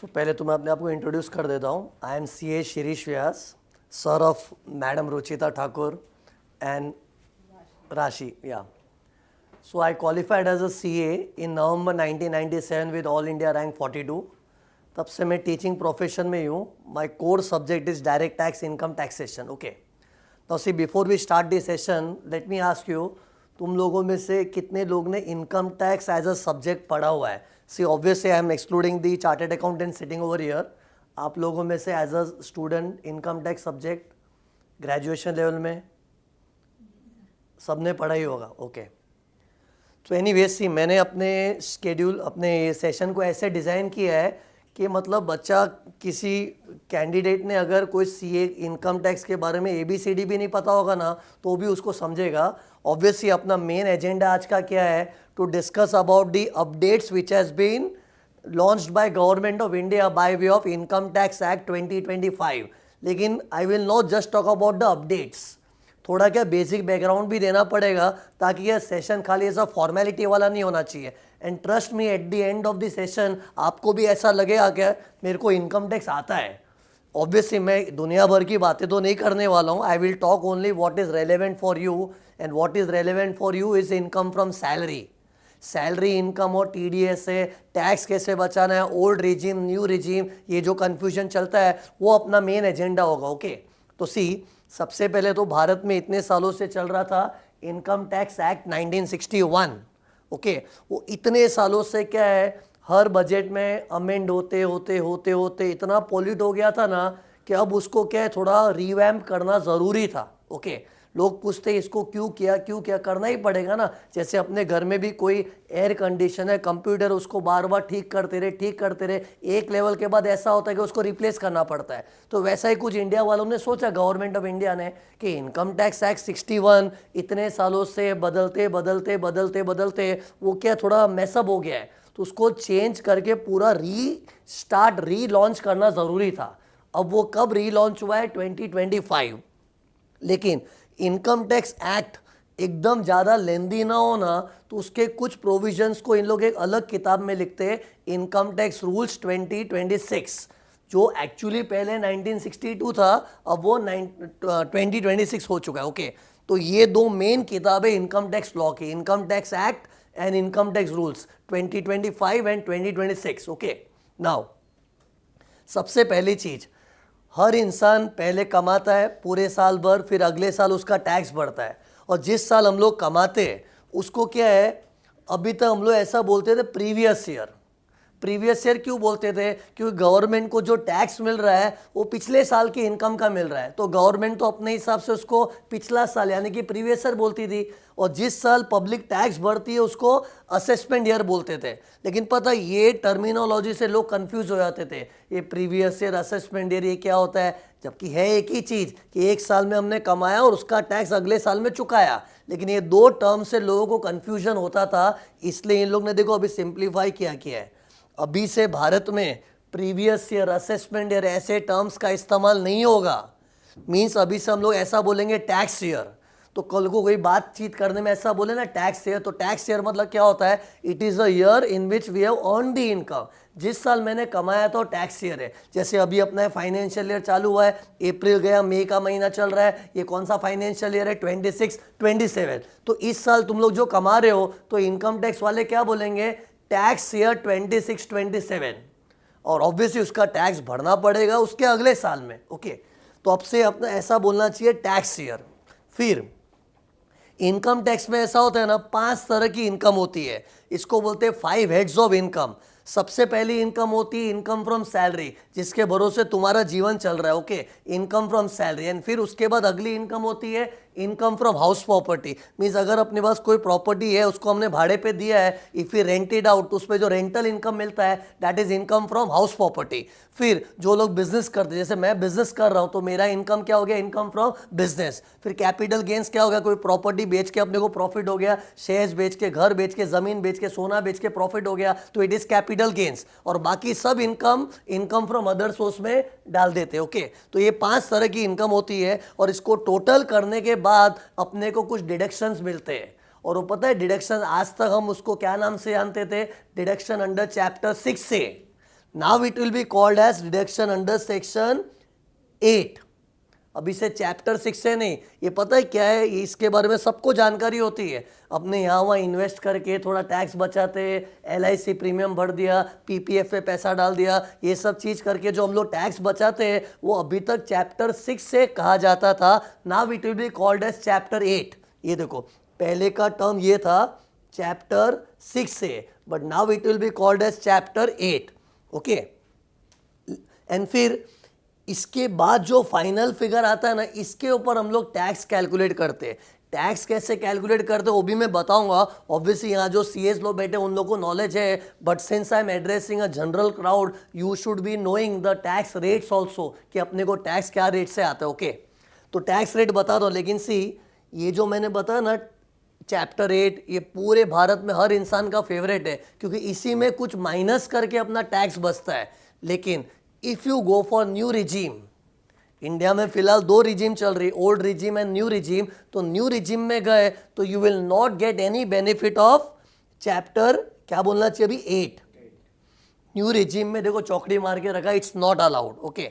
पहले तो मैं अपने आप को इंट्रोड्यूस कर देता हूँ. I am C A Shirish Vyas, sir of madam Ruchita Thakur and Rashi. या So I qualified as a CA in November 1997 with All India rank 42. तब से मैं टीचिंग प्रोफेशन में ही हूँ. My core subject is direct tax income taxation. Okay, now see before we start this session let me ask you, तुम लोगों में से कितने लोग ने income tax as a subject पढ़ा हुआ है? See obviously I am excluding the chartered accountant sitting over here. आप लोगों में से as a student income tax subject graduation level में सबने पढ़ा ही होगा. ओके, तो एनीवेज सी मैंने अपने शेड्यूल अपने सेशन को ऐसे डिज़ाइन किया है कि मतलब बच्चा किसी कैंडिडेट ने अगर कोई सीए इनकम टैक्स के बारे में ABCD भी नहीं पता होगा ना तो भी उसको समझेगा. ऑब्वियसली अपना मेन एजेंडा आज का क्या है? To discuss about the updates which has been launched by government of India by way of income tax act 2025. लेकिन I will not just talk about the updates, थोड़ा क्या बेसिक बैकग्राउंड भी देना पड़ेगा ताकि यह सेशन खाली ऐसा फॉर्मेलिटी वाला नहीं होना चाहिए. And trust me, at the end of the session आपको भी ऐसा लगेगा क्या मेरे को इनकम टैक्स आता है. ऑब्वियसली मैं दुनिया भर की बातें तो नहीं करने वाला हूँ. I will talk only what is relevant for you, and what is relevant for you is income from salary. Salary income और TDS से टैक्स कैसे बचाना है, ओल्ड रिजीम न्यू रिजीम, ये जो कन्फ्यूजन चलता है वो अपना मेन एजेंडा होगा. ओके, तो सी सबसे पहले तो भारत में इतने सालों से चल रहा था इनकम टैक्स एक्ट 1961. ओके, वो इतने सालों से क्या है, हर बजट में अमेंड होते होते होते होते इतना पॉल्यूट हो गया था ना कि अब उसको क्या है थोड़ा रिवैम्प करना ज़रूरी था. ओके, लोग पूछते इसको क्यों किया, करना ही पड़ेगा ना. जैसे अपने घर में भी कोई एयर कंडीशन है, कंप्यूटर, उसको बार बार ठीक करते रहे, एक लेवल के बाद ऐसा होता है कि उसको रिप्लेस करना पड़ता है. तो वैसा ही कुछ इंडिया वालों ने सोचा, गवर्नमेंट ऑफ इंडिया ने, कि इनकम टैक्स एक्ट 61 इतने सालों से बदलते वो क्या थोड़ा मैसअप हो गया है, तो उसको चेंज करके पूरा री लॉन्च करना ज़रूरी था. अब वो कब री लॉन्च हुआ है? 2025. लेकिन इनकम टैक्स एक्ट एकदम ज़्यादा लेंदी ना हो ना, तो उसके कुछ प्रोविजंस को इन लोग एक अलग किताब में लिखते हैं, इनकम टैक्स रूल्स 2026, जो एक्चुअली पहले 1962 था, अब वो 2026 हो चुका है. ओके, तो ये दो मेन किताबें इनकम टैक्स लॉ की, income tax act and income tax rules 2025 and 2026. Okay, now सबसे पहली चीज़, हर इंसान पहले कमाता है पूरे साल भर, फिर अगले साल उसका टैक्स बढ़ता है. और जिस साल हम लोग कमाते हैं उसको क्या है, अभी तक हम लोग ऐसा बोलते थे प्रीवियस ईयर क्यों बोलते थे? क्योंकि गवर्नमेंट को जो टैक्स मिल रहा है वो पिछले साल की इनकम का मिल रहा है, तो गवर्नमेंट तो अपने हिसाब से उसको पिछला साल यानी कि प्रीवियस ईयर बोलती थी. और जिस साल पब्लिक टैक्स बढ़ती है उसको असेसमेंट ईयर बोलते थे. लेकिन पता ये टर्मिनोलॉजी से लोग कंफ्यूज हो जाते थे, ये प्रीवियस ईयर असेसमेंट ईयर ये क्या होता है, जबकि है एक ही चीज़ कि एक साल में हमने कमाया और उसका टैक्स अगले साल में चुकाया. लेकिन ये दो टर्म से लोगों को कन्फ्यूजन होता था, इसलिए इन लोग ने देखो अभी सिंप्लीफाई किया है. अभी से भारत में प्रीवियस ईयर असेसमेंट ईयर ऐसे टर्म्स का इस्तेमाल नहीं होगा. मीन्स अभी से हम लोग ऐसा बोलेंगे टैक्स ईयर, तो कल को कोई बातचीत करने में ऐसा बोले ना टैक्स ईयर, तो टैक्स ईयर मतलब क्या होता है? It is a year in which we have earned the income. जिस साल मैंने कमाया तो टैक्स ईयर है. जैसे अभी अपना फाइनेंशियल ईयर चालू हुआ है, अप्रैल गया, मई का महीना चल रहा है, ये कौन सा फाइनेंशियल ईयर है? 26, 27. तो इस साल तुम लोग जो कमा रहे हो तो इनकम टैक्स वाले क्या बोलेंगे? Tax year 26, 27. और ऑब्वियसली उसका टैक्स भरना पड़ेगा उसके अगले साल में. ओके, तो अब से अपना ऐसा बोलना चाहिए टैक्स ईयर. फिर इनकम टैक्स में ऐसा होता है ना, 5 तरह की इनकम होती है, इसको बोलते हैं 5 हेड्स ऑफ इनकम. सबसे पहली इनकम होती है इनकम फ्रॉम सैलरी, जिसके भरोसे तुम्हारा जीवन चल रहा है. Okay, income from salary. And फिर उसके बाद अगली इनकम होती है income from house property. Means अगर अपने पास कोई प्रॉपर्टी है उसको हमने भाड़े पे दिया है, if you rent it out, तो उस पर जो रेंटल इनकम मिलता है that is income from house property. फिर जो लोग बिजनेस करते हैं, जैसे मैं बिजनेस कर रहा हूँ तो मेरा इनकम क्या हो गया? Income from business. फिर कैपिटल गेन्स क्या हो गया? कोई प्रॉपर्टी बेच के अपने को प्रॉफिट हो गया, शेयर्स बेच के, घर बेच के, जमीन बेच के, सोना बेच के प्रॉफिट हो गया, तो इट इज कैपिटल गेन्स. और बाकी सब इनकम फ्रॉम अदर सोर्स में डाल देते. ओके, तो ये 5 तरह की इनकम होती है और इसको टोटल करने के बाद अपने को कुछ डिडक्शंस मिलते हैं. और वो पता है डिडक्शन, आज तक हम उसको क्या नाम से जानते थे? डिडक्शन अंडर चैप्टर 6 से. Now it will be called as deduction under section 8। अभी से चैप्टर 6 से नहीं, ये पता है क्या है, इसके बारे में सबको जानकारी होती है। अपने यहाँ वहाँ इन्वेस्ट करके थोड़ा टैक्स बचाते, LIC प्रीमियम भर दिया, PPF पे पैसा डाल दिया, ये सब चीज़ करके जो हम लोग टैक्स बचाते हैं वो अभी तक चैप्टर 6 से कहा जाता था। Now it will be called as chapter 8। ये देखो पहले का टर्म ये था चैप्टर 6 से, but now it will be called as chapter 8। Okay, and फिर इसके बाद जो फाइनल फिगर आता है ना, इसके ऊपर हम लोग टैक्स कैलकुलेट करते हैं। टैक्स कैसे कैलकुलेट करते हैं वो भी मैं बताऊंगा। ऑब्वियसली यहाँ जो CS लोग बैठे उन लोगों को नॉलेज है, but since I am addressing a general crowd you should be knowing the tax rates also, कि अपने को टैक्स क्या रेट से आता है। ओके, तो टैक्स रेट बता दो, लेकिन सी ये जो मैंने बताया ना चैप्टर 8, ये पूरे भारत में हर इंसान का फेवरेट है, क्योंकि इसी में कुछ माइनस करके अपना टैक्स बचता है। लेकिन if you go for new regime, India में फिलहाल 2 रिजीम चल रही, old regime and new regime, तो न्यू रिजीम में गए तो you will not get any benefit of chapter, क्या बोलना चाहिए अभी, 8। न्यू रिजीम में देखो चौकड़ी मार के रखा, इट्स नॉट अलाउड। ओके,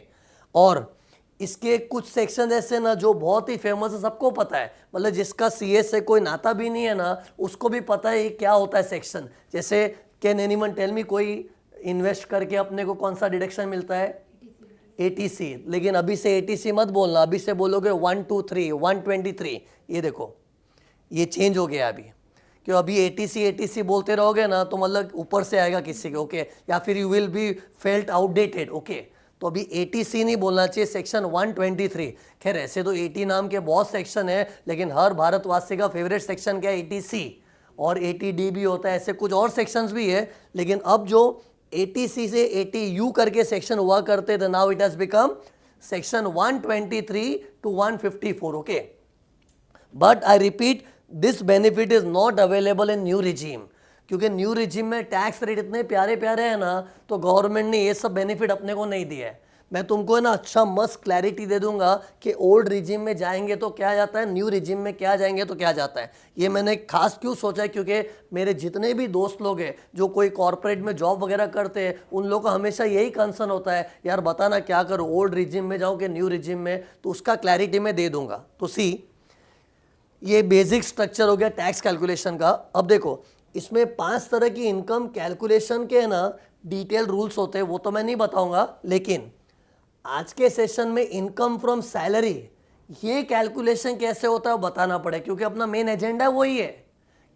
और इसके कुछ सेक्शन ऐसे ना जो बहुत ही फेमस है, सबको पता है, मतलब जिसका CS से कोई नाता भी नहीं है ना उसको भी पता है क्या होता है सेक्शन। जैसे कैन एनीवन टेल मी, कोई इन्वेस्ट करके अपने को कौन सा डिडक्शन मिलता है, ATC। लेकिन अभी से ATC मत बोलना, अभी से बोलोगे 1, 2, 3, 123। ये देखो ये चेंज हो गया अभी, क्यों अभी ATC बोलते रहोगे ना तो मतलब ऊपर से आएगा किसी के। ओके, या फिर you will be felt outdated. Okay, तो अभी ATC नहीं बोलना चाहिए, सेक्शन 123। खैर ऐसे तो 80 नाम के बहुत सेक्शन है, लेकिन हर भारतवासी का फेवरेट सेक्शन क्या है, ATC, और 80D भी होता है, ऐसे कुछ और सेक्शंस भी है। लेकिन अब जो ATC से ATU करके सेक्शन हुआ करते थे, now it has become section 123 to 154। Okay, but I repeat this benefit is not available in new regime, क्योंकि न्यू रिजीम में टैक्स रेट इतने प्यारे प्यारे हैं ना, तो गवर्नमेंट ने ये सब बेनिफिट अपने को नहीं दिया है। मैं तुमको ना अच्छा मस्त क्लैरिटी दे दूंगा कि ओल्ड रिजीम में जाएंगे तो क्या जाता है, न्यू रिजीम में क्या जाएंगे तो क्या जाता है। ये मैंने खास क्यों सोचा है, क्योंकि मेरे जितने भी दोस्त लोग हैं जो कोई कॉर्पोरेट में जॉब वगैरह करते हैं, उन लोगों का हमेशा यही कंसर्न होता है, यार बताना क्या करूँ, ओल्ड रिजीम में जाऊँ कि न्यू रिजीम में, तो उसका क्लैरिटी मैं दे दूंगा। तो सी ये बेसिक स्ट्रक्चर हो गया टैक्स कैलकुलेशन का। अब देखो इसमें 5 तरह की इनकम कैलकुलेशन के ना डिटेल रूल्स होते हैं, वो तो मैं नहीं बताऊंगा, लेकिन आज के सेशन में इनकम फ्रॉम सैलरी ये कैलकुलेशन कैसे होता है वो बताना पड़े, क्योंकि अपना मेन एजेंडा वही है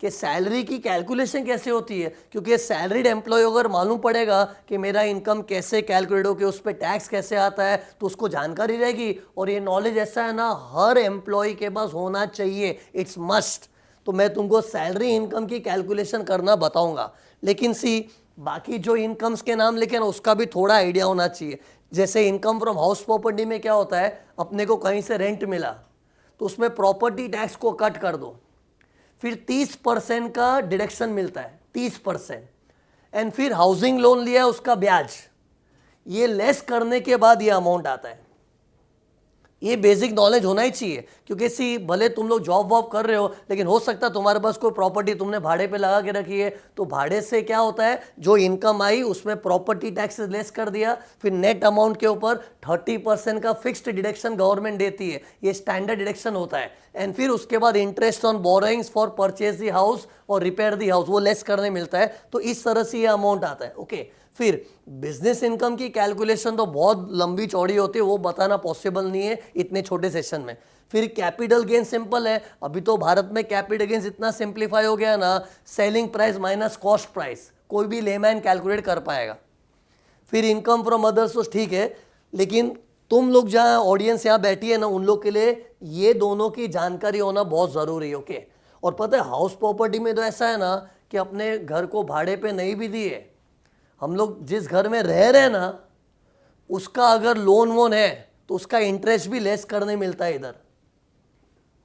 कि सैलरी की कैलकुलेशन कैसे होती है। क्योंकि सैलरीड एम्प्लॉय अगर मालूम पड़ेगा कि मेरा इनकम कैसे कैलकुलेट हो, कि उस पर टैक्स कैसे आता है, तो उसको जानकारी रहेगी। और ये नॉलेज ऐसा है ना हर एम्प्लॉय के पास होना चाहिए, इट्स मस्ट। तो मैं तुमको सैलरी इनकम की कैलकुलेशन करना बताऊंगा, लेकिन सी बाकी जो इनकम्स के नाम लिखे ना उसका भी थोड़ा आइडिया होना चाहिए। जैसे इनकम फ्रॉम हाउस प्रॉपर्टी में क्या होता है, अपने को कहीं से रेंट मिला तो उसमें प्रॉपर्टी टैक्स को कट कर दो, फिर 30% का डिडक्शन मिलता है, 30%। एंड फिर हाउसिंग लोन लिया उसका ब्याज, ये लेस करने के बाद ये अमाउंट आता है। ये बेसिक नॉलेज होना ही चाहिए, क्योंकि सी भले तुम लोग जॉब वॉब कर रहे हो, लेकिन हो सकता है तुम्हारे पास कोई प्रॉपर्टी तुमने भाड़े पे लगा के रखी है, तो भाड़े से क्या होता है, जो इनकम आई उसमें प्रॉपर्टी टैक्स लेस कर दिया, फिर नेट अमाउंट के ऊपर 30% का फिक्स्ड डिडक्शन गवर्नमेंट देती है, ये स्टैंडर्ड डिडक्शन होता है। एंड फिर उसके बाद interest on borrowings for purchase the house और रिपेयर द हाउस, वो लेस करने मिलता है। तो इस तरह से ये अमाउंट आता है। ओके, फिर बिजनेस इनकम की कैलकुलेशन तो बहुत लंबी चौड़ी होती है, वो बताना पॉसिबल नहीं है इतने छोटे सेशन में। फिर कैपिटल गेन सिंपल है, अभी तो भारत में कैपिटल गेन इतना सिंप्लीफाई हो गया ना, selling price minus cost price, कोई भी लेमैन कैलकुलेट कर पाएगा। फिर इनकम फ्रॉम अदर्स तो ठीक है, लेकिन तुम लोग जहाँ ऑडियंस यहाँ बैठी है ना, उन लोग के लिए ये दोनों की जानकारी होना बहुत ज़रूरी है। ओके, और पता है हाउस प्रॉपर्टी में तो ऐसा है ना कि अपने घर को भाड़े पे नहीं भी दिए, हम लोग जिस घर में रह रहे हैं ना उसका अगर लोन वोन है तो उसका इंटरेस्ट भी लेस करने मिलता है इधर,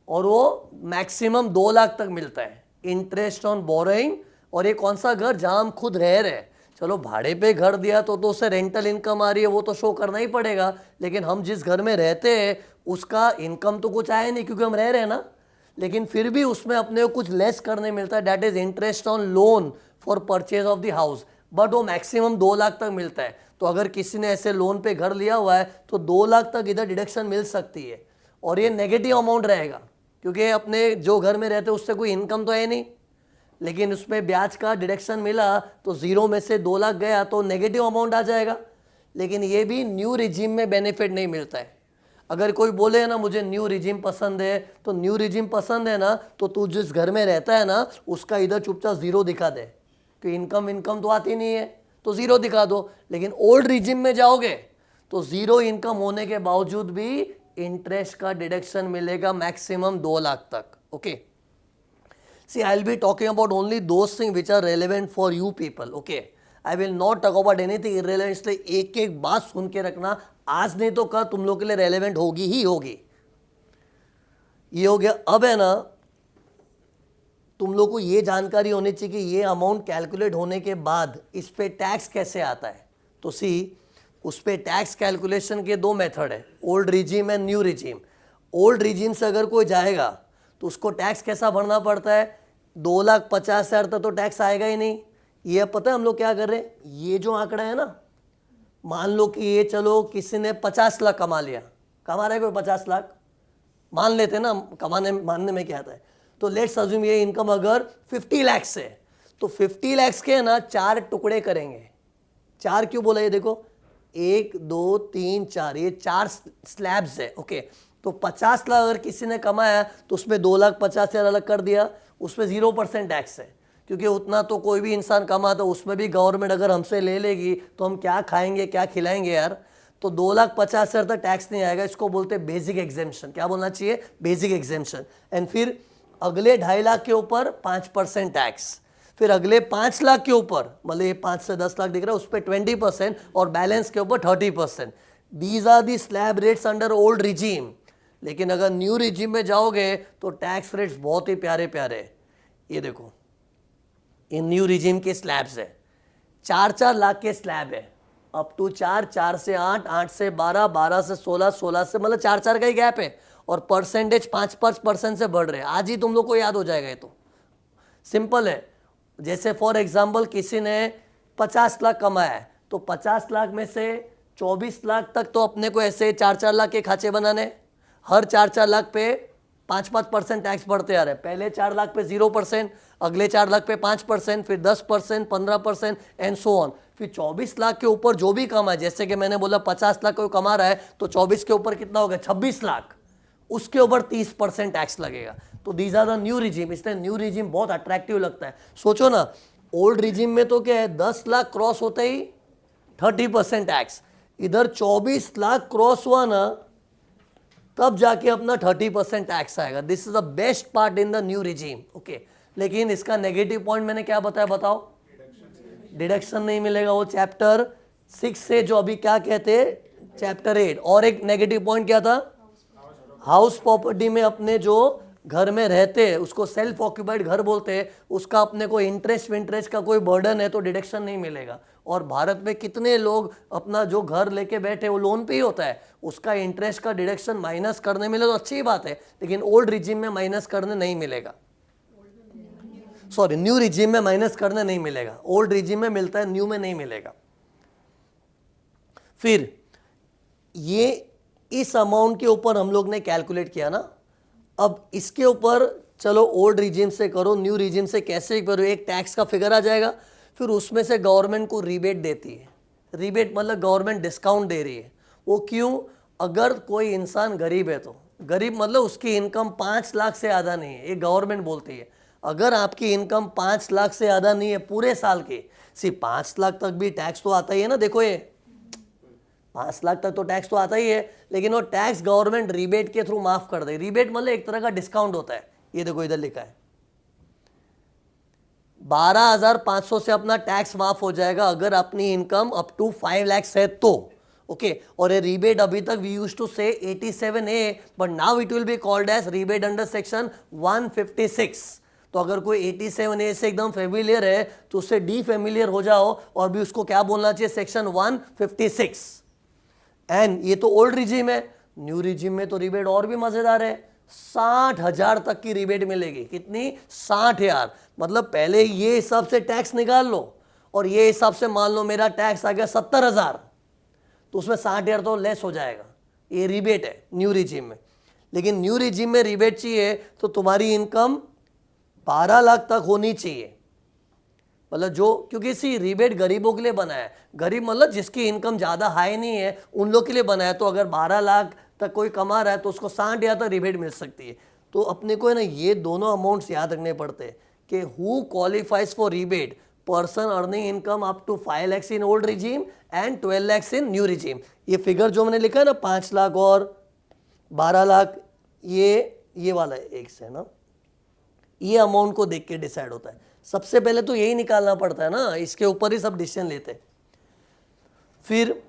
और वो मैक्सिमम 2 लाख तक मिलता है इंटरेस्ट ऑन बोरोइंग। और ये कौन सा घर, जहां हम खुद रह रहे हैं। चलो भाड़े पे घर दिया तो उससे रेंटल इनकम आ रही है, वो तो शो करना ही पड़ेगा, लेकिन हम जिस घर में रहते हैं उसका इनकम तो कुछ आया नहीं क्योंकि हम रह रहे हैं ना, लेकिन फिर भी उसमें अपने को कुछ लेस करने मिलता है, that is interest on loan for purchase of the house. But वो मैक्सिमम 2 लाख तक मिलता है। तो अगर किसी ने ऐसे लोन पे घर लिया हुआ है तो 2 लाख तक इधर डिडक्शन मिल सकती है, और ये नेगेटिव अमाउंट रहेगा क्योंकि अपने जो घर में रहते उससे कोई इनकम तो है नहीं, लेकिन उसमें ब्याज का डिडक्शन मिला तो जीरो में से 2 लाख गया तो नेगेटिव अमाउंट आ जाएगा। लेकिन ये भी न्यू रिजीम में बेनिफिट नहीं मिलता है। अगर कोई बोले ना मुझे न्यू रिजीम पसंद है, तो न्यू रिजीम पसंद है ना तो तू जिस घर में रहता है ना उसका इधर चुपचाप जीरो दिखा दे कि इनकम तो आती नहीं है तो जीरो दिखा दो। लेकिन ओल्ड रिजीम में जाओगे तो जीरो इनकम होने के बावजूद भी इंटरेस्ट का डिडक्शन मिलेगा मैक्सिमम 2 लाख तक। Okay, see I will be talking about only those thing which are relevant for you people. Okay, I will not talk about anything irrelevant, इसलिए एक एक बात सुन के रखना, आज नहीं तो कल तुम लोग के लिए रेलेवेंट होगी ही होगी। ये हो गया। अब है ना तुम लोग को ये जानकारी होनी चाहिए कि ये अमाउंट कैलकुलेट होने के बाद इस पे टैक्स कैसे आता है। तो सी उस पे टैक्स कैलकुलेशन के 2 मेथड है, old regime and new regime. Old regime से अगर कोई जाएगा तो उसको टैक्स कैसा भरना पड़ता है, 2,50,000 तक तो टैक्स आएगा ही नहीं। ये पता है हम लोग क्या कर रहे हैं, ये जो आंकड़ा है ना, मान लो कि ये चलो किसी ने 50 लाख कमा लिया, कमा रहा है कोई 50 लाख, मान लेते ना, कमाने मानने में क्या आता है। तो लेट्स अज्यूम ये इनकम अगर 50 लाख से, तो 50 लाख के ना 4 टुकड़े करेंगे। 4 क्यों बोला, ये देखो 1 2 3 4, ये 4 स्लैब्स है। ओके, तो 50 लाख अगर किसी ने कमाया तो उसमें 2,50,000 अलग कर दिया, उसमें 0% टैक्स है क्योंकि उतना तो कोई भी इंसान कमाता, उसमें भी गवर्नमेंट अगर हमसे ले लेगी तो हम क्या खाएंगे क्या खिलाएंगे यार। तो 2,50,000 तक टैक्स नहीं आएगा, इसको बोलते हैं बेसिक एग्जेम्पशन। क्या बोलना चाहिए, बेसिक एग्जेम्पशन। एंड फिर अगले 2.5 लाख के ऊपर 5% टैक्स, फिर अगले 5 लाख के ऊपर, मतलब ये 5 से 10 लाख दिख रहा है उस पर 20%, और बैलेंस के ऊपर 30%। These are the slab rates under old regime. लेकिन अगर न्यू रिजीम में जाओगे तो टैक्स रेट्स बहुत ही प्यारे प्यारे। ये देखो इन न्यू रिजीम के स्लैब्स है, 4-4 लाख के स्लैब है, अप टू 4, 4 से 8, 8 से 12, 12 से 16, 16 से, मतलब 4-4 का ही गैप है, और परसेंटेज 5-5% से बढ़ रहे हैं। आज ही तुम लोग को याद हो जाएगा, ये तो सिंपल है। जैसे फॉर एग्जाम्पल किसी ने 50 लाख कमाया है तो 50 लाख में से 24 लाख तक तो अपने को ऐसे 4-4 लाख के खाचे बनाने, हर 4-4 लाख पे 5-5% टैक्स बढ़ते आ रहे हैं। पहले 4 लाख पे 0%, अगले 4 लाख पे 5%, फिर 10%, 15% एंड सो ऑन। फिर 24 लाख के ऊपर जो भी कमाए, जैसे कि मैंने बोला 50 लाख कोई कमा रहा है तो 24 के ऊपर कितना होगा, 26 लाख, उसके ऊपर 30% टैक्स लगेगा। तो these are the new regime, इसलिए न्यू रिजीम बहुत अट्रैक्टिव लगता है। सोचो ना, ओल्ड रिजीम में तो क्या है, 10 लाख क्रॉस होते ही 30% टैक्स, इधर 24 लाख क्रॉस हुआ ना तब जाके अपना 30% टैक्स आएगा। This is the best part in the new regime. Okay, लेकिन इसका नेगेटिव पॉइंट मैंने क्या बताया, बताओ, डिडक्शन नहीं मिलेगा। वो चैप्टर 6 से जो अभी क्या कहते हैं चैप्टर 8। और एक नेगेटिव पॉइंट क्या था, हाउस प्रॉपर्टी में अपने जो घर में रहते हैं उसको सेल्फ ऑक्यूपाइड घर बोलते हैं, उसका अपने को इंटरेस्ट का कोई बर्डन है तो डिडक्शन नहीं मिलेगा। और भारत में कितने लोग अपना जो घर लेके बैठे वो लोन पे ही होता है, उसका इंटरेस्ट का डिडक्शन माइनस करने मिले तो अच्छी बात है, लेकिन ओल्ड रिजीम में माइनस करने नहीं मिलेगा, सॉरी न्यू रिजीम में माइनस करने नहीं मिलेगा। ओल्ड रिजीम में मिलता है, न्यू में नहीं मिलेगा। फिर ये इस अमाउंट के ऊपर हम लोग ने कैलकुलेट किया ना, अब इसके ऊपर चलो ओल्ड रिजीम से करो, न्यू रिजीम से कैसे करो, एक टैक्स का फिगर आ जाएगा, फिर उसमें से गवर्नमेंट को रिबेट देती है। रिबेट मतलब गवर्नमेंट डिस्काउंट दे रही है। वो क्यों, अगर कोई इंसान गरीब है तो, गरीब मतलब उसकी इनकम 5 लाख से ज़्यादा नहीं है, ये गवर्नमेंट बोलती है। अगर आपकी इनकम 5 लाख से ज़्यादा नहीं है पूरे साल की, सिर्फ 5 लाख तक भी टैक्स तो आता ही है ना। देखो ये 5 लाख तक तो टैक्स तो आता ही है, लेकिन वो टैक्स गवर्नमेंट रिबेट के थ्रू माफ कर दे। रिबेट मतलब एक तरह का डिस्काउंट होता है। ये देखो इधर लिखा है 12,500 से अपना टैक्स माफ हो जाएगा अगर अपनी इनकम अप टू 5 लाख है तो। ओके, और ये रिबेट अभी तक वी यूज्ड टू से 87A, but now it will be called as rebate under section 156। तो अगर कोई 87A से एकदम फेमिलियर है तो उससे डी फेमिलियर हो जाओ और भी उसको क्या बोलना चाहिए, सेक्शन 156। एंड ये तो ओल्ड रिजीम है। न्यू रिजीम में तो रिबेट और भी मजेदार है, 60,000 तक की रिबेट मिलेगी। कितनी, 60,000। मतलब पहले ये हिसाब से टैक्स निकाल लो और ये हिसाब से मान लो मेरा टैक्स आ गया 70,000, तो उसमें 60,000 तो लेस हो जाएगा। ये रिबेट है न्यू रिजीम में। लेकिन न्यू रिजीम में रिबेट चाहिए तो तुम्हारी इनकम 12 लाख तक होनी चाहिए। मतलब जो, क्योंकि इसी रिबेट गरीबों के लिए बना है। गरीब मतलब जिसकी इनकम ज़्यादा हाई नहीं है उन लोग के लिए बना है। तो अगर 12 लाख तक कोई कमा रहा है तो उसको 60,000 तक रिबेट मिल सकती है। तो अपने को है ना ये दोनों अमाउंट्स याद रखने पड़ते हैं कि who qualifies for rebate, person earning income up to 5 lakhs in old regime and 12 lakhs in new regime. ये फिगर जो मैंने लिखा है ना 5 लाख और 12 लाख, ये वाला एक से ना, ये अमाउंट को देख के डिसाइड होता है। सबसे पहले तो यही निकालना पड़ता है ना, इसके ऊपर ही सब डिसीजन लेते हैं। फिर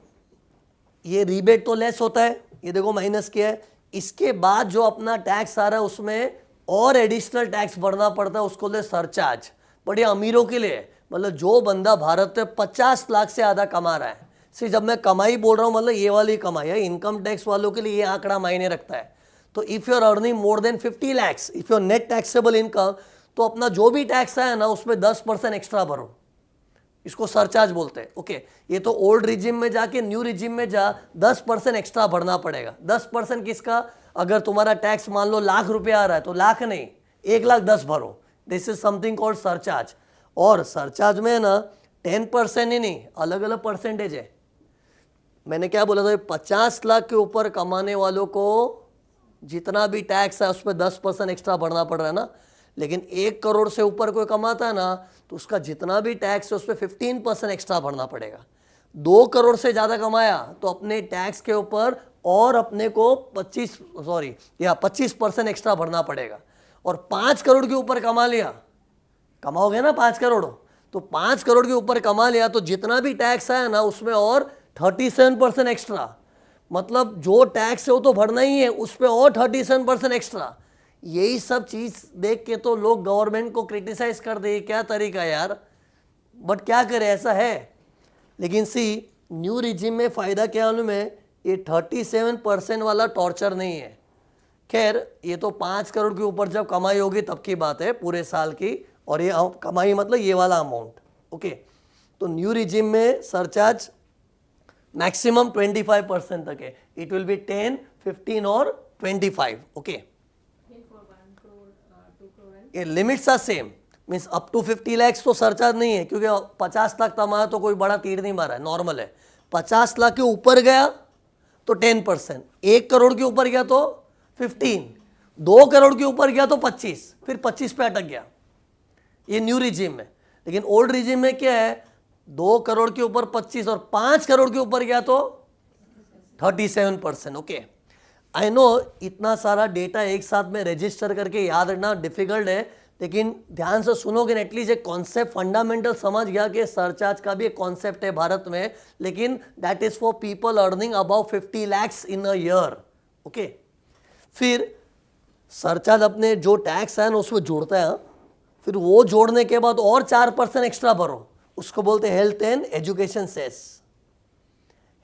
ये रिबेट तो लेस होता है, ये देखो माइनस किया है। इसके बाद जो अपना टैक्स आ रहा है उसमें और एडिशनल टैक्स भरना पड़ता है, उसको ले सरचार्ज। बट ये अमीरों के लिए है, मतलब जो बंदा भारत में 50 लाख से ज़्यादा कमा रहा है। सिर्फ जब मैं कमाई बोल रहा हूँ मतलब ये वाली कमाई है। इनकम टैक्स वालों के लिए ये आंकड़ा मायने रखता है। तो if you are earning more than 50 lakhs, if your net taxable income, तो अपना जो भी टैक्स है ना उसमें 10% एक्स्ट्रा भरो, इसको सरचार्ज बोलते हैं। ओके, ये तो ओल्ड रिजिम में जाके न्यू रिजिम में जा 10% एक्स्ट्रा भरना पड़ेगा। 10% किसका? अगर तुम्हारा टैक्स मान लो लाख रुपया आ रहा है तो लाख नहीं 1,10,000 भरो। This is something called surcharge. और सरचार्ज में ना 10% ही नहीं, अलग अलग परसेंटेज है। मैंने क्या बोला था, 50 लाख के ऊपर कमाने वालों को जितना भी टैक्स है उसमें 10% एक्स्ट्रा भरना पड़ रहा है ना। लेकिन 1 करोड़ से ऊपर कोई कमाता है ना तो उसका जितना भी टैक्स है उसमें 15% एक्स्ट्रा भरना पड़ेगा। 2 करोड़ से ज़्यादा कमाया तो अपने टैक्स के ऊपर और अपने को 25% एक्स्ट्रा भरना पड़ेगा। और 5 करोड़ के ऊपर कमा लिया, कमाओगे ना 5 करोड़, तो 5 करोड़ के ऊपर कमा लिया तो जितना भी टैक्स आया ना उसमें और 37% एक्स्ट्रा। मतलब जो टैक्स है वो तो भरना ही है, उस पर और 37% एक्स्ट्रा। यही सब चीज़ देख के तो लोग गवर्नमेंट को क्रिटिसाइज कर दे, क्या तरीका यार। बट क्या करें, ऐसा है। लेकिन सी न्यू रिजिम में फ़ायदा क्या में, ये 37% वाला टॉर्चर नहीं है। खैर ये तो 5 करोड़ के ऊपर जब कमाई होगी तब की बात है, पूरे साल की। और ये कमाई मतलब ये वाला अमाउंट। ओके, तो न्यू रिजिम में सरचार्ज मैक्सिमम 25% तक है। इट विल बी 10, 15 और 25। ओके, ये limits are same, means up to 50 lakhs तो सरचार्ज नहीं है, क्योंकि 50 लाख कमाया तो कोई बड़ा तीर नहीं मारा है, नॉर्मल है। 50 लाख के ऊपर गया तो 10%, 1 करोड़ के ऊपर गया तो 15, 2 करोड़ के ऊपर गया तो 25, फिर 25 पे अटक गया। ये न्यू रिजिम में। लेकिन ओल्ड रिजिम में क्या है, 2 करोड़ के ऊपर 25 और 5 करोड़ के ऊपर गया तो 37%। ओके, आई नो इतना सारा डेटा एक साथ में रजिस्टर करके याद रखना डिफिकल्ट है, लेकिन ध्यान से सुनोगे ना एटलीस्ट एक कॉन्सेप्ट फंडामेंटल समझ गया कि सरचार्ज का भी एक कॉन्सेप्ट है भारत में, लेकिन that is for people earning above 50 lakhs in a year. Okay, फिर सरचार्ज अपने जो टैक्स है ना उसमें जोड़ता है। फिर वो जोड़ने के बाद और 4% एक्स्ट्रा भरो, उसको बोलते हैं health and education cess.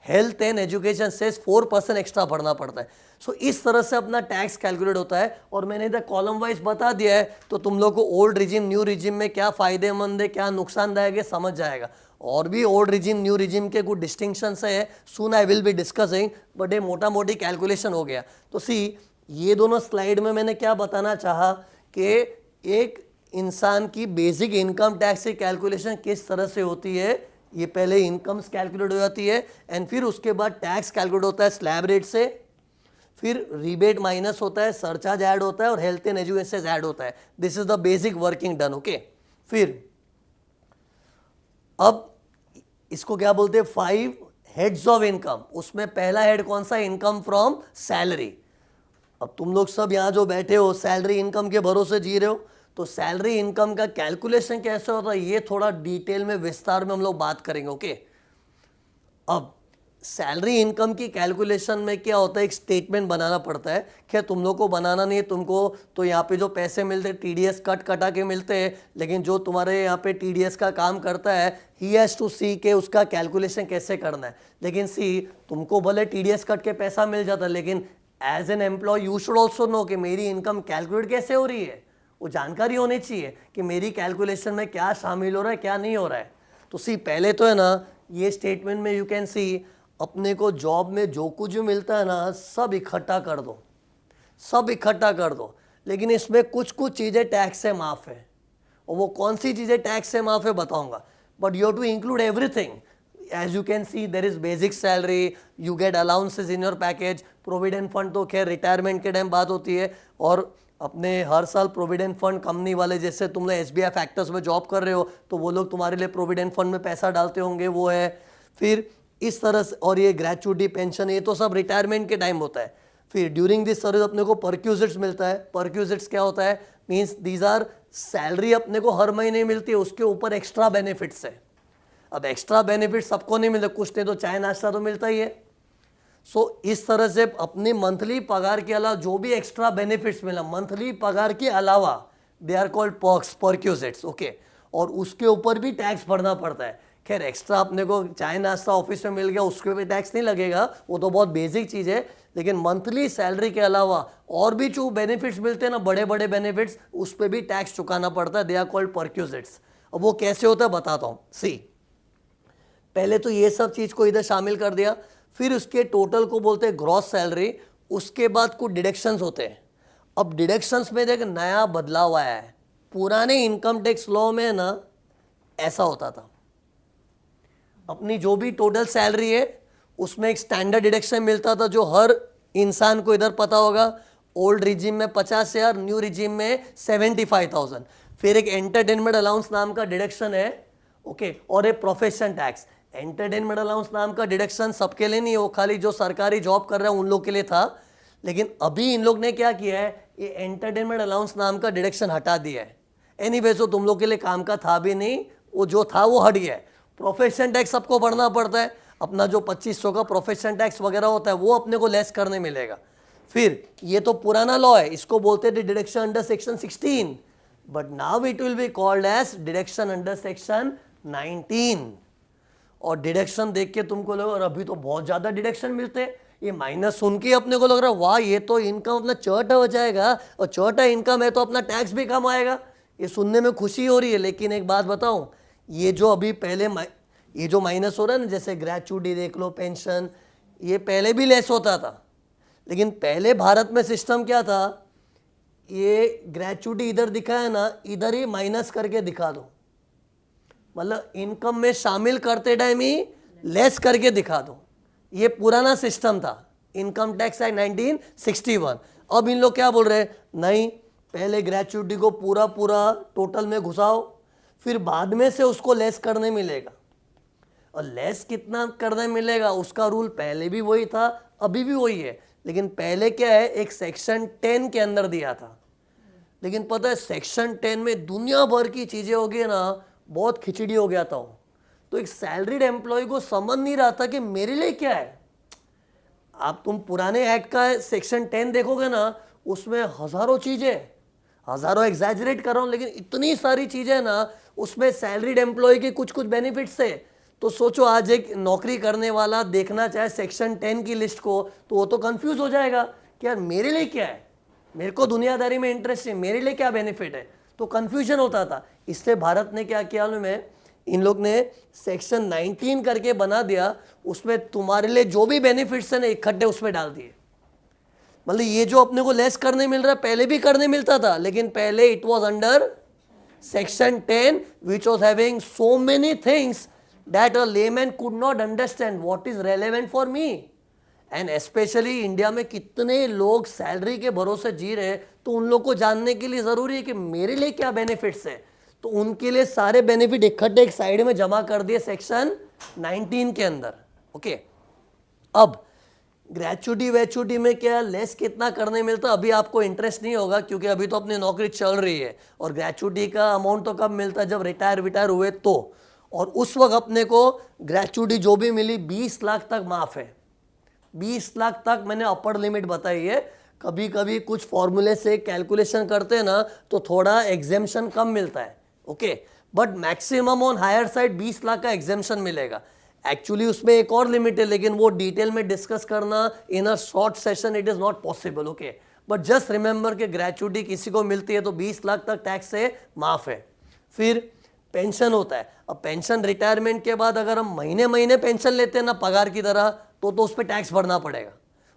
Health and education cess 4% extra भरना पड़ता है। सो इस तरह से अपना टैक्स कैलकुलेट होता है। और मैंने इधर कॉलम वाइज बता दिया है, तो तुम लोग को ओल्ड रिजिम न्यू रिजिम में क्या फायदेमंद है क्या नुकसानदायक है समझ जाएगा। और भी ओल्ड रिजिम न्यू रिजिम के कुछ डिस्टिंक्शंस है, soon I will be discussing, but ये मोटा मोटी कैलकुलेशन हो गया। तो सी ये दोनों स्लाइड में मैंने क्या बताना चाहा कि एक इंसान की बेसिक इनकम टैक्स की कैलकुलेशन किस तरह से होती है। ये पहले इनकम्स कैलकुलेट हो जाती है एंड फिर उसके बाद टैक्स कैलकुलेट होता है स्लैब रेट से, फिर रिबेट माइनस होता है, सरचार्ज ऐड होता है और हेल्थ एंड एजुकेशन ऐड होता है। This is the basic working done. Okay, फिर अब इसको क्या बोलते हैं, 5 हेड्स ऑफ इनकम। उसमें पहला हेड कौन सा, इनकम फ्रॉम सैलरी। अब तुम लोग सब यहाँ जो बैठे हो सैलरी इनकम के भरोसे जी रहे हो, तो सैलरी इनकम का कैलकुलेशन कैसे होता है ये थोड़ा डिटेल में विस्तार में हम लोग बात करेंगे। ओके, अब सैलरी इनकम की कैलकुलेशन में क्या होता है, एक स्टेटमेंट बनाना पड़ता है। क्या तुम लोग को बनाना नहीं है, तुमको तो यहाँ पे जो पैसे मिलते हैं टीडीएस कटा के मिलते हैं, लेकिन जो तुम्हारे यहाँ पे टीडीएस का काम करता है ही हैज़ टू सी के उसका कैलकुलेशन कैसे करना है। लेकिन सी तुमको भले टीडीएस कट के पैसा मिल जाता है, लेकिन as an employee you should also know कि मेरी इनकम कैलकुलेट कैसे हो रही है। वो जानकारी होनी चाहिए कि मेरी कैलकुलेशन में क्या शामिल हो रहा है क्या नहीं हो रहा है। तो सी पहले तो है ना, ये स्टेटमेंट में यू कैन सी अपने को जॉब में जो कुछ भी मिलता है ना सब इकट्ठा कर दो, सब इकट्ठा कर दो, लेकिन इसमें कुछ कुछ चीज़ें टैक्स से माफ़ है, और वो कौन सी चीज़ें टैक्स से माफ़ है बताऊंगा, but you have to include everything. As you can see there is basic salary, you get allowances in your package, provident fund तो खैर रिटायरमेंट के टाइम बात होती है, और अपने हर साल प्रोविडेंट फंड कंपनी वाले, जैसे तुम लोग SBI फैक्टर्स में जॉब कर रहे हो तो वो लोग तुम्हारे लिए प्रोविडेंट फंड में पैसा डालते होंगे, वो है. फिर इस तरह से, और ये ग्रेचुइटी पेंशन ये तो सब रिटायरमेंट के टाइम होता है. फिर ड्यूरिंग दिस सर्विस अपने को परक्यूजिट्स मिलता है. परक्यूजिट्स क्या होता है, मीन्स दीज आर सैलरी अपने को हर महीने मिलती है, उसके ऊपर एक्स्ट्रा बेनिफिट्स है. अब एक्स्ट्रा बेनिफिट सबको नहीं मिलते, कुछ नहीं तो चाय नाश्ता तो मिलता ही है. सो इस तरह से अपनी मंथली पगार के अलावा जो भी एक्स्ट्रा बेनिफिट्स मिला मंथली पगार के अलावा, they are called perks, perquisites. Okay, और उसके ऊपर भी टैक्स भरना पड़ता है. खैर एक्स्ट्रा अपने को चाय नाश्ता ऑफिस में मिल गया उसके भी टैक्स नहीं लगेगा, वो तो बहुत बेसिक चीज़ है, लेकिन मंथली सैलरी के अलावा और भी जो बेनिफिट्स मिलते हैं ना, बड़े बड़े बेनिफिट्स, उस पर भी टैक्स चुकाना पड़ता है. They are called perquisites. अब वो कैसे होता है बताता हूँ. सी पहले तो ये सब चीज़ को इधर शामिल कर दिया, फिर उसके टोटल को बोलते हैं ग्रॉस सैलरी. उसके बाद कुछ डिडक्शंस होते हैं. अब डिडक्शंस में देख नया बदलाव आया है. पुराने इनकम टैक्स लॉ में ना ऐसा होता था, अपनी जो भी टोटल सैलरी है उसमें एक स्टैंडर्ड डिडक्शन मिलता था जो हर इंसान को इधर पता होगा. ओल्ड रिजीम में 50,000, न्यू रिजीम में 75,000. फिर एक एंटरटेनमेंट अलाउंस नाम का डिडक्शन है. ओके, और एक प्रोफेशन टैक्स. एंटरटेनमेंट अलाउंस नाम का डिडक्शन सबके लिए नहीं है, वो खाली जो सरकारी जॉब कर रहे हैं उन लोग के लिए था. लेकिन अभी इन लोग ने क्या किया है, ये एंटरटेनमेंट अलाउंस नाम का डिडक्शन हटा दिया है. एनीवे तो तुम लोग के लिए काम का था भी नहीं, वो जो था वो हट गया है. प्रोफेशन टैक्स सबको भरना पड़ता है. अपना जो 2500 का प्रोफेशन टैक्स वगैरह होता है वो अपने को लेस करने मिलेगा. फिर ये तो पुराना लॉ है, इसको बोलते थे deduction under section 16, but now it will be called as deduction under section 19. और डिडक्शन देख के तुमको लगा और अभी तो बहुत ज़्यादा डिडक्शन मिलते हैं, ये माइनस सुन के अपने को लग रहा है वाह ये तो इनकम अपना चौटा हो जाएगा, और चौटा इनकम है तो अपना टैक्स भी कम आएगा. ये सुनने में खुशी हो रही है. लेकिन एक बात बताऊं, ये जो अभी पहले ये जो माइनस हो रहा है ना, जैसे ग्रेचुइटी देख लो, पेंशन, ये पहले भी लेस होता था. लेकिन पहले भारत में सिस्टम क्या था, ये ग्रेचुइटी इधर दिखा है ना, इधर ही माइनस करके दिखा दो, मतलब इनकम में शामिल करते टाइम ही लेस करके दिखा दो. ये पुराना सिस्टम था, इनकम टैक्स एक्ट 1961. अब इन लोग क्या बोल रहे हैं, नहीं पहले ग्रेचुइटी को पूरा पूरा टोटल में घुसाओ, फिर बाद में से उसको लेस करने मिलेगा. और लेस कितना करने मिलेगा उसका रूल पहले भी वही था, अभी भी वही है. लेकिन पहले क्या है, एक सेक्शन 10 के अंदर दिया था. लेकिन पता है सेक्शन 10 में दुनिया भर की चीज़ें हो गई ना, बहुत खिचड़ी हो गया था. तो एक सैलरीड एम्प्लॉय को समझ नहीं रहा था कि मेरे लिए क्या है. आप तुम पुराने एक्ट का सेक्शन 10 देखोगे ना, उसमें हज़ारों चीज़ें, हज़ारों एग्जैजरेट कर रहा हूँ, लेकिन इतनी सारी चीज़ें ना, उसमें सैलरीड एम्प्लॉय के कुछ कुछ बेनिफिट्स है. तो सोचो आज एक नौकरी करने वाला देखना चाहे सेक्शन 10 की लिस्ट को, तो वो तो कंफ्यूज हो जाएगा कि यार मेरे लिए क्या है, मेरे को दुनियादारी में इंटरेस्ट है, मेरे लिए क्या बेनिफिट है, तो कंफ्यूजन होता था. इसलिए भारत ने क्या किया में, इन लोग ने सेक्शन 19 करके बना दिया, उसमें तुम्हारे लिए जो भी बेनिफिट्स है ना इकट्ठे उसमें डाल दिए. मतलब ये जो अपने को लेस करने मिल रहा है पहले भी करने मिलता था, लेकिन पहले it was under section 10 which was having so many things that a layman could not understand what is relevant for me. And specially India में कितने लोग सैलरी के भरोसे जी रहे हैं, तो उन लोग को जानने के लिए ज़रूरी है कि मेरे लिए क्या बेनिफिट्स है. तो उनके लिए सारे बेनिफिट इकट्ठे एक साइड में जमा कर दिए सेक्शन 19 के अंदर. ओके, अब ग्रेचुइटी वेचुइटी में क्या लेस कितना करने मिलता अभी आपको इंटरेस्ट नहीं होगा, क्योंकि अभी तो अपनी नौकरी चल रही है. और ग्रेचुइटी का अमाउंट तो कब मिलता है, जब रिटायर हुए तो. और उस वक्त अपने को ग्रेचुइटी जो भी मिली 20 लाख तक माफ़ है. 20 लाख तक मैंने अपर लिमिट बताई है. कभी कभी कुछ फॉर्मूले से कैलकुलेशन करते हैं ना, तो थोड़ा एग्जेम्पशन कम मिलता है. Okay, but maximum on higher side 20 lakh का एग्जेम्पशन मिलेगा. एक्चुअली उसमें एक और लिमिट है, लेकिन वो डिटेल में डिस्कस करना in a short session it is not possible. Okay, but just remember कि ग्रेचुइटी किसी को मिलती है तो 20 लाख तक टैक्स से माफ़ है. फिर पेंशन होता है। अब पेंशन रिटायरमेंट के बाद अगर हम महीने महीने पेंशन लेते हैं ना पगार की तरह, तो उस पर टैक्स भरना पड़ेगा,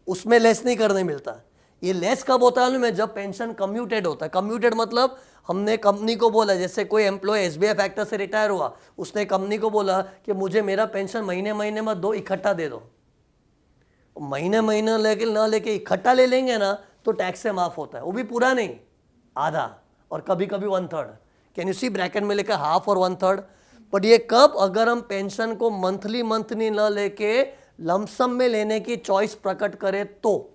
उसमें लेस नहीं करने मिलता। ये लेस कब होता है में, जब पेंशन कम्यूटेड होता है। कम्यूटेड मतलब हमने कंपनी को बोला, जैसे कोई एम्प्लॉय एसबीआई फैक्टर से रिटायर हुआ, उसने कंपनी को बोला कि मुझे मेरा पेंशन महीने महीने मत दो, इकट्ठा दे दो। महीने महीने लेके इकट्ठा ले लेंगे ना तो टैक्स से माफ होता है, वो भी पूरा नहीं, आधा, और कभी कभी 1/3। कैन यू सी ब्रैकेट में लिखा हाफ और 1/3। बट ये कब, अगर हम पेंशन को मंथली न लेके लमसम में लेने की चॉइस प्रकट करें तो,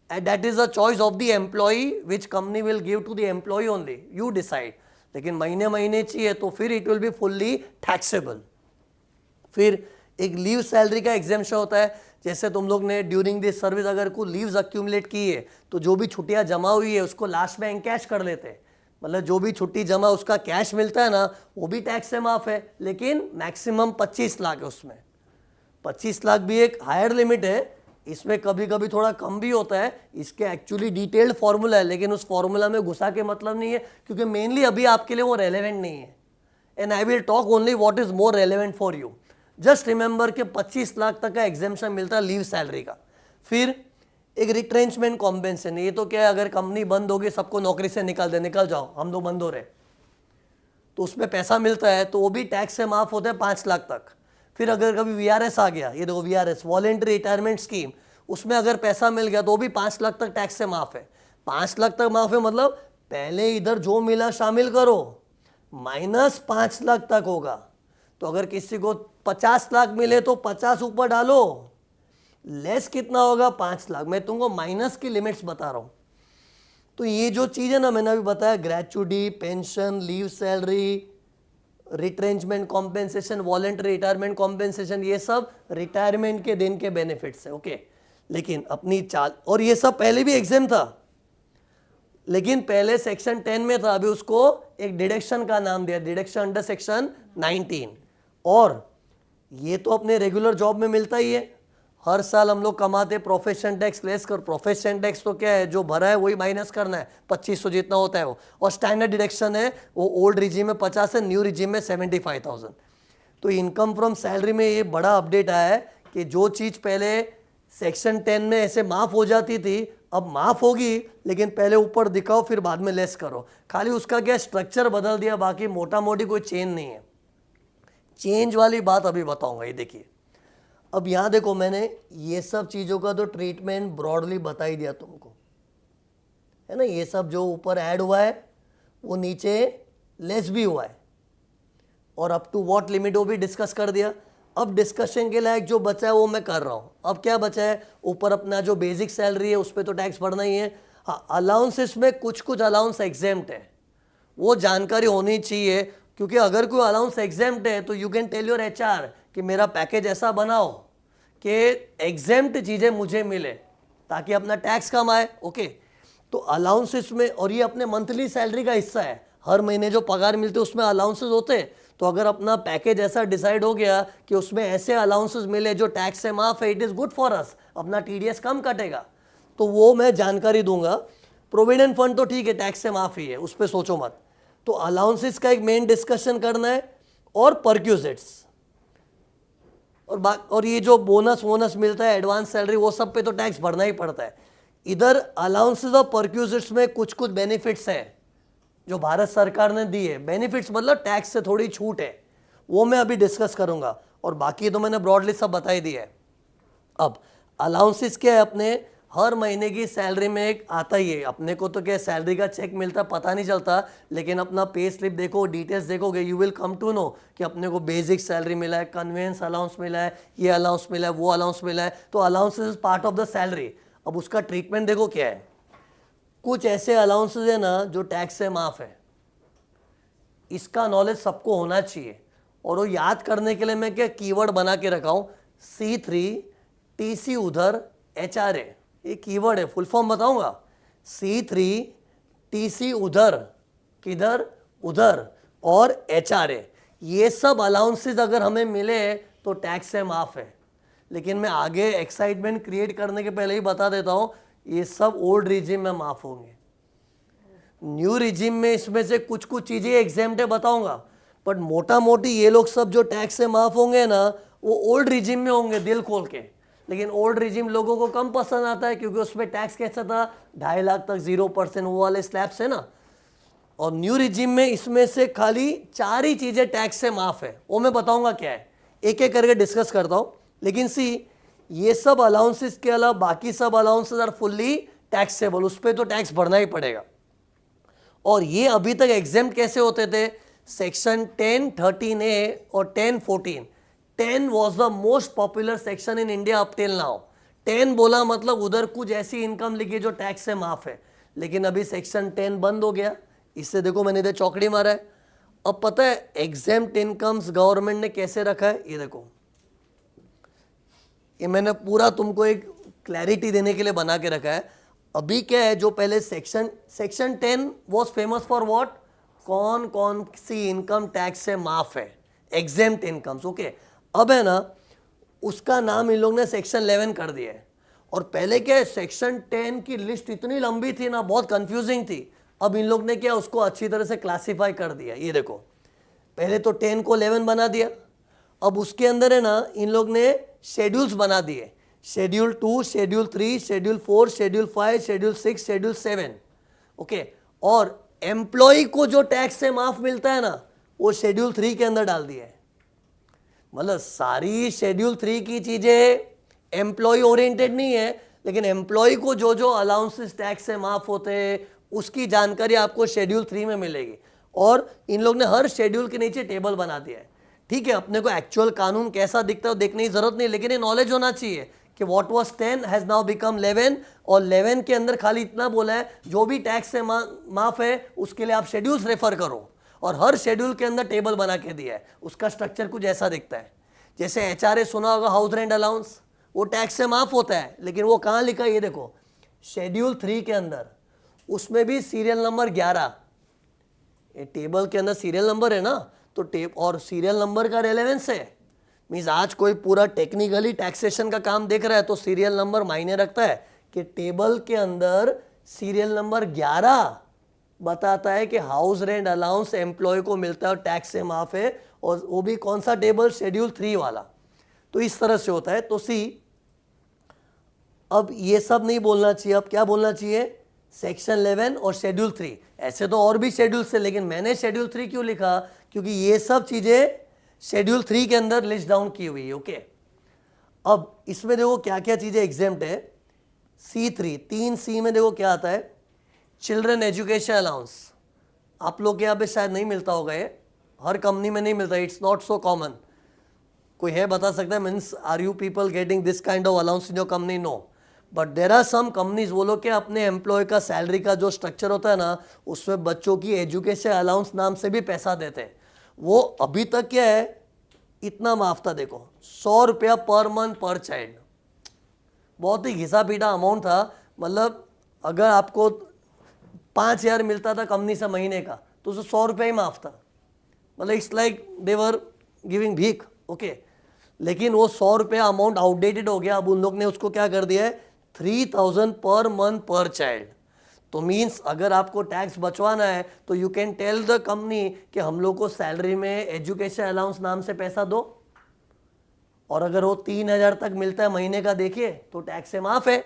and that is a choice of the employee which company will give to the employee only, you decide। लेकिन महीने महीने चाहिए तो फिर it will be fully taxable। फिर एक लीव सैलरी का एग्जेम्पशन होता है, जैसे तुम लोग ने ड्यूरिंग दिस सर्विस अगर कोई लीव्स अक्यूमुलेट की है तो जो भी छुट्टियां जमा हुई है उसको लास्ट में एनकैश कर लेते हैं, मतलब जो भी छुट्टी जमा उसका कैश मिलता है ना वो भी टैक्स से माफ है, लेकिन मैक्सिमम 25 लाख है उसमें। 25 लाख भी एक हायर लिमिट है, इसमें कभी कभी थोड़ा कम भी होता है, इसके एक्चुअली डिटेल्ड फॉर्मूला है, लेकिन उस फॉर्मूला में घुसा के मतलब नहीं है, क्योंकि मेनली अभी आपके लिए वो रेलेवेंट नहीं है। And I will talk only what is more relevant for you. Just remember के 25 लाख तक का एग्जेम्पशन मिलता है लीव सैलरी का। फिर एक रिट्रेंचमेंट कॉम्पेंसेशन, ये तो क्या है, अगर कंपनी बंद होगी सबको नौकरी से निकल जाओ, हम लोग बंद हो रहे, तो उसमें पैसा मिलता है, तो वो भी टैक्स से माफ होता है 5 लाख तक। फिर अगर कभी वीआरएस आ गया, ये देखो वीआरएस वॉलेंटरी रिटायरमेंट स्कीम, उसमें अगर पैसा मिल गया तो वो भी 5 लाख तक टैक्स से माफ है। 5 लाख तक माफ है मतलब पहले इधर जो मिला शामिल करो, -5 लाख तक होगा। तो अगर किसी को 50 लाख मिले तो 50 ऊपर डालो, लेस कितना होगा 5 लाख। मैं तुमको माइनस की लिमिट्स बता रहा हूं। तो ये जो चीज है ना, मैंने अभी बताया, gratuity, pension, leave salary, retrenchment compensation, voluntary retirement compensation, ये सब रिटायरमेंट के दिन के बेनिफिट्स है, ओके। लेकिन अपनी चाल, और ये सब पहले भी एग्जाम था, लेकिन पहले सेक्शन 10 में था, अभी उसको एक डिडक्शन का नाम दिया, डिडक्शन अंडर सेक्शन 19। और ये तो अपने रेगुलर जॉब में मिलता ही है, हर साल हम लोग कमाते, प्रोफेशन टैक्स लेस कर, प्रोफेशन टैक्स तो क्या है, जो भरा है वही माइनस करना है, 2500 जितना होता है वो। और स्टैंडर्ड डिडक्शन है वो ओल्ड रिजीम में 50 है, न्यू रिजीम में 75,000। तो इनकम फ्रॉम सैलरी में ये बड़ा अपडेट आया है कि जो चीज़ पहले सेक्शन 10 में ऐसे माफ हो जाती थी, अब माफ होगी, लेकिन पहले ऊपर दिखाओ फिर बाद में लेस करो, खाली उसका क्या स्ट्रक्चर बदल दिया, बाकी मोटा मोटी कोई चेंज नहीं है। चेंज वाली बात अभी बताऊंगा, ये देखिए। अब यहाँ देखो, मैंने ये सब चीज़ों का तो ट्रीटमेंट ब्रॉडली बता ही दिया तुमको, है ना। ये सब जो ऊपर ऐड हुआ है वो नीचे लेस भी हुआ है, और अप टू व्हाट लिमिट वो भी डिस्कस कर दिया। अब डिस्कशन के लायक जो बचा है वो मैं कर रहा हूँ। अब क्या बचा है, ऊपर अपना जो बेसिक सैलरी है उस पर तो टैक्स भरना ही है। हाँ, अलाउंसेस में कुछ अलाउंस एग्जेम्प्ट है, वो जानकारी होनी चाहिए, क्योंकि अगर कोई अलाउंस एग्जेम्प्ट है तो you can tell your HR कि मेरा पैकेज ऐसा बनाओ कि एग्जेम्प्ट चीज़ें मुझे मिले, ताकि अपना टैक्स कम आए, ओके। तो अलाउंसेस में, और ये अपने मंथली सैलरी का हिस्सा है, हर महीने जो पगार मिलते उसमें अलाउंसेस होते। तो अगर अपना पैकेज ऐसा डिसाइड हो गया कि उसमें ऐसे अलाउंसेस मिले जो टैक्स से माफ है, it is good for us, अपना टीडीएस कम कटेगा, तो वो मैं जानकारी दूंगा। प्रोविडेंट फंड तो ठीक है, टैक्स से माफ ही है, उस पर सोचो मत। तो अलाउंसेस का एक मेन डिस्कशन करना है, और परक्यूजिट्स, और ये जो बोनस मिलता है, एडवांस सैलरी, वो सब पे तो टैक्स भरना ही पड़ता है। इधर अलाउंसेस और परक्यूजिट्स में कुछ बेनिफिट्स हैं जो भारत सरकार ने दी है। बेनिफिट्स मतलब टैक्स से थोड़ी छूट है, वो मैं अभी डिस्कस करूंगा, और बाकी तो मैंने ब्रॉडली सब बता ही दिया है। अब अलाउंसेस क्या है, अपने हर महीने की सैलरी में एक आता ही है। अपने को तो क्या सैलरी का चेक मिलता पता नहीं चलता, लेकिन अपना पे स्लिप देखो, डिटेल्स देखोगे, you will come to know कि अपने को बेसिक सैलरी मिला है, कन्वेंस अलाउंस मिला है, ये अलाउंस मिला है, वो अलाउंस मिला है। तो allowances is part of the salary. अब उसका ट्रीटमेंट देखो क्या है। कुछ ऐसे अलाउंसेस है ना जो टैक्स से माफ है, इसका नॉलेज सबको होना चाहिए, और वो याद करने के लिए मैं क्या कीवर्ड बना के रखा हूँ, C3 TC उधर HRA, ये कीवर्ड है, फुल फॉर्म बताऊंगा। C3 TC उधर, किधर, उधर, और HRA, ये सब अलाउंसेस अगर हमें मिले तो टैक्स से माफ है। लेकिन मैं आगे एक्साइटमेंट क्रिएट करने के पहले ही बता देता हूँ, ये सब ओल्ड रिजिम में माफ होंगे। न्यू रिजिम में इसमें से कुछ चीजें एग्जेम्प्ट है, बताऊंगा। बट मोटा मोटी ये लोग सब जो टैक्स से माफ होंगे ना, वो ओल्ड रिजिम में होंगे दिल खोल के। लेकिन ओल्ड रिजिम लोगों को कम पसंद आता है क्योंकि उसमें टैक्स कैसा था, 2.5 लाख तक 0% वो वाले स्लैब्स है ना। और न्यू रिजिम में इसमें से खाली 4 ही चीजें टैक्स से माफ है, वो मैं बताऊंगा क्या है, एक एक करके डिस्कस करता हूं। लेकिन सी, ये सब अलाउंसेस के अलावा बाकी सब अलाउंसेस आर फुल्ली टैक्सेबल, उस पर तो टैक्स भरना ही पड़ेगा। और ये अभी तक एग्जेम्प्ट कैसे होते थे, सेक्शन 10, 13A और 10, 14। 10 was the most popular section in India up till now. 10 बोला मतलब उधर कुछ ऐसी इनकम लिखी जो टैक्स से माफ है। लेकिन अभी सेक्शन 10 बंद हो गया, इससे देखो मैंने इधर चौकड़ी मारा है। अब पता है एग्जेम्प्ट इनकम्स गवर्नमेंट ने कैसे रखा है, ये देखो, ये मैंने पूरा तुमको एक क्लैरिटी देने के लिए बना के रखा है। अभी क्या है, जो पहले section 10 was famous for what, कौन कौन सी इनकम टैक्स से माफ है, एग्जेम्प्ट इनकम्स। ओके, अब है ना, उसका नाम इन लोग ने सेक्शन 11 कर दिया है। और पहले क्या है, सेक्शन 10 की लिस्ट इतनी लंबी थी ना, बहुत कंफ्यूजिंग थी। अब इन लोग ने क्या उसको अच्छी तरह से क्लासीफाई कर दिया। ये देखो, पहले तो 10 को 11 बना दिया, अब उसके अंदर है ना इन लोग ने शेड्यूल्स बना दिए, schedule 2, schedule 3, schedule 4, schedule 5, schedule 6, schedule 7। Okay, और एम्प्लॉय को जो टैक्स से माफ मिलता है ना, वो शेड्यूल 3 के अंदर डाल दिया है। मतलब सारी शेड्यूल 3 की चीजें एम्प्लॉय ओरिएंटेड नहीं है, लेकिन एम्प्लॉय को जो जो अलाउंसेस टैक्स से माफ होते हैं उसकी जानकारी आपको शेड्यूल 3 में मिलेगी। और इन लोग ने हर शेड्यूल के नीचे टेबल बना दिया है। ठीक है, अपने को एक्चुअल कानून कैसा दिखता है देखने की जरूरत नहीं, लेकिन ये नॉलेज होना चाहिए कि what was 10 has now become 11। और 11 के अंदर खाली इतना बोला है, जो भी टैक्स से माफ है उसके लिए आप शेड्यूल्स रेफर करो। और हर शेड्यूल के अंदर टेबल बना के दिया है। उसका स्ट्रक्चर कुछ ऐसा दिखता है, जैसे HRA सुना होगा, हाउस रेंट अलाउंस, वो टैक्स से माफ होता है, लेकिन वो कहाँ लिखा है, ये देखो शेड्यूल 3 के अंदर, उसमें भी सीरियल नंबर 11। ये टेबल के अंदर सीरियल नंबर है ना, तो और सीरियल नंबर का रेलेवेंस है। मीन्स आज कोई पूरा टेक्निकली टैक्सेशन का काम देख रहा है तो सीरियल नंबर मायने रखता है कि टेबल के अंदर सीरियल नंबर 11 बताता है कि हाउस रेंट अलाउंस एम्प्लॉय को मिलता है और टैक्स से माफ है। और वो भी कौन सा टेबल, शेड्यूल 3 वाला। तो इस तरह से होता है। तो सी, अब ये सब नहीं बोलना चाहिए, अब क्या बोलना चाहिए, सेक्शन 11 और शेड्यूल 3। ऐसे तो और भी शेड्यूल्स है, लेकिन मैंने शेड्यूल 3 क्यों लिखा, क्योंकि ये सब चीजें शेड्यूल 3 के अंदर लिस्ट डाउन की हुई है। ओके, अब इसमें देखो क्या क्या चीजें एग्जेम्प्ट है। C3, 3C में देखो क्या आता है, चिल्ड्रन एजुकेशन अलाउंस। आप लोग के यहाँ पे शायद नहीं मिलता होगा, ये हर कंपनी में नहीं मिलता, इट्स नॉट सो कॉमन। कोई है बता सकता है, means are you people getting this kind of allowance in your company? No, but there are some companies, वो लोग क्या अपने एम्प्लॉय का सैलरी का जो स्ट्रक्चर होता है ना, उसमें बच्चों की एजुकेशन अलाउंस नाम से भी पैसा देते हैं। वो अभी तक क्या है, इतना माफ था, देखो 100 रुपया पर मंथ पर चाइल्ड। बहुत ही घिसा पीटा अमाउंट था। मतलब अगर आपको 5,000 मिलता था कंपनी से महीने का, तो उसे 100 रुपया ही माफ था। मतलब it's like they were giving भीख। ओके, लेकिन वो 100 रुपया अमाउंट आउटडेटेड हो गया। अब उन लोग ने उसको क्या कर दिया है, 3,000 पर मंथ पर चाइल्ड। तो मीन्स अगर आपको टैक्स बचवाना है तो you can tell the company कि हम लोग को सैलरी में एजुकेशन अलाउंस नाम से पैसा दो, और अगर वो 3,000 तक मिलता है महीने का, देखिए तो टैक्स से माफ है।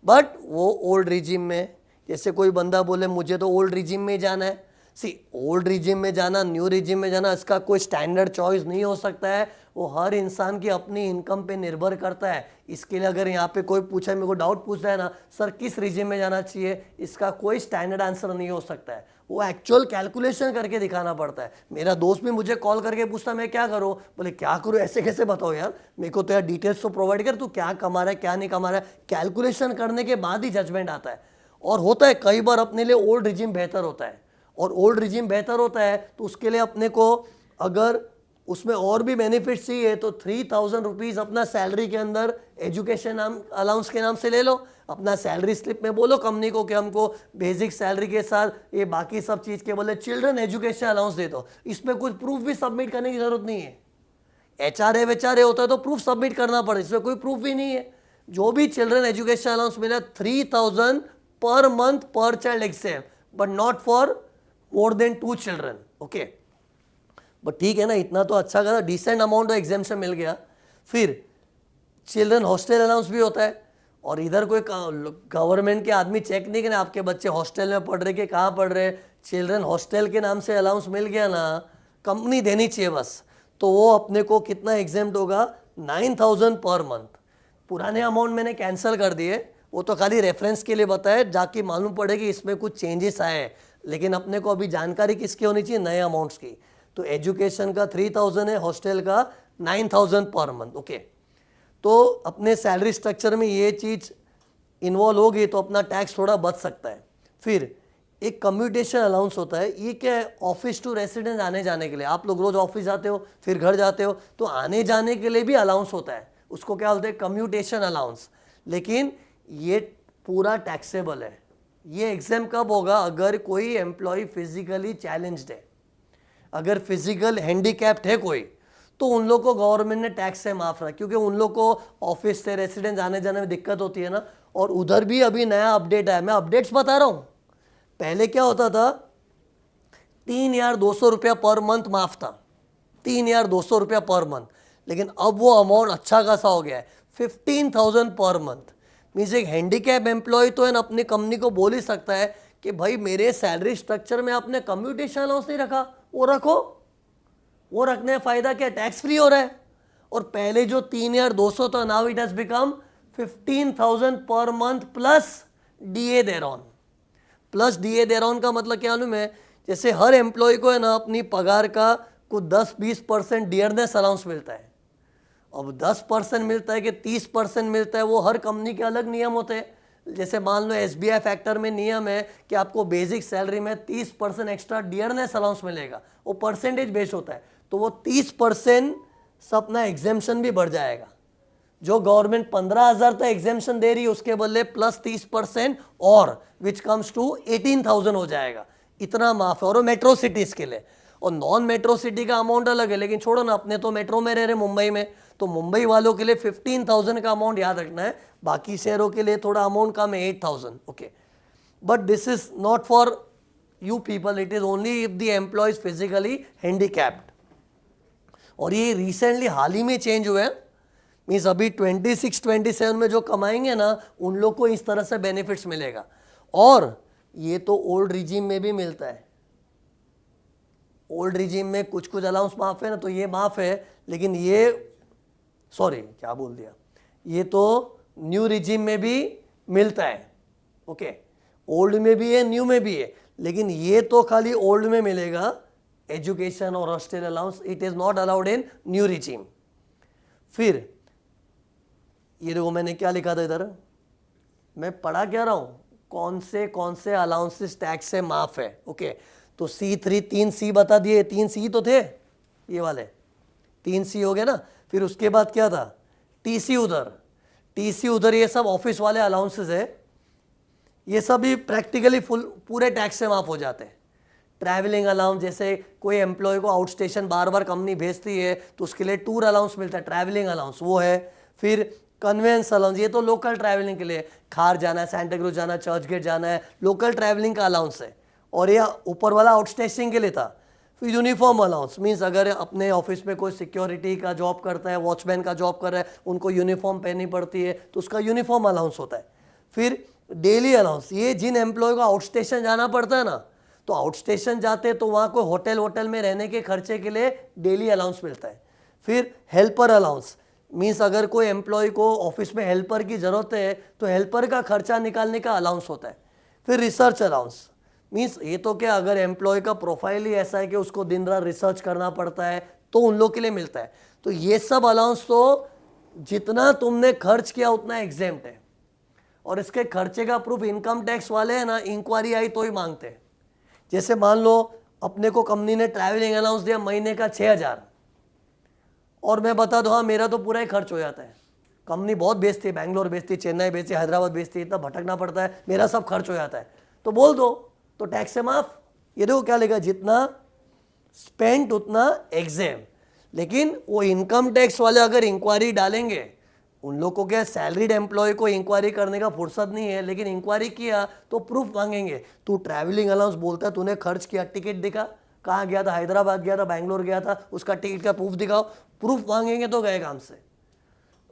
बट वो ओल्ड रिजिम में, जैसे कोई बंदा बोले मुझे तो ओल्ड रिजिम में जाना है। सी, ओल्ड रिजिम में जाना, न्यू रिजिम में जाना, इसका कोई स्टैंडर्ड चॉइस नहीं हो सकता है। वो हर इंसान की अपनी इनकम पे निर्भर करता है। इसके लिए अगर यहाँ पे कोई पूछा, मेरे को डाउट पूछता है ना, सर किस रिजिम में जाना चाहिए, इसका कोई स्टैंडर्ड आंसर नहीं हो सकता है। वो एक्चुअल कैलकुलेशन करके दिखाना पड़ता है। मेरा दोस्त भी मुझे कॉल करके पूछता मैं क्या करूँ, बोले क्या करूँ, ऐसे कैसे बताओ यार, मेरे को तो यार डिटेल्स तो प्रोवाइड कर, तू क्या कमा रहा है क्या नहीं कमा रहा है। कैलकुलेशन करने के बाद ही जजमेंट आता है। और होता है कई बार अपने लिए ओल्ड रिजिम बेहतर होता है, और ओल्ड रिजिम बेहतर होता है तो उसके लिए अपने को अगर उसमें और भी बेनिफिट चाहिए तो 3,000 रुपीज़ अपना सैलरी के अंदर एजुकेशन अलाउंस के नाम से ले लो। अपना सैलरी स्लिप में बोलो कंपनी को कि हमको बेसिक सैलरी के साथ ये बाकी सब चीज़ के बोले चिल्ड्रन एजुकेशन अलाउंस दे दो। इसमें कुछ प्रूफ भी सबमिट करने की जरूरत नहीं है। HRA होता है तो प्रूफ सबमिट करना पड़े, इसमें कोई प्रूफ भी नहीं है। जो भी चिल्ड्रन एजुकेशन अलाउंस मिला 3,000 पर मंथ पर child exam, but not for more than 2 children. Okay, but ठीक है ना, इतना तो अच्छा खासा डिसेंट अमाउंट ऑफ एग्जामेशन मिल गया। फिर चिल्ड्रन हॉस्टल अलाउंस भी होता है, और इधर कोई गवर्नमेंट के आदमी चेक नहीं करें आपके बच्चे हॉस्टल में पढ़ रहे कि कहाँ पढ़ रहे, चिल्ड्रन हॉस्टल के नाम से अलाउंस मिल गया ना, कंपनी देनी चाहिए बस, तो वो अपने को कितना एग्जाम्प्ट होगा, 9,000 पर मंथ। पुराने अमाउंट मैंने कैंसिल कर दिए, वो तो खाली रेफरेंस के लिए बताया, जाके मालूम पड़े कि इसमें कुछ चेंजेस आए हैं, लेकिन अपने को अभी जानकारी किसकी होनी चाहिए, नए अमाउंट्स की। तो एजुकेशन का 3,000 है, हॉस्टल का 9,000 पर मंथ। ओके, तो अपने सैलरी स्ट्रक्चर में ये चीज़ इन्वॉल्व होगी तो अपना टैक्स थोड़ा बच सकता है। फिर एक कम्यूटेशन अलाउंस होता है, ये क्या है, ऑफिस टू रेसिडेंस आने जाने के लिए। आप लोग रोज ऑफिस जाते हो फिर घर जाते हो, तो आने जाने के लिए भी अलाउंस होता है, उसको क्या बोलते हैं, कम्यूटेशन अलाउंस। लेकिन ये पूरा टैक्सेबल है। ये एग्जाम कब होगा, अगर कोई एम्प्लॉय फिजिकली चैलेंज्ड है, अगर फिजिकल हैंडीकैप्ड है कोई, तो उन लोग को गवर्नमेंट ने टैक्स से माफ रखा, क्योंकि उन लोग को ऑफिस से रेसिडेंस आने जाने में दिक्कत होती है ना। और उधर भी अभी नया अपडेट आया, मैं अपडेट्स बता रहा हूँ। पहले क्या होता था, 3,200 रुपया पर मंथ माफ था, 3,200 रुपया पर मंथ। लेकिन अब वो अमाउंट अच्छा खासा हो गया है, 15,000 पर मंथ। मीन्स एक हैंडीकैप एम्प्लॉय तो है ना, अपनी कंपनी को बोल ही सकता है कि भाई मेरे सैलरी स्ट्रक्चर में आपने कम्यूटेशन अलाउंस नहीं रखा, वो रखो। वो रखने का फायदा क्या, टैक्स फ्री हो रहा है। और पहले जो 3,200 था, now it has become 15,000 per month plus DA thereon. Plus DA thereon का मतलब क्या मालूम है, जैसे हर एम्प्लॉय को है ना अपनी पगार का कुछ 10-20% डियरनेस अलाउंस मिलता है। अब 10% मिलता है कि 30% मिलता है, वो हर कंपनी के अलग नियम होते हैं। जैसे मान लो SBI फैक्टर में नियम है कि आपको बेसिक सैलरी में 30% एक्स्ट्रा डियरनेस अलाउंस मिलेगा, वो परसेंटेज बेस्ड होता है। तो वो 30% से अपना एग्जेम्पशन भी बढ़ जाएगा। जो गवर्नमेंट 15,000 तक एग्जेम्पशन दे रही है, उसके बदले प्लस 30% और विच कम्स टू 18,000 हो जाएगा। इतना माफ है, और वो मेट्रो सिटीज के लिए। और नॉन मेट्रो सिटी का अमाउंट अलग है, लेकिन छोड़ो ना, अपने तो मेट्रो में रह रहे मुंबई में, तो मुंबई वालों के लिए 15,000 का अमाउंट याद रखना है। बाकी शहरों के लिए थोड़ा अमाउंट कम है, 8,000। Okay, but this is not for you people, it is only if the employee is physically handicapped. और ये रिसेंटली हाल ही में चेंज हुआ है। मीन्स अभी 26-27 में जो कमाएंगे ना, उन लोग को इस तरह से बेनिफिट्स मिलेगा। और ये तो ओल्ड रिजीम में भी मिलता है। ओल्ड रिजीम में कुछ कुछ अलाउंस माफ है ना, तो ये माफ है। लेकिन ये सॉरी क्या बोल दिया, ये तो न्यू रिजीम में भी मिलता है। ओके, ओल्ड में भी है, न्यू में भी है, लेकिन ये तो खाली ओल्ड में मिलेगा, एजुकेशन और hostel allowance. It is not allowed in new regime. फिर ये देखो मैंने क्या लिखा था इधर, मैं पढ़ा क्या रहा हूं, कौन से अलाउंसेस टैक्स से माफ है। ओके, तो C3 3 C बता दिए, 3 C तो थे ये वाले, 3 C हो गए ना। फिर उसके बाद क्या था, TC उधर, ये सब ऑफिस वाले अलाउंसेस है। ये सब भी प्रैक्टिकली पूरे टैक्स से माफ हो जाते हैं। ट्रैवलिंग अलाउंस, जैसे कोई एम्प्लॉय को आउट स्टेशन बार बार कंपनी भेजती है, तो उसके लिए टूर अलाउंस मिलता है, ट्रैवलिंग अलाउंस वो है। फिर कन्वेंस अलाउंस, ये तो लोकल ट्रैवलिंग के लिए, खार जाना है, सेंटा क्रूज जाना है, चर्च गेट जाना है, लोकल ट्रैवलिंग का अलाउंस है। और ये ऊपर वाला आउट स्टेशन के लिए था। फिर यूनिफॉर्म अलाउंस, मीन्स अगर अपने ऑफिस में कोई सिक्योरिटी का जॉब करता है, वॉचमैन का जॉब कर रहा है, उनको यूनिफॉर्म पहननी पड़ती है, तो उसका यूनिफॉर्म अलाउंस होता है। फिर डेली अलाउंस, ये जिन एम्प्लॉय को आउट स्टेशन जाना पड़ता है ना, तो आउट स्टेशन जाते हैं तो वहाँ कोई होटल में रहने के खर्चे के लिए डेली अलाउंस मिलता है। फिर हेल्पर अलाउंस, मीन्स अगर कोई एम्प्लॉय को ऑफिस में हेल्पर की ज़रूरत है, तो हेल्पर का खर्चा निकालने का अलाउंस होता है। फिर रिसर्च अलाउंस, मीन्स ये तो क्या, अगर एम्प्लॉय का प्रोफाइल ही ऐसा है कि उसको दिन रात रिसर्च करना पड़ता है, तो उन लोग के लिए मिलता है। तो ये सब अलाउंस तो जितना तुमने खर्च किया उतना एग्जेम्प्ट है। और इसके खर्चे का प्रूफ इनकम टैक्स वाले हैं ना, इंक्वायरी आई तो ही मांगते हैं। जैसे मान लो अपने को कंपनी ने ट्रैवलिंग अलाउंस दिया महीने का 6,000, और मैं बता दूं हाँ मेरा तो पूरा ही खर्च हो जाता है, कंपनी बहुत बेचती है, बैंगलोर बेचती है, चेन्नई बेचती है, हैदराबाद बेचती है, इतना भटकना पड़ता है, मेरा सब खर्च हो जाता है, तो बोल दो, तो टैक्स से माफ। ये देखो क्या लिखा, जितना स्पेंट उतना एग्जेम। लेकिन वो इनकम टैक्स वाले अगर इंक्वायरी डालेंगे, उन लोग को क्या, सैलरीड एम्प्लॉय को इंक्वायरी करने का फुर्सत नहीं है, लेकिन इंक्वायरी किया तो प्रूफ मांगेंगे। तू ट्रैवलिंग अलाउंस बोलता है, तूने खर्च किया, टिकट दिखा, कहाँ गया था, हैदराबाद गया था, बैंगलोर गया था, उसका टिकट का प्रूफ दिखाओ, प्रूफ मांगेंगे तो गए काम से।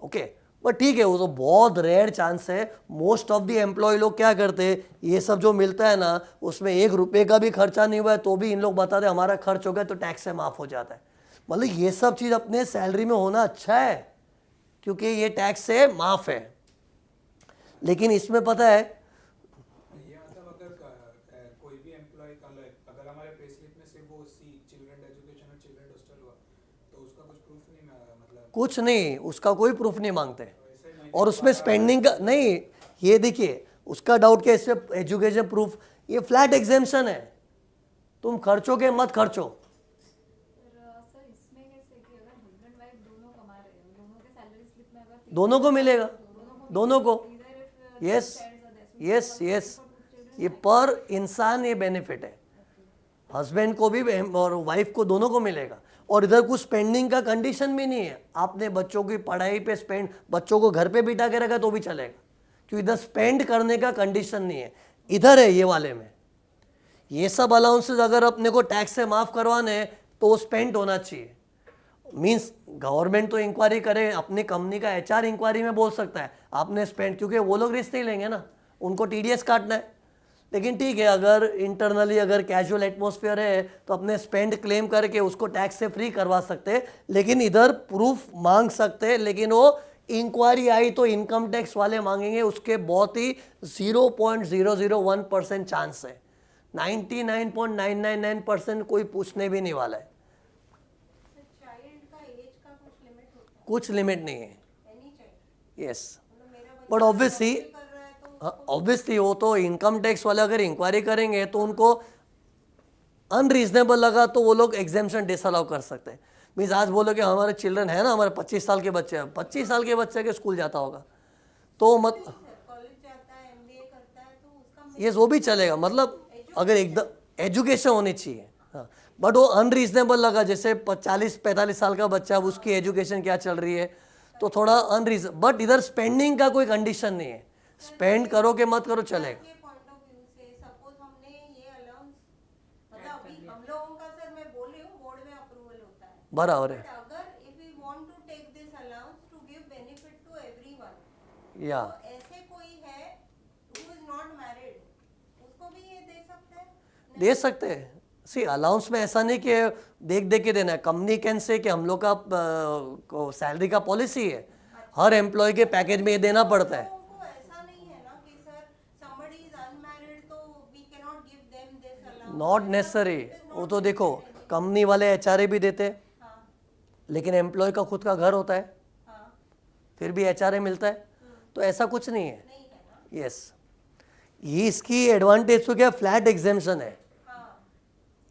ओके, बट ठीक है, वो तो बहुत रेयर चांस है। मोस्ट ऑफ द एम्प्लॉय लोग क्या करते हैं, ये सब जो मिलता है ना, उसमें 1 रुपये का भी खर्चा नहीं हुआ है तो भी इन लोग बताते हमारा खर्च हो गया तो टैक्स से माफ हो जाता है। मतलब ये सब चीज़ अपने सैलरी में होना अच्छा है क्योंकि ये टैक्स से माफ है। लेकिन इसमें पता है, ये मतलब अगर कोई भी एम्प्लॉय का अगर हमारे पे स्लिप में सिर्फ वो चिल्ड्रन एजुकेशन और चिल्ड्रन हॉस्टल हुआ तो उसका कुछ प्रूफ नहीं मतलब कुछ नहीं, उसका कोई प्रूफ नहीं मांगते। वैसे ही और उसमें स्पेंडिंग का नहीं, ये देखिए उसका डाउट क्या, इससे एजुकेशन प्रूफ, ये फ्लैट एग्जेम्पशन है, तुम खर्चोगे मत खर्चो। सर इसमें कैसे कि अगर हस्बैंड वाइफ दोनों कमा रहे हैं, दोनों के सैलरी स्लिप में अगर दोनों को मिलेगा, दोनों को। इधर यस यस यस, ये पर इंसान ये बेनिफिट है, हस्बैंड को भी और वाइफ को, दोनों को मिलेगा। और इधर कुछ स्पेंडिंग का कंडीशन भी नहीं है, आपने बच्चों की पढ़ाई पे स्पेंड, बच्चों को घर पे बिठा के रखा तो भी चलेगा, क्योंकि इधर स्पेंड करने का कंडीशन नहीं है, इधर है ये वाले में। ये सब अलाउंसेस अगर अपने को टैक्स से माफ करवाने हैं तो वो स्पेंड होना चाहिए। मीन्स गवर्नमेंट तो इंक्वायरी करे, अपनी कंपनी का एचआर इंक्वायरी में बोल सकता है आपने स्पेंड, क्योंकि वो लोग रिस्क नहीं लेंगे ना, उनको टीडीएस काटना है। लेकिन ठीक है, अगर इंटरनली अगर कैजुअल एटमॉस्फेयर है तो अपने स्पेंड क्लेम करके उसको टैक्स से फ्री करवा सकते हैं, लेकिन इधर प्रूफ मांग सकते हैं। लेकिन वो इंक्वायरी आई तो इनकम टैक्स वाले मांगेंगे, उसके बहुत ही 0.001% चांस है, 99.999% कोई पूछने भी नहीं वाला है। चाइल्ड का एज का कुछ लिमिट होता है? कुछ लिमिट नहीं है, एनी चाइल्ड, यस। मतलब मेरा बट बच्चा ऑब्वियसली नौकरी कर रहा है तो ऑब्वियसली वो तो इनकम टैक्स वाले अगर इंक्वायरी करेंगे तो उनको अनरीजनेबल लगा तो वो लोग एग्जेम्पशन डिसअलाउ कर सकते हैं। मीन्स आज बोलो कि हमारे चिल्ड्रन है ना, हमारे 25 साल के बच्चे हैं, 25 साल के बच्चे के स्कूल जाता होगा तो मत, कॉलेज जाता है, एमबीए करता है तो उसका ये वो भी चलेगा, मतलब अगर एकदम एजुकेशन होनी चाहिए। हाँ, बट वो अनरीजनेबल लगा, जैसे 40-45 साल का बच्चा, अब उसकी एजुकेशन क्या चल रही है तो थोड़ा अनरीजन। बट इधर स्पेंडिंग का कोई कंडीशन नहीं है, स्पेंड करो कि मत करो चलेगा। के पॉइंट ऑफ व्यू से सपोज हमने ये अलाउंस, मतलब अभी हम लोगों का, सर मैं बोल रही हूँ, बोर्ड में अप्रूवल होता है, बराबर बट है, अगर if we want to take this allowance to give benefit to everyone, या तो ऐसे कोई है हु इज नॉट मैरिड, उसको भी ये दे सकते हैं? दे सकते हैं। सी अलाउंस में ऐसा नहीं कि देख देख के देना है, कंपनी कैन से कि हम लोग का सैलरी का पॉलिसी है, हर एम्प्लॉय के पैकेज में ये देना पड़ता है। उनको ऐसा नहीं है ना कि सर somebody is unmarried तो we cannot give them this allowance. Not necessary, वो तो देखो कंपनी वाले एचआरए भी देते हैं, हाँ लेकिन एम्प्लॉय का खुद का घर होता है, हाँ फिर भी एचआरए मिलता है, तो ऐसा कुछ नहीं है। नहीं है ना, यस, ये इसकी एडवांटेज तो क्या, फ्लैट एग्जेम्पशन है, हाँ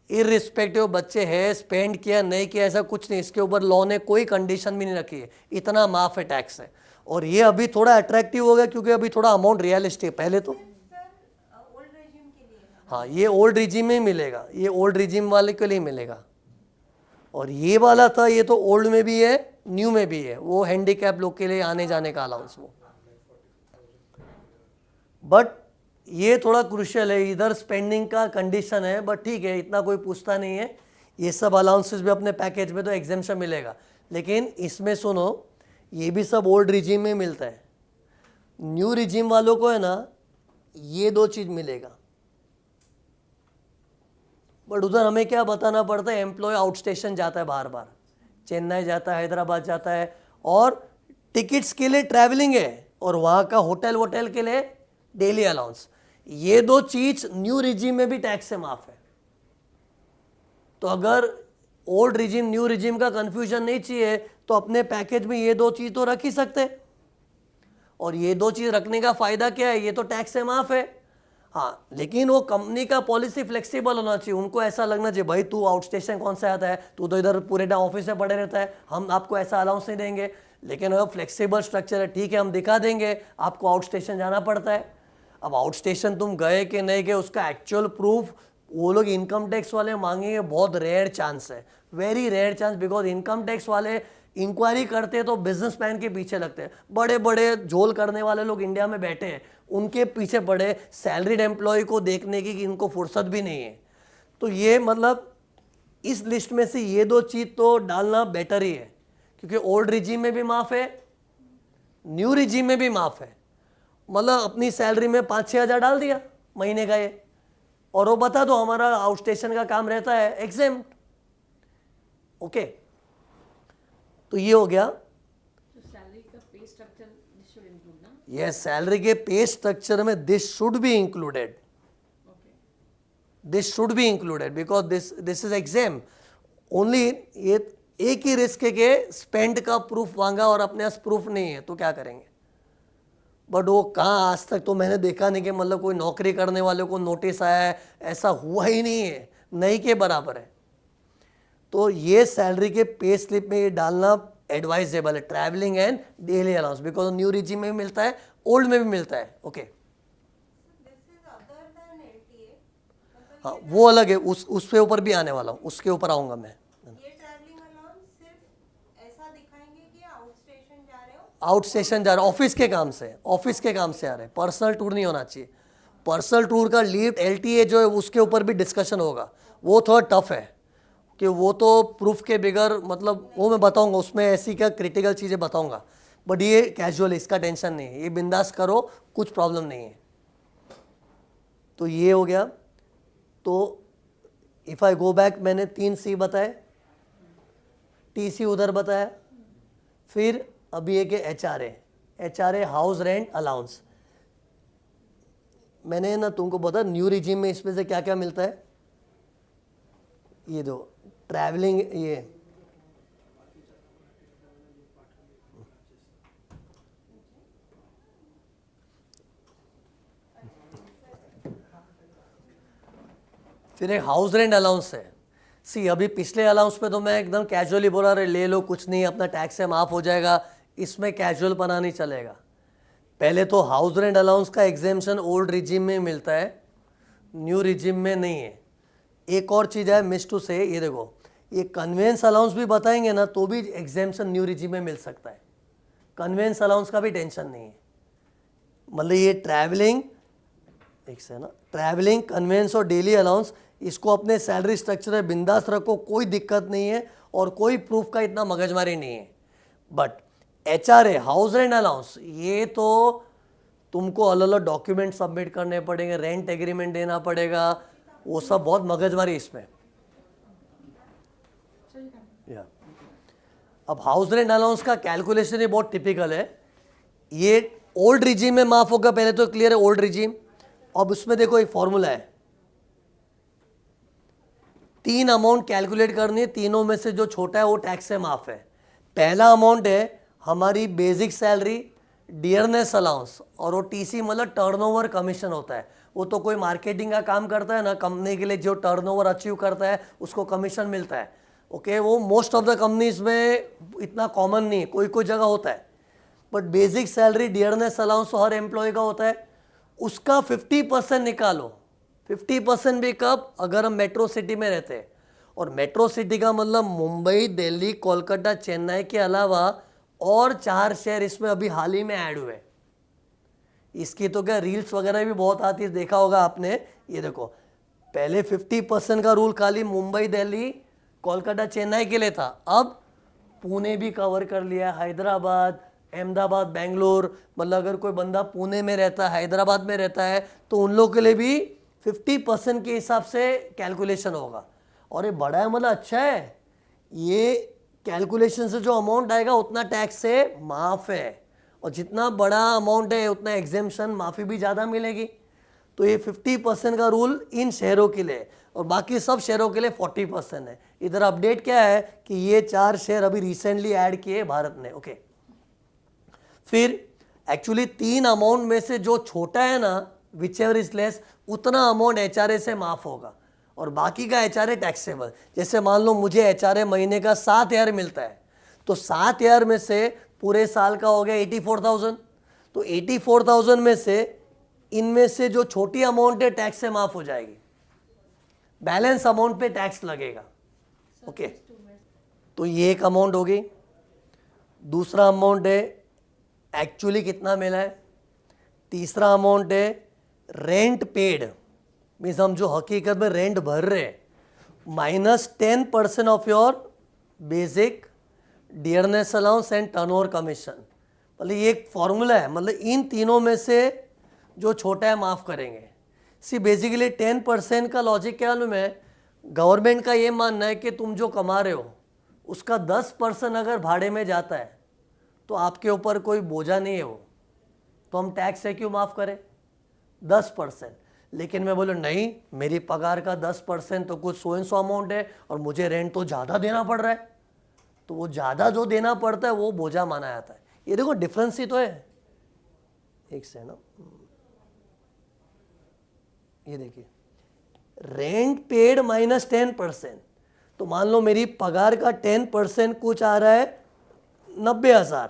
इररिस्पेक्टिव बच्चे हैं, स्पेंड किया नहीं किया ऐसा कुछ नहीं, इसके ऊपर लॉ ने कोई कंडीशन भी नहीं रखी है, इतना माफ है टैक्स है। और ये अभी थोड़ा अट्रैक्टिव हो गया क्योंकि अभी थोड़ा अमाउंट रियलिस्टिक, पहले तो सर ओल्ड रेजिम के लिए है। हाँ ये ओल्ड रिजीम में ही मिलेगा, ये ओल्ड रिजीम वाले के लिए मिलेगा। और ये वाला था, ये तो ओल्ड में भी है न्यू में भी है, वो हैंडीकैप लोग के लिए आने जाने का अलाउंस वो। बट ये थोड़ा क्रूशियल है, इधर स्पेंडिंग का कंडीशन है, बट ठीक है इतना कोई पूछता नहीं है, ये सब अलाउंसेस भी अपने पैकेज में तो एग्जेम्पशन मिलेगा। लेकिन इसमें सुनो, ये भी सब ओल्ड रिजीम में मिलता है, न्यू रिजीम वालों को है ना ये 2 चीज़ मिलेगा। बट उधर हमें क्या बताना पड़ता है, एम्प्लॉय आउट स्टेशन जाता है बार बार, चेन्नई जाता है, हैदराबाद जाता है, और टिकट्स के लिए ट्रैवलिंग है, और वहाँ का होटल वोटल के लिए डेली अलाउंस। ये 2 चीज न्यू रिजीम में भी टैक्स से माफ है। तो अगर ओल्ड रिजीम न्यू रिजीम का कंफ्यूजन नहीं चाहिए तो अपने पैकेज में ये 2 चीज तो रख ही सकते हैं। और ये 2 चीज रखने का फायदा क्या है, ये तो टैक्स से माफ है। हाँ, लेकिन वो कंपनी का पॉलिसी फ्लेक्सिबल होना चाहिए, उनको ऐसा लगना चाहिए भाई तू आउट स्टेशन कौन सा आता है, तू तो इधर पूरे टाइम ऑफिस में पड़े रहता है, हम आपको ऐसा अलाउंस नहीं देंगे। लेकिन अगर फ्लेक्सिबल स्ट्रक्चर है, ठीक है हम दिखा देंगे, आपको आउट स्टेशन जाना पड़ता है। अब आउट स्टेशन तुम गए कि नहीं गए उसका एक्चुअल प्रूफ वो लोग इनकम टैक्स वाले मांगेंगे, बहुत रेयर चांस है, very rare chance, because income tax वाले इंक्वायरी करते हैं तो बिजनेसमैन के पीछे लगते हैं, बड़े बड़े झोल करने वाले लोग इंडिया में बैठे हैं, उनके पीछे पड़े, सैलरीड एम्प्लॉय को देखने की इनको फुर्सत भी नहीं है। तो ये मतलब इस लिस्ट में से ये दो चीज तो डालना बेटर ही है, क्योंकि ओल्ड रिजीम में भी माफ है, न्यू रिजीम में भी माफ है। मतलब अपनी सैलरी में 5-6 हज़ार डाल दिया महीने का ये, और वो बता दो हमारा आउट स्टेशन का काम रहता है एग्जेम्प्ट। ओके, तो ये हो गया। सैलरी का पे स्ट्रक्चर दिस शुड इंक्लूड ना? यस, सैलरी के पे स्ट्रक्चर में this should be included, this should be included because this is exam only. ये एक ही रिस्क है कि स्पेंड का प्रूफ मांगा और अपने पास प्रूफ नहीं है तो क्या करेंगे। बट वो कहाँ आज तक तो मैंने देखा नहीं कि मतलब कोई नौकरी करने वाले को नोटिस आया है, ऐसा हुआ ही नहीं है, नहीं के बराबर है। तो ये सैलरी के पे स्लिप में ये डालना एडवाइजेबल है, travelling and daily allowance, because new regime में भी मिलता है, ओल्ड में भी मिलता है। Okay, this is other than LTA, हाँ वो अलग है, उस पे ऊपर भी आने वाला हूँ, उसके ऊपर आऊँगा मैं। ये ट्रैवलिंग अलाउंस सिर्फ ऐसा दिखाएंगे कि आउट स्टेशन जा रहे हो, आउट स्टेशन जा रहे, ऑफिस के काम से, ऑफिस के काम से आ रहे, पर्सनल टूर नहीं होना चाहिए। पर्सनल टूर का लीव एलटीए जो है उसके ऊपर भी डिस्कशन होगा, वो थोड़ा टफ है कि वो तो प्रूफ के बगैर, मतलब वो मैं बताऊंगा, उसमें ऐसी क्या क्रिटिकल चीज़ें बताऊंगा। बट ये कैजुअल है, इसका टेंशन नहीं है, ये बिंदास करो, कुछ प्रॉब्लम नहीं है। तो ये हो गया। तो इफ़ आई गो बैक, मैंने 3 C बताए, TC उधर बताया, फिर अभी एक HRA हाउस रेंट अलाउंस। मैंने ना तुमको बता न्यू रिजीम में इसमें से क्या क्या मिलता है। ये दो ट्रैवलिंग, ये फिर एक हाउस रेंट अलाउंस है। सी अभी पिछले अलाउंस पे तो मैं एकदम कैजुअली बोला रहे ले लो कुछ नहीं, अपना टैक्स से माफ़ हो जाएगा, इसमें कैजुअल पना नहीं चलेगा। पहले तो हाउस रेंट अलाउंस का एग्जेम्पशन ओल्ड रिजीम में मिलता है, न्यू रिजीम में नहीं है। एक और चीज़ है मिस टू से, ये देखो ये कन्वेंस अलाउंस भी बताएंगे ना तो भी एग्जेम्पशन न्यू रिजीम में मिल सकता है, कन्वेंस अलाउंस का भी टेंशन नहीं है। मतलब ये ट्रैवलिंग, एक से ना ट्रैवलिंग, कन्वेंस और डेली अलाउंस, इसको अपने सैलरी स्ट्रक्चर में बिंदास रखो, कोई दिक्कत नहीं है और कोई प्रूफ का इतना मगजमारी नहीं है। But HRA house rent allowance, ये तो तुमको अलग अलग डॉक्यूमेंट सबमिट करने पड़ेंगे, रेंट एग्रीमेंट देना पड़ेगा, वो सब बहुत मगजमारी इसमें। या अब हाउस रेंट अलाउंस का कैलकुलेशन ही बहुत टिपिकल है। ये ओल्ड रिजीम में माफ होगा, पहले तो क्लियर है ओल्ड रिजीम। अब उसमें देखो एक फॉर्मूला है, 3 अमाउंट कैलकुलेट करनी है, तीनों में से जो छोटा है वो टैक्स से माफ है। पहला अमाउंट है हमारी बेसिक सैलरी, डियरनेस अलाउंस, और वो TC मतलब टर्नओवर कमीशन होता है। वो तो कोई मार्केटिंग का काम करता है ना, कंपनी के लिए जो टर्नओवर अचीव करता है उसको कमीशन मिलता है। ओके, वो मोस्ट ऑफ द कंपनीज में इतना कॉमन नहीं है, कोई कोई जगह होता है। But basic salary, dearness allowance तो हर एम्प्लॉय का होता है, उसका 50% निकालो। 50% भी कब, अगर हम मेट्रो सिटी में रहते हैं, और मेट्रो सिटी का मतलब मुंबई, दिल्ली, कोलकाता, चेन्नई के अलावा और 4 शहर इसमें अभी हाल ही में ऐड हुए। इसकी तो क्या रील्स वगैरह भी बहुत आती है, देखा होगा आपने। ये देखो पहले 50% का रूल खाली मुंबई, दिल्ली, कोलकाता, चेन्नई के लिए था, अब पुणे भी कवर कर लिया, हैदराबाद, अहमदाबाद, बेंगलोर। मतलब अगर कोई बंदा पुणे में रहता है, हैदराबाद में रहता है, तो उन लोगों के लिए भी 50% के हिसाब से कैलकुलेशन होगा। और ये बड़ा है, मतलब अच्छा है, ये कैलकुलेशन से जो अमाउंट आएगा उतना टैक्स से माफ़ है, और जितना बड़ा अमाउंट है उतना एग्जेम्पशन, माफ़ी भी ज़्यादा मिलेगी। तो ये 50% का रूल इन शहरों के लिए, और बाकी सब शहरों के लिए 40% है। इधर अपडेट क्या है कि ये 4 शहर अभी रिसेंटली ऐड किए भारत ने। ओके, फिर एक्चुअली 3 अमाउंट में से जो छोटा है ना, विच एवर इज लेस, उतना अमाउंट HRA से माफ़ होगा, और बाकी का HRA टैक्सेबल। जैसे मान लो मुझे HRA महीने का 7,000 मिलता है, तो 7,000 में से पूरे साल का हो गया 84,000। तो 84,000 में से इनमें से जो छोटी अमाउंट है टैक्स से माफ़ हो जाएगी, बैलेंस अमाउंट पे टैक्स लगेगा। ओके, तो ये एक अमाउंट हो गई। दूसरा अमाउंट है एक्चुअली कितना मिला है। तीसरा अमाउंट है रेंट पेड, मीन्स हम जो हकीकत में रेंट भर रहे हैं -10% of your basic dearness allowance and turnover commission. मतलब ये एक फॉर्मूला है, मतलब इन तीनों में से जो छोटा है माफ़ करेंगे। सी बेसिकली 10% का लॉजिक क्या मालूम है, गवर्नमेंट का ये मानना है कि तुम जो कमा रहे हो उसका 10% अगर भाड़े में जाता है तो आपके ऊपर कोई बोझा नहीं है वो, तो हम टैक्स से क्यों माफ़ करें 10%। लेकिन मैं बोलूँ नहीं, मेरी पगार का 10% तो कुछ सो एंड सो अमाउंट है और मुझे रेंट तो ज़्यादा देना पड़ रहा है, तो वो ज़्यादा जो देना पड़ता है वो बोझा माना जाता है। ये देखो डिफरेंस ही तो है। एक से ना, ये देखिए रेंट पेड -10%, तो मान लो मेरी पगार का 10% कुछ आ रहा है 90,000,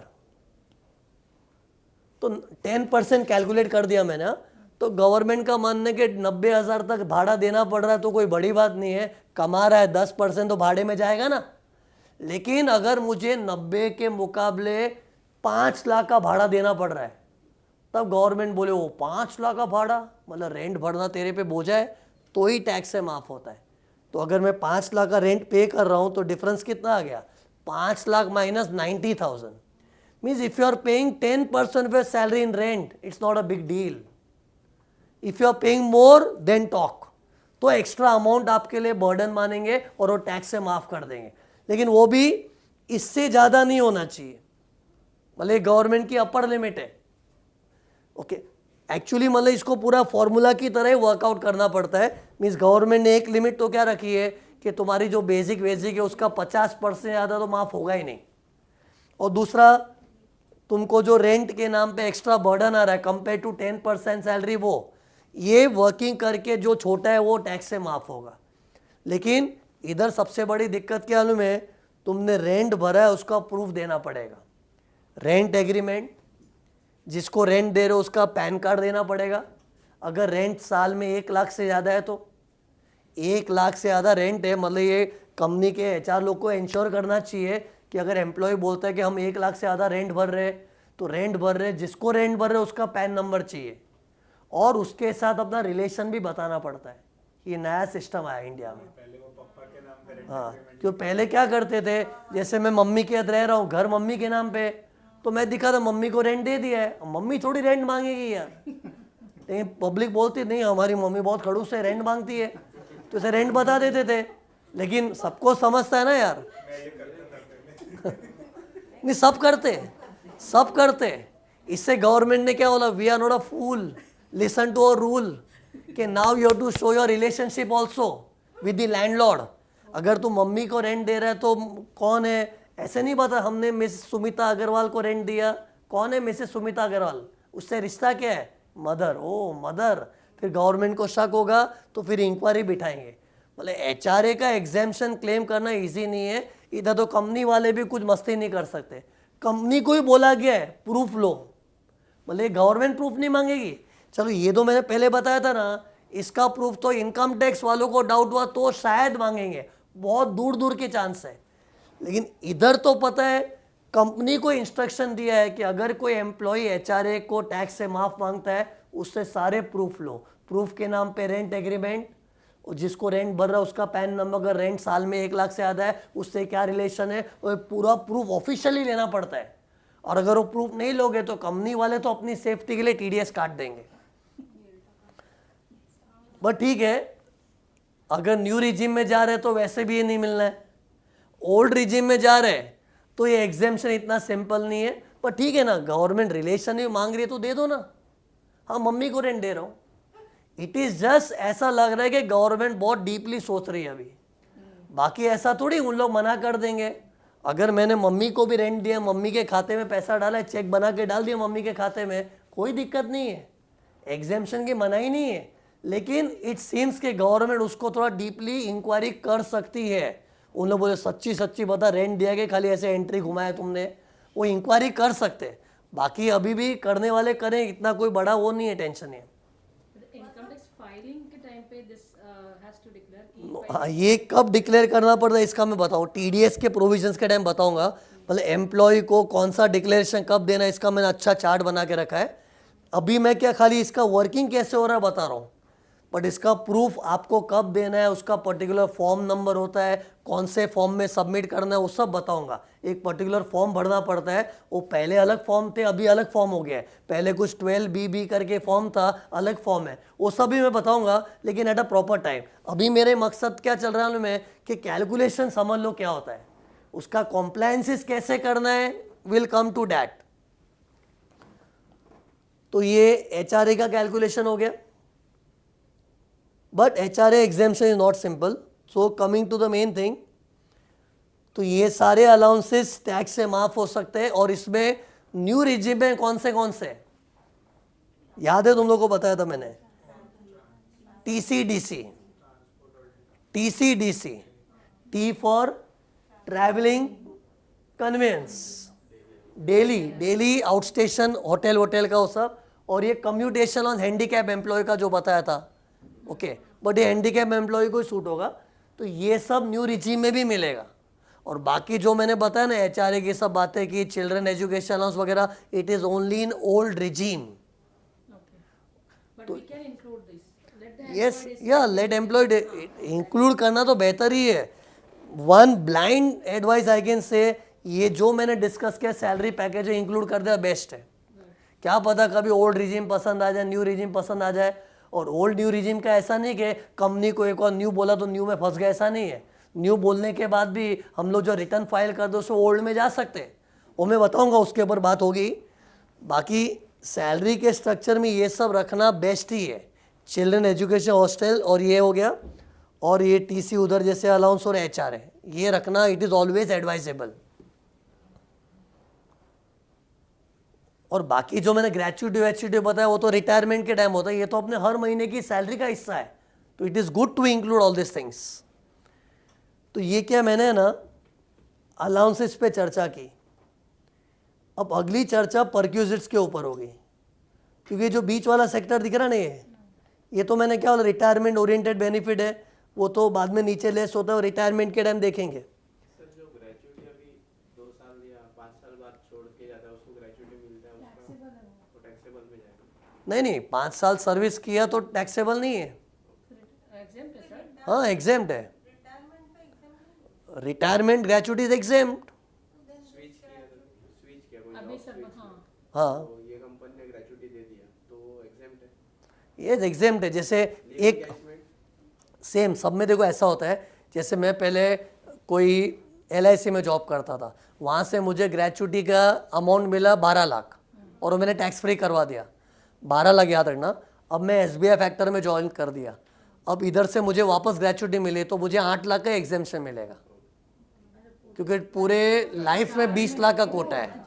तो 10% कैलकुलेट कर दिया मैंने। तो गवर्नमेंट का मानना है कि 90,000 तक भाड़ा देना पड़ रहा है तो कोई बड़ी बात नहीं है, कमा रहा है 10% तो भाड़े में जाएगा ना। लेकिन अगर मुझे 90 के मुकाबले 5 लाख का भाड़ा देना पड़ रहा है, तब गवर्नमेंट बोले वो 5 लाख का भाड़ा मतलब रेंट भरना तेरे पे बोझा है, तो ही टैक्स से माफ़ होता है। तो अगर मैं 5 लाख का रेंट पे कर रहा हूँ तो डिफरेंस कितना आ गया, 5 lakh minus 90,000। Means if you are paying 10% of your salary in rent, it's not a big deal. If you are paying more than टॉक, तो एक्स्ट्रा अमाउंट आपके लिए बर्डन मानेंगे और वो टैक्स से माफ़ कर देंगे। लेकिन वो भी इससे ज़्यादा नहीं होना चाहिए, मतलब गवर्नमेंट की अपर लिमिट है। ओके, एक्चुअली मतलब इसको पूरा फॉर्मूला की तरह ही वर्कआउट करना पड़ता है। मीन्स गवर्नमेंट ने एक लिमिट तो क्या रखी है कि तुम्हारी जो बेसिक वेजिक है उसका 50% ज़्यादा तो माफ़ होगा ही नहीं। और दूसरा, तुमको जो रेंट के नाम पे एक्स्ट्रा बर्डन आ रहा है कंपेयर टू 10% सैलरी, वो ये वर्किंग करके जो छोटा है वो टैक्स से माफ़ होगा। लेकिन इधर सबसे बड़ी दिक्कत क्या मालूम है, तुमने रेंट भरा है उसका प्रूफ देना पड़ेगा। रेंट एग्रीमेंट, जिसको रेंट दे रहे हो उसका पैन कार्ड देना पड़ेगा। अगर रेंट साल में 1 लाख से ज़्यादा है तो 1 लाख से ज़्यादा रेंट है, मतलब ये कंपनी के HR लोग को इंश्योर करना चाहिए कि अगर एम्प्लॉय बोलता है कि हम 1 लाख से ज़्यादा रेंट भर रहे हैं, तो रेंट भर रहे, जिसको रेंट भर रहे उसका पैन नंबर चाहिए और उसके साथ अपना रिलेशन भी बताना पड़ता है। ये नया सिस्टम आया इंडिया में। पहले वो पापा के नाम पे रेंट हाँ, क्यों पहले क्या करते थे, जैसे मैं मम्मी के साथ रह रहा हूँ, घर मम्मी के नाम पे, तो मैं दिखा था मम्मी को रेंट दे दिया है, मम्मी थोड़ी रेंट मांगेगी यार। लेकिन पब्लिक बोलती नहीं हमारी मम्मी बहुत खड़ूस है, रेंट मांगती है, तो इसे रेंट बता देते थे। लेकिन सबको समझता है ना यार, नहीं सब करते। इससे गवर्नमेंट ने क्या बोला, we are not a fool, listen to our rule कि now you have to show your relationship also with the landlord. अगर तू मम्मी को रेंट दे रहा है तो कौन है, ऐसे नहीं पता हमने मिस सुमिता अग्रवाल को रेंट दिया, कौन है मिसेस सुमिता अग्रवाल, उससे रिश्ता क्या है, मदर, ओ मदर। फिर गवर्नमेंट को शक होगा तो फिर इंक्वायरी बिठाएंगे। मतलब HRA का एग्जेम्पशन क्लेम करना इजी नहीं है। इधर तो कंपनी वाले भी कुछ मस्ती नहीं कर सकते, कंपनी को ही बोला गया है प्रूफ लो, मतलब गवर्नमेंट प्रूफ नहीं मांगेगी। चलो ये तो मैंने पहले बताया था ना, इसका प्रूफ तो इनकम टैक्स वालों को डाउट हुआ तो शायद मांगेंगे, बहुत दूर दूर के चांस है। लेकिन इधर तो पता है कंपनी को इंस्ट्रक्शन दिया है कि अगर कोई एम्प्लॉय HRA को टैक्स से माफ़ मांगता है उससे सारे प्रूफ लो। प्रूफ के नाम पे रेंट एग्रीमेंट, और जिसको रेंट भर रहा है उसका पैन नंबर, अगर रेंट साल में 1 लाख से ज़्यादा है उससे क्या रिलेशन है, और पूरा प्रूफ ऑफिशियली लेना पड़ता है। और अगर वो प्रूफ नहीं लोगे तो कंपनी वाले तो अपनी सेफ्टी के लिए TDS काट देंगे। बट ठीक है, अगर न्यू रिजिम में जा रहे तो वैसे भी ये नहीं मिलना है, ओल्ड रिजिम में जा रहे तो ये एग्जेम्पशन इतना सिंपल नहीं है। पर ठीक है ना, गवर्नमेंट रिलेशन ही मांग रही है तो दे दो ना। हाँ, मम्मी को रेंट दे रहा हूँ, इट इज़ जस्ट ऐसा लग रहा है कि गवर्नमेंट बहुत डीपली सोच रही है अभी, बाकी ऐसा थोड़ी उन लोग मना कर देंगे। अगर मैंने मम्मी को भी रेंट दिया, मम्मी के खाते में पैसा डाला है, चेक बना के डाल दिया मम्मी के खाते में, कोई दिक्कत नहीं है, एग्जेम्पशन की मनाही नहीं है। लेकिन इट सीम्स कि गवर्नमेंट उसको थोड़ा डीपली इंक्वायरी कर सकती है। उन लोग बोले सच्ची बता रेंट दिया कि खाली ऐसे एंट्री घुमाया तुमने, वो इंक्वायरी कर सकते। बाकी अभी भी करने वाले करें, इतना कोई बड़ा वो नहीं है, टेंशन नहीं है। इनकम टैक्स फाइलिंग के टाइम पे दिस हैज टू डिक्लेयर। हाँ, ये कब डिक्लेयर करना पड़ता है इसका मैं बताऊँ, TDS के प्रोविजंस के टाइम बताऊंगा। मतलब एम्प्लॉय को कौन सा डिक्लेरेशन कब देना है इसका मैंने अच्छा चार्ट बना के रखा है। अभी मैं क्या खाली इसका वर्किंग कैसे हो रहा है बता रहा हूँ। बट इसका प्रूफ आपको कब देना है, उसका पर्टिकुलर फॉर्म नंबर होता है, कौन से फॉर्म में सबमिट करना है, वो सब बताऊंगा। एक पर्टिकुलर फॉर्म भरना पड़ता है, वो पहले अलग फॉर्म थे, अभी अलग फॉर्म हो गया है। पहले कुछ 12BB करके फॉर्म था, अलग फॉर्म है, वो सब भी मैं बताऊंगा, लेकिन एट अ प्रॉपर टाइम। अभी मेरे मकसद क्या चल रहा है में कि कैलकुलेशन समझ लो क्या होता है, उसका कॉम्प्लायंसिस कैसे करना है, विल कम टू डैट। तो ये HRA का कैलकुलेशन हो गया, but HRA exemption is not simple. So coming to the main thing, तो ये सारे अलाउंसेस टैक्स से माफ हो सकते हैं। और इसमें न्यू रिजिम में कौन से याद है तुम लोगों को बताया था मैंने, TCDC, T for travelling conveyance, daily outstation hotel का वो सब, और ये कम्यूटेशन ऑन हैंडीकैप एम्प्लॉय का जो बताया था, ओके। बट ये हैंडीकैप एम्प्लॉय को ही सूट होगा, तो ये सब न्यू रिजीम में भी मिलेगा। और बाकी जो मैंने बताया ना HRA की सब बातें की, चिल्ड्रन एजुकेशन अलाउंस वगैरह, it is only in old regime. Okay. But we can include this. Let the yes employee या लेट एम्प्लॉयड इंक्लूड करना तो बेहतर ही है। One blind advice I can say, ये जो मैंने डिस्कस किया सैलरी पैकेज इंक्लूड कर दिया, बेस्ट है। क्या पता कभी ओल्ड रिजीम पसंद आ जाए, न्यू रिजीम पसंद आ जाए। और ओल्ड न्यू रिजीम का ऐसा नहीं कि कंपनी को एक और न्यू बोला तो न्यू में फंस गया, ऐसा नहीं है। न्यू बोलने के बाद भी हम लोग जो रिटर्न फाइल कर दो उसको ओल्ड में जा सकते हैं, वो मैं बताऊंगा, उसके ऊपर बात होगी। बाकी सैलरी के स्ट्रक्चर में ये सब रखना बेस्ट ही है। चिल्ड्रन एजुकेशन हॉस्टल और ये हो गया, और ये TC उधर जैसे अलाउंस और HRA, ये रखना इट इज़ ऑलवेज एडवाइजेबल। और बाकी जो मैंने ग्रेचुइटी बताया वो तो रिटायरमेंट के टाइम होता है, ये तो अपने हर महीने की सैलरी का हिस्सा है, तो it is good to include all this things. तो ये क्या मैंने ना अलाउंसेस पे चर्चा की। अब अगली चर्चा परक्यूजिट्स के ऊपर होगी, क्योंकि जो बीच वाला सेक्टर दिख रहा ना, ये तो मैंने क्या बोला, रिटायरमेंट ओरिएंटेड बेनिफिट है, वो तो बाद में नीचे लेस होता है, और रिटायरमेंट के टाइम देखेंगे। सर जो ग्रेजुएटी अभी 2 साल या 5 साल बाद छोड़ के जाता है उसको ग्रेजुएटी मिलता है, उसका वो टैक्सेबल में जाएगा? नहीं 5 साल सर्विस किया तो टैक्सेबल नहीं है। exempt है sir. हाँ एग्जेम्प्ट है, रिटायरमेंट पे exam retirement gratuity is exempt. Switch किया कोई अभी job सर switch हाँ. किया, हाँ तो ये कंपनी ने ग्रेजुएटी दे दिया तो वो एग्जेम्प्ट है। ये एग्जेम्प्ट है। जैसे एक एंगेजमेंट सेम सब में देखो ऐसा होता है, जैसे मैं पहले कोई LIC में जॉब करता था, वहाँ से मुझे ग्रेचुइटी का अमाउंट मिला 12 लाख, और वो मैंने टैक्स फ्री करवा दिया, 12 लाख याद रखना। अब मैं SBI फैक्टर में ज्वाइन कर दिया, अब इधर से मुझे वापस ग्रेचुइटी मिली तो मुझे 8 लाख का एग्जेम्पशन मिलेगा, क्योंकि पूरे लाइफ में 20 लाख का कोटा है।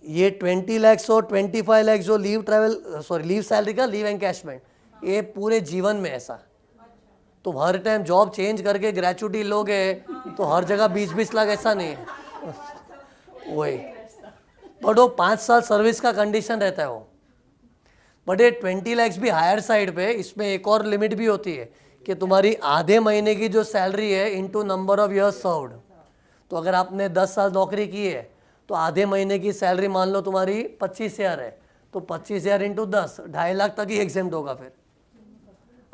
ये 20 लाख और 25 लाख जो लीव सैलरी का लीव एनकैशमेंट, ये पूरे जीवन में ऐसा। तुम हर टाइम जॉब चेंज करके ग्रेचुइटी लोगे तो हर जगह 20-20 लाख ऐसा नहीं है वही। बट वो 5 साल सर्विस का कंडीशन रहता है वो। बट ये 20 लाख भी हायर साइड पे, इसमें एक और लिमिट भी होती है कि तुम्हारी आधे महीने की जो सैलरी है into number of years served. तो अगर आपने 10 साल नौकरी की है तो आधे महीने की सैलरी मान लो तुम्हारी 25,000 है, तो 25,000 इंटू 10, 2.5 लाख तक ही एग्जेम्प्ट होगा। फिर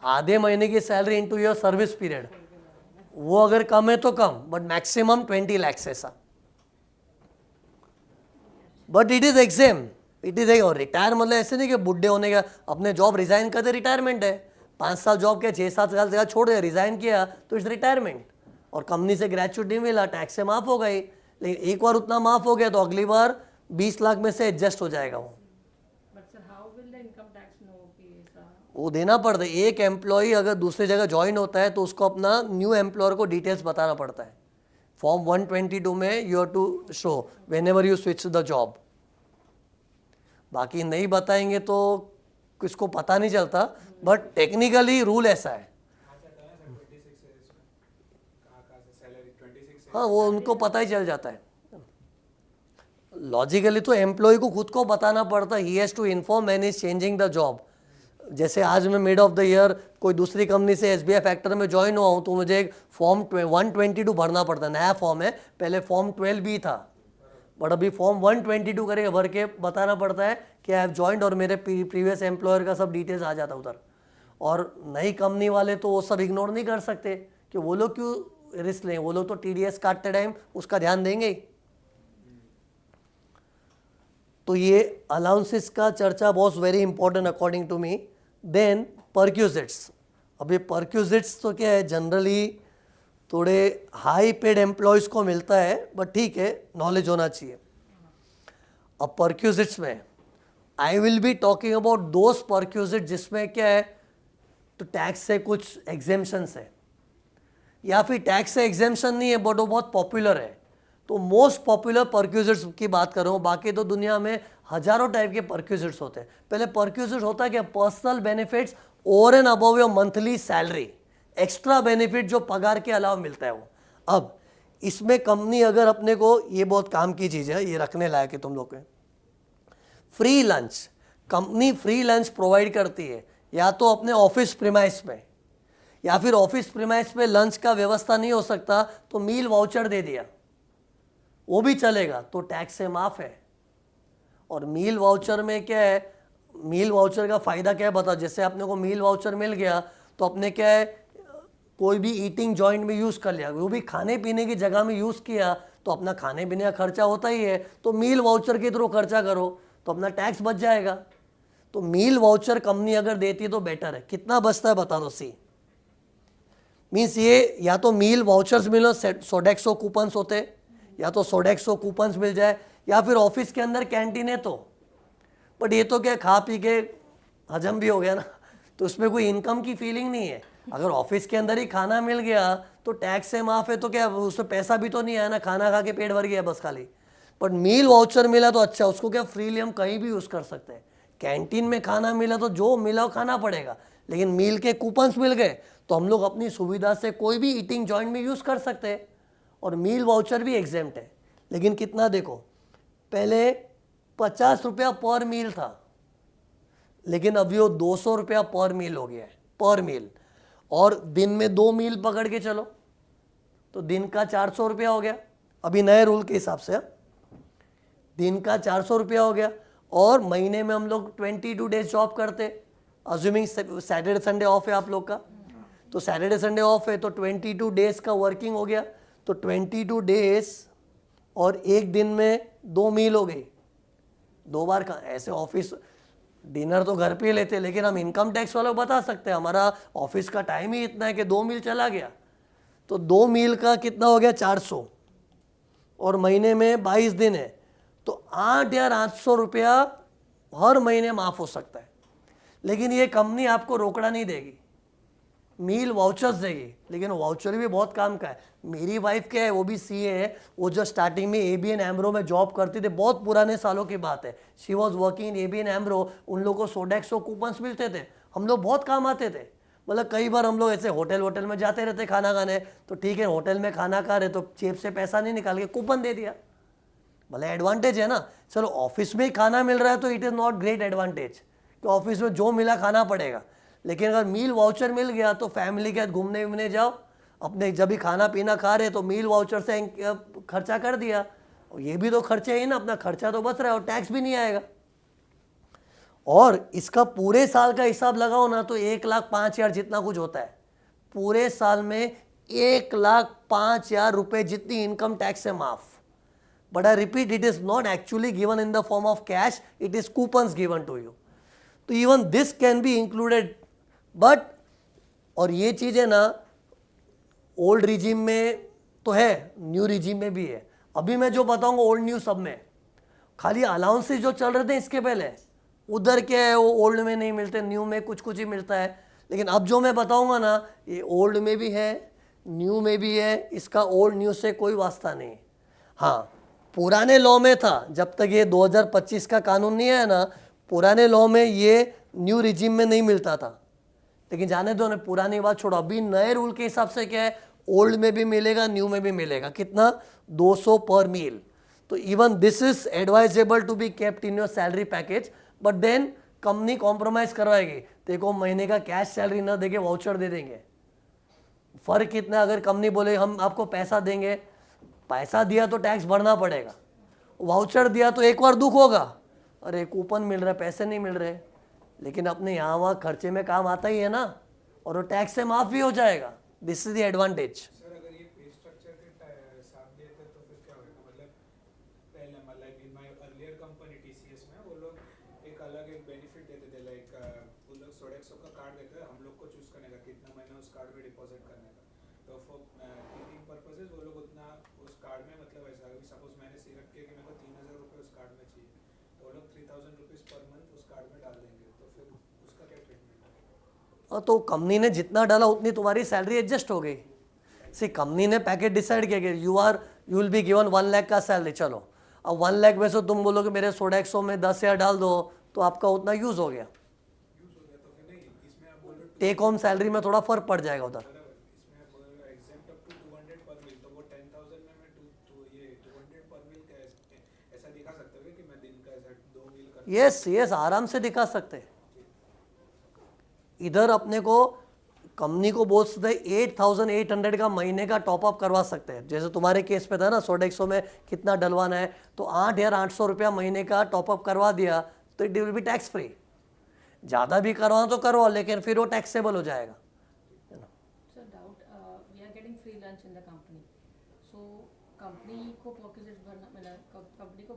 आधे महीने की salary into your service period, वो अगर कम है तो कम, बट मैक्सिमम 20 लाख ऐसा। But it is exam, it is और रिटायर मतलब ऐसे नहीं कि बुढ़े होने का अपने जॉब रिजाइन करते रिटायरमेंट है। 5 साल जॉब किया, 6-7 साल जगह छोड़ दिया, रिजाइन किया तो इट्स रिटायरमेंट। और कंपनी से ग्रेचुइटी मिला, टैक्स से माफ हो गई, लेकिन एक बार उतना माफ हो गया तो अगली बार 20 लाख में से एडजस्ट हो जाएगा वो। But sir, how will the income tax know कि ऐसा? वो देना पड़ता है। एक एम्प्लॉय अगर दूसरी जगह ज्वाइन होता है तो उसको अपना न्यू एम्प्लॉयर को डिटेल्स बताना पड़ता है। फॉर्म 122 में you have to show whenever you switch the job. बाकी नहीं बताएंगे तो किसको पता नहीं चलता, बट टेक्निकली रूल ऐसा है। अच्छा तो है सर 26 है इसमें, कहाँ से सैलरी 26 है? हाँ वो उनको पता ही चल जाता है। लॉजिकली तो एम्प्लॉय को खुद को बताना पड़ता है, he has to inform man is changing the job. जैसे आज मैं मिड ऑफ द ईयर कोई दूसरी कंपनी से SBI फैक्टर में ज्वाइन हुआ हूँ तो मुझे एक फॉर्म 122 भरना पड़ता है, नया फॉर्म है, पहले फॉर्म 12B था, बट अभी फॉर्म 122 करके भर के बताना पड़ता है कि आई हैव ज्वाइंड, और मेरे प्रीवियस एम्प्लॉयर का सब डिटेल्स आ जाता उधर। और नई कंपनी वाले तो वो सब इग्नोर नहीं कर सकते कि वो लोग क्यों रिस्क लें, वो लोग तो TDS काटते टाइम उसका ध्यान देंगे ही। तो ये अलाउंसेस का चर्चा was very important according to me. Then perquisites. अब ये परक्यूजिट्स तो क्या है, जनरली थोड़े हाई पेड एम्प्लॉयज़ को मिलता है, बट ठीक है, नॉलेज होना चाहिए। अब परक्यूजिट्स में आई will be talking about those perquisite जिसमें क्या है, तो टैक्स से कुछ एग्जेम्पशंस है, या फिर टैक्स से एग्जेम्पशन नहीं है बट वो बहुत पॉपुलर है। तो मोस्ट पॉपुलर परक्यूजिट्स की बात कर रहा हूँ, बाकी तो दुनिया में हजारों टाइप के परक्यूजिट्स होते हैं। पहले परक्यूजिट होता है क्या, personal benefits over and above your monthly salary, extra benefit जो पगार के अलावा मिलता है वो। अब इसमें कंपनी अगर अपने को, ये बहुत काम की चीज़ है, ये रखने लायक है तुम लोग के, free lunch. Company free lunch provide करती है, या तो अपने ऑफिस प्रीमाइस में, या फिर ऑफिस प्रीमाइस में लंच का व्यवस्था नहीं हो सकता तो मील वाउचर दे दिया, वो भी चलेगा, तो टैक्स से माफ है। और मील वाउचर में क्या है, मील वाउचर का फ़ायदा क्या है बताओ। जैसे अपने को मील वाउचर मिल गया तो अपने क्या है, कोई भी ईटिंग जॉइंट में यूज़ कर लिया, वो भी खाने पीने की जगह में यूज़ किया तो अपना खाने पीने का खर्चा होता ही है, तो मील वाउचर के थ्रू खर्चा करो तो अपना टैक्स बच जाएगा। तो मील वाउचर कंपनी अगर देती है तो बेटर है। कितना बचता है बता दो। सी मीन्स ये या तो मील वाउचर्स मिलो, सोडेक्सो कूपन्स होते, या तो सोडेक्सो कूपन्स मिल जाए, या फिर ऑफिस के अंदर कैंटीन है तो। बट ये तो क्या, खा पी के हजम भी हो गया ना, तो उसमें कोई इनकम की फीलिंग नहीं है। अगर ऑफिस के अंदर ही खाना मिल गया तो टैक्स से माफ है, तो क्या उसमें पैसा भी तो नहीं आया ना, खाना खा के पेट भर गया बस खाली। बट मील वाउचर मिला तो अच्छा, उसको क्या फ्रीली हम कहीं भी यूज़ कर सकते हैं। कैंटीन में खाना मिला तो जो मिला खाना पड़ेगा, लेकिन मील के कूपन्स मिल गए तो हम लोग अपनी सुविधा से कोई भी ईटिंग जॉइंट में यूज़ कर सकते हैं। और मील वाउचर भी एग्जेम्प्ट है, लेकिन कितना देखो, पहले 50 रुपया पर मील था, लेकिन अभी वो 200 रुपया पर मील हो गया है, पर मील। और दिन में 2 मील पकड़ के चलो तो दिन का 400 रुपया हो गया, अभी नए रूल के हिसाब से दिन का 400 रुपया हो गया। और महीने में हम लोग 22 डेज जॉब करते, अज्यूमिंग सैटरडे संडे ऑफ है आप लोग का, तो सैटरडे संडे ऑफ है तो 22 डेज का वर्किंग हो गया, तो 22 डेज और एक दिन में 2 मील हो गई, 2 बार का। ऐसे ऑफिस डिनर तो घर पे ही लेते, लेकिन हम इनकम टैक्स वालों को बता सकते हैं हमारा ऑफिस का टाइम ही इतना है कि 2 मील चला गया, तो 2 मील का कितना हो गया 400, और महीने में 22 दिन है तो 8 या 800 रुपया हर महीने माफ़ हो सकता है। लेकिन ये कंपनी आपको रोकड़ा नहीं देगी, मील वाउचर्स देगी, लेकिन वाउचर भी बहुत काम का है। मेरी वाइफ क्या है, वो भी CA है, वो जो स्टार्टिंग में ABN एम्ब्रो में जॉब करती थी, बहुत पुराने सालों की बात है, she was working in ABN एम्ब्रो, उन लोगों को सोडेक्सो कूपन्स मिलते थे, हम लोग बहुत काम आते थे। मतलब कई बार हम लोग ऐसे होटल में जाते रहते खाना खाने, तो ठीक है होटल में खाना खा रहे तो जेब से पैसा नहीं निकाल के कूपन दे दिया, भले एडवांटेज है ना। चलो ऑफिस में ही खाना मिल रहा है तो it is not great advantage कि ऑफिस में जो मिला खाना पड़ेगा, लेकिन अगर मील वाउचर मिल गया तो फैमिली के साथ घूमने वूमने जाओ, अपने जब भी खाना पीना खा रहे तो मील वाउचर से खर्चा कर दिया, और ये भी तो खर्चे ही ना, अपना खर्चा तो बच रहा है और टैक्स भी नहीं आएगा। और इसका पूरे साल का हिसाब लगाओ ना तो 1,05,000 जितना कुछ होता है, पूरे साल में 1,05,000 रुपये जितनी इनकम टैक्स से माफ। But I repeat, it is not actually given in the form of cash, it is coupons given to you, तो even this can be included. But और ये चीज़ें ना ओल्ड रिजीम में तो है, न्यू रिजीम में भी है। अभी मैं जो बताऊंगा ओल्ड न्यू सब में, खाली अलाउंसेस जो चल रहे थे इसके पहले, उधर क्या है वो ओल्ड में नहीं मिलते, न्यू में कुछ कुछ ही मिलता है। लेकिन अब जो मैं बताऊंगा ना ये ओल्ड में भी है, न्यू में भी है, इसका ओल्ड न्यू से कोई वास्ता नहीं। हाँ, पुराने लॉ में था, जब तक ये 2025 का कानून नहीं है ना, पुराने लॉ में ये न्यू रिजीम में नहीं मिलता था, लेकिन जाने दो, पुरानी बात छोड़ो। अभी नए रूल के हिसाब से क्या है, ओल्ड में भी मिलेगा, न्यू में भी मिलेगा। कितना? 200 पर मील। तो even this is advisable to be kept in your salary package, but then company compromise करवाएगी, देखो महीने का कैश सैलरी ना देके वाउचर दे देंगे। फर्क कितना, अगर कंपनी बोले हम आपको पैसा देंगे, पैसा दिया तो टैक्स भरना पड़ेगा, वाउचर दिया तो एक बार दुख होगा, अरे कूपन मिल रहा है पैसे नहीं मिल रहे, लेकिन अपने यहाँ वहाँ खर्चे में काम आता ही है ना, और वो टैक्स से माफ़ भी हो जाएगा. This is the advantage. Sir अगर ये पे स्ट्रक्चर के साथ देते तो फिर क्या होगा, मतलब पहले मतलब in my earlier company TCS में वो लोग एक अलग एक बेनिफिट देते थे, लाइक वो लोग सोडेक्सो का कार्ड देते थे, हम लोग को चूज करने का कितना महीना उस कार्ड में डिपॉजिट करने का. तो फॉर टीचिंग पर्पसेस वो लोग उतना उस कार्ड में, मतलब ऐसा अभी सपोज मैंने सिलेक्ट किया कि मेरे को 3,000 रुपये उस कार्ड में चाहिए, तो वो लोग 3,000 रुपीज़ पर मंथ उस कार्ड में डाल देंगे, तो फिर उसका क्या ट्रीटमेंट है? तो कंपनी ने जितना डाला उतनी तुम्हारी सैलरी एडजस्ट हो गई. सी कंपनी ने पैकेज डिसाइड किया कि you will be given 1 lakh का सैलरी. चलो अब 1 लाख में से तुम बोलो कि मेरे सोडेक्सो में 10,000 डाल दो, तो आपका उतना यूज़ हो गया. यूज हो गया तो फिर नहीं, इसमें आप बोल रहे हो टेक होम सैलरी में थोड़ा फर्क पड़ जाएगा उधर. बराबर, इसमें आप बोल रहे हो exempt up to 200 per meal, तो वो 10,000 में मैं ये 200 पर मील का ऐसा दिखा सकते हो कि मैं दिन का ऐसा 2 मील कर. यस यस, आराम से दिखा सकते हैं. इधर अपने को कंपनी को बोल सकते हैं 8,800 का महीने का टॉपअप करवा सकते हैं. जैसे तुम्हारे केस पे था ना, सोडेक्सो में कितना डलवाना है, तो 8,800 रुपया महीने का टॉपअप करवा दिया तो it will B tax free. ज़्यादा भी करवाओ तो करवाओ, लेकिन फिर वो टैक्सेबल हो जाएगा. So doubt, we are getting free lunch in the company. So company को packages भरना, मतलब company को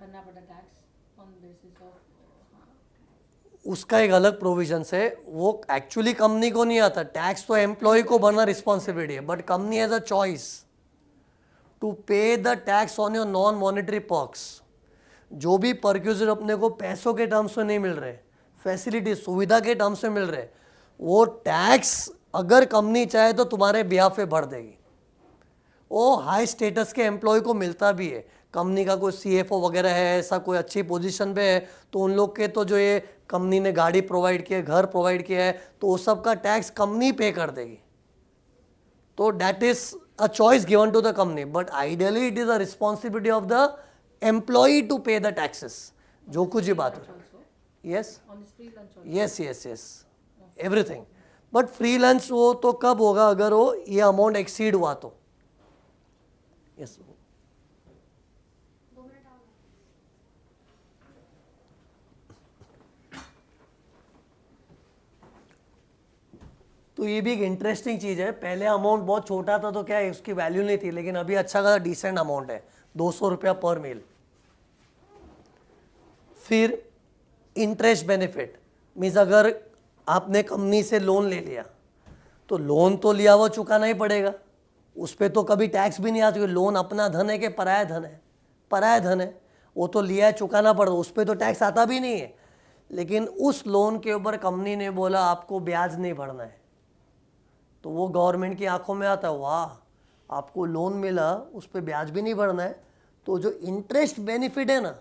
भरना पड़ता टैक्स on basis of उसका एक अलग प्रोविजन है. वो एक्चुअली कंपनी को नहीं आता, टैक्स तो एम्प्लॉय को भरना रिस्पॉन्सिबिलिटी है, but company has a choice to pay the tax on your non monetary perks. जो भी परक्यूजर अपने को पैसों के टर्म्स में नहीं मिल रहे, फैसिलिटी सुविधा के टर्म्स में मिल रहे, वो टैक्स अगर कंपनी चाहे तो तुम्हारे बिहाफ पे भर देगी. वो हाई स्टेटस के एम्प्लॉय को मिलता भी है. कंपनी का कोई सीएफओ वगैरह है, ऐसा कोई अच्छी पोजीशन पे है, तो उन लोग के तो जो ये कंपनी ने गाड़ी प्रोवाइड किया है, घर प्रोवाइड किया है, तो वो सब का टैक्स कंपनी पे कर देगी. तो that is a choice given to the company, but ideally it is a responsibility of the employee to pay the taxes. जो कुछ ही बात हो. Yes on this free lunch also. Yes yes yes, everything. But free lunch वो तो कब होगा, अगर वो ये अमाउंट एक्सीड हुआ तो. यस 2 मिनट आओ. तो ये भी एक इंटरेस्टिंग चीज़ है. पहले अमाउंट बहुत छोटा था तो क्या है, उसकी वैल्यू नहीं थी, लेकिन अभी अच्छा खासा डिसेंट अमाउंट है, 200 रुपया पर मील. फिर इंटरेस्ट बेनिफिट मीन्स अगर आपने कंपनी से लोन ले लिया, तो लोन तो लिया हुआ चुकाना ही पड़ेगा. उस पर तो कभी टैक्स भी नहीं आता, क्योंकि लोन अपना धन है कि पराया धन है. पराया धन है, वो तो लिया है, चुकाना पड़ता, उस पर तो टैक्स आता भी नहीं है. लेकिन उस लोन के ऊपर कंपनी ने बोला आपको ब्याज नहीं भरना है, तो वो गवर्नमेंट की आंखों में आता है, वाह आपको लोन मिला, उस पर ब्याज भी नहीं भरना है, तो जो इंटरेस्ट बेनिफिट है ना,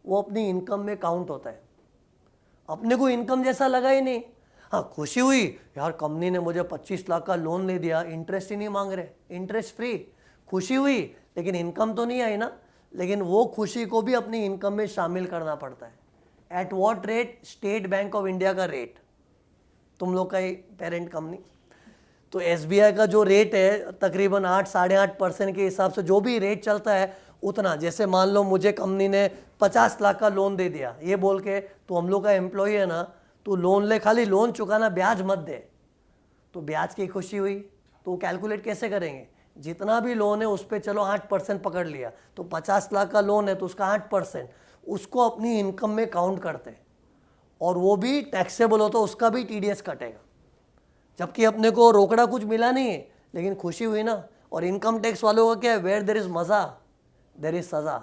वो अपनी इनकम में काउंट होता है. अपने को इनकम जैसा लगा ही नहीं. हाँ खुशी हुई यार, कंपनी ने मुझे 25 लाख का लोन ले दिया, इंटरेस्ट ही नहीं मांग रहे, इंटरेस्ट फ्री. खुशी हुई, लेकिन इनकम तो नहीं आई ना. लेकिन वो खुशी को भी अपनी इनकम में शामिल करना पड़ता है. At what rate? State bank of India का रेट, तुम लोग का ही पेरेंट कंपनी. तो एसबीआई का जो रेट है तकरीबन 8-8.5% के हिसाब से जो भी रेट चलता है उतना. जैसे मान लो मुझे कंपनी ने 50 लाख का लोन दे दिया, ये बोल के तो हम लोग का एम्प्लॉय है ना, तो लोन ले, खाली लोन चुकाना, ब्याज मत दे. तो ब्याज की खुशी हुई, तो कैलकुलेट कैसे करेंगे? जितना भी लोन है उस पर चलो 8% पकड़ लिया, तो 50 लाख का लोन है तो उसका 8% उसको अपनी इनकम में काउंट करते हैं, और वो भी टैक्सेबल हो तो उसका भी टीडीएस कटेगा. जबकि अपने को रोकड़ा कुछ मिला नहीं है, लेकिन खुशी हुई ना. और इनकम टैक्स वालों का क्या है, वेयर देर इज मज़ा देर इज सज़ा.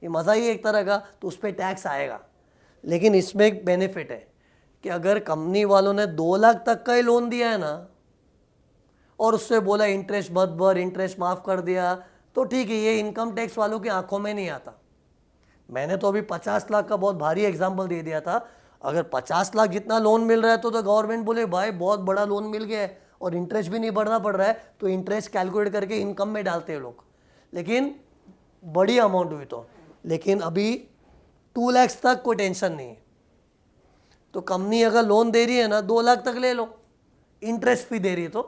ये मज़ा ही एक तरह का, तो उस पर टैक्स आएगा. लेकिन इसमें एक बेनिफिट है कि अगर कंपनी वालों ने 2 लाख तक का ही लोन दिया है ना, और उससे बोला इंटरेस्ट मत भर, इंटरेस्ट माफ़ कर दिया, तो ठीक है, ये इनकम टैक्स वालों की आंखों में नहीं आता. मैंने तो अभी 50 लाख का बहुत भारी एग्जाम्पल दे दिया था. अगर 50 लाख जितना लोन मिल रहा है तो गवर्नमेंट बोले भाई बहुत बड़ा लोन मिल गया है और इंटरेस्ट भी नहीं भरना पड़ रहा है, तो इंटरेस्ट कैलकुलेट करके इनकम में डालते हैं लोग. लेकिन बड़ी अमाउंट हुई तो. लेकिन अभी 2 लाख तक कोई टेंशन नहीं है. तो कंपनी अगर लोन दे रही है ना, 2 लाख तक ले लो, इंटरेस्ट भी दे रही है तो,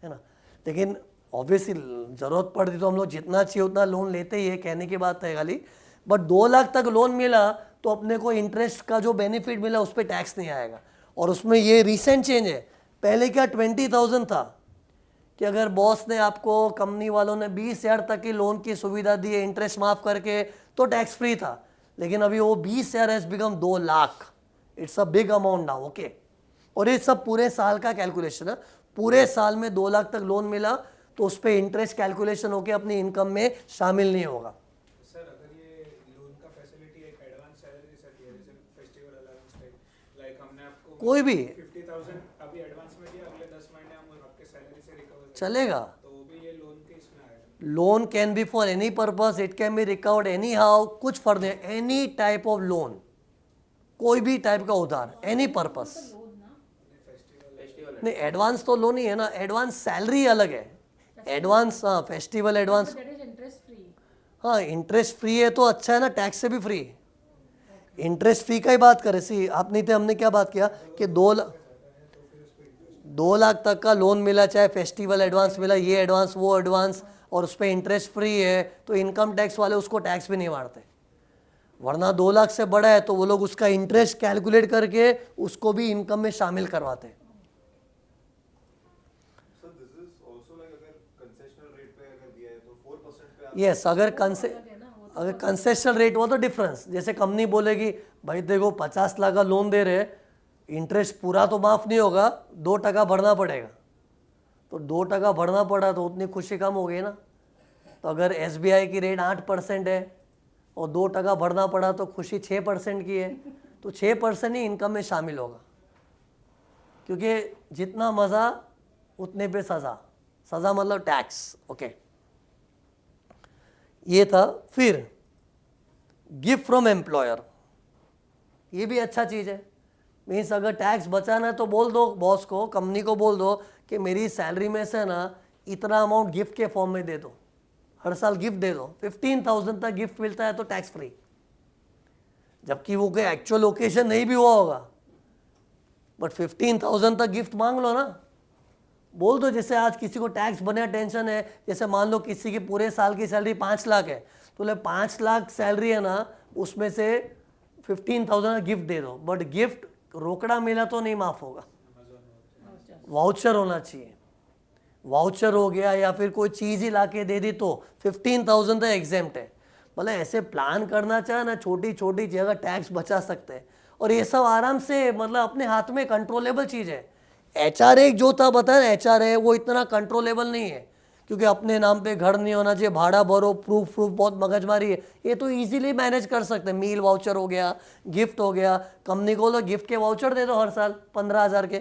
है ना. लेकिन ऑब्वियसली ज़रूरत पड़ती तो हम लोग जितना चाहिए उतना लोन लेते ही है, कहने की बात है खाली. बट 2 लाख तक लोन मिला तो अपने को इंटरेस्ट का जो बेनिफिट मिला उस पर टैक्स नहीं आएगा। और उसमें ये रिसेंट चेंज है, पहले क्या 20,000 था कि अगर बॉस ने आपको, कंपनी वालों ने 20,000 तक की लोन की सुविधा दी है इंटरेस्ट माफ़ करके तो टैक्स फ्री था, लेकिन अभी वो 20,000 has become 2 lakh. It's a big amount now, okay. और ये सब पूरे साल का कैलकुलेशन है, पूरे साल में 2 लाख तक लोन मिला तो उस पर इंटरेस्ट कैलकुलेशन होकर अपनी इनकम में शामिल नहीं होगा। सर अगर ये लोन का फैसिलिटी एक एडवांस सैलरी से दिया, जैसे फेस्टिवल अलाउंस टाइप, लाइक हमने आपको कोई भी 50,000 अभी एडवांस में दिया, अगले 10 महीने हम आपके सैलरी से रिकवर चलेगा। तो वो भी ये लोन के इसमें आएगा। Loan can be for any purpose, it can be recovered any how, कुछ फर्क नहीं, एनी टाइप ऑफ लोन, कोई भी टाइप का उधार, एनी पर्पस। फेस्टिवल नहीं, एडवांस तो लोन ही है ना, एडवांस सैलरी अलग है, एडवांस, हाँ festival advance, That is interest free. हाँ इंटरेस्ट फ्री है तो अच्छा है ना, टैक्स से भी फ्री। इंटरेस्ट फ्री का ही बात करें, सी आपने तो हमने क्या बात किया कि 2 लाख तक का लोन मिला, चाहे फेस्टिवल एडवांस मिला, ये एडवांस वो एडवांस, और उस पर इंटरेस्ट फ्री है तो इनकम टैक्स वाले उसको टैक्स भी नहीं मारते। वरना 2 लाख से बड़ा है तो वो लोग उसका इंटरेस्ट कैलकुलेट करके उसको भी इनकम में शामिल करवाते हैं। So this is also like अगर concessional rate पे अगर दिया है तो 4% पे आप यस, अगर कंसेशनल रेट हुआ तो डिफरेंस, जैसे कंपनी बोलेगी भाई देखो 50 लाख का लोन दे रहे, इंटरेस्ट पूरा तो माफ़ नहीं होगा, 2% भरना पड़ेगा, तो 2% भरना पड़ा तो उतनी खुशी कम हो गई ना। तो अगर SBI की रेट 8% है और 2% भरना पड़ा तो खुशी 6% की है, तो 6% ही इनकम में शामिल होगा, क्योंकि जितना मज़ा उतने पे सज़ा, सज़ा मतलब टैक्स, ओके। ये था। फिर गिफ्ट फ्रॉम एम्प्लॉयर, ये भी अच्छा चीज़ है। मीन्स अगर टैक्स बचाना है तो बोल दो बॉस को, कंपनी को बोल दो कि मेरी सैलरी में से ना इतना अमाउंट गिफ्ट के फॉर्म में दे दो, हर साल गिफ्ट दे दो। 15,000 तक गिफ्ट मिलता है तो टैक्स फ्री, जबकि वो कोई एक्चुअल ओकेजन नहीं भी हुआ होगा, बट 15,000 तक गिफ्ट मांग लो ना, बोल दो। जैसे आज किसी को टैक्स बने टेंशन है, जैसे मान लो किसी की पूरे साल की सैलरी 5 लाख है, तो ले 5 लाख सैलरी है ना, उसमें से 15,000 गिफ्ट दे दो, बट गिफ्ट रोकड़ा मिला तो नहीं माफ़ होगा, वाउचर होना चाहिए। वाउचर हो गया या फिर कोई चीज़ ही ला के दे दी तो 15,000 तक एग्जेम्प्ट है। मतलब ऐसे प्लान करना चाहे ना, छोटी छोटी जगह टैक्स बचा सकते हैं, और ये सब आराम से, मतलब अपने हाथ में कंट्रोलेबल चीज़ है। HR एक जो था बताया, HR है वो इतना कंट्रोलेबल नहीं है, क्योंकि अपने नाम पे घर नहीं होना चाहिए, भाड़ा भरो, प्रूफ बहुत मगजमारी है। ये तो इजीली मैनेज कर सकते हैं, मील वाउचर हो गया, गिफ्ट हो गया। कंपनी को तो गिफ्ट के वाउचर दे दो हर साल 15,000 के,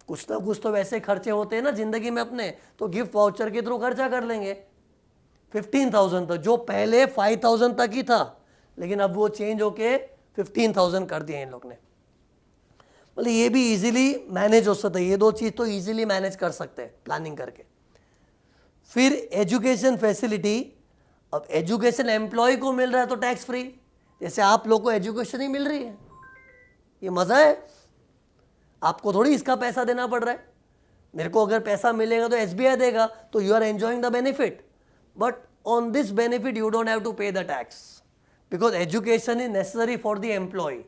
कुछ ना कुछ तो वैसे खर्चे होते हैं ना ज़िंदगी में अपने, तो गिफ्ट वाउचर के थ्रू खर्चा कर लेंगे 15,000 तक, जो पहले 5,000 तक ही था, लेकिन अब वो चेंज होके 15,000 कर दिए इन लोग ने। मतलब ये भी इजीली मैनेज हो सकता है, ये दो चीज़ तो इजीली मैनेज कर सकते हैं प्लानिंग करके। फिर एजुकेशन फैसिलिटी, अब एजुकेशन एम्प्लॉय को मिल रहा है तो टैक्स फ्री, जैसे आप लोग को एजुकेशन ही मिल रही है, ये मज़ा है, आपको थोड़ी इसका पैसा देना पड़ रहा है। मेरे को अगर पैसा मिलेगा तो SBI देगा, तो you are enjoying the benefit, but on this benefit you don't have to pay the tax, because education is necessary for the employ.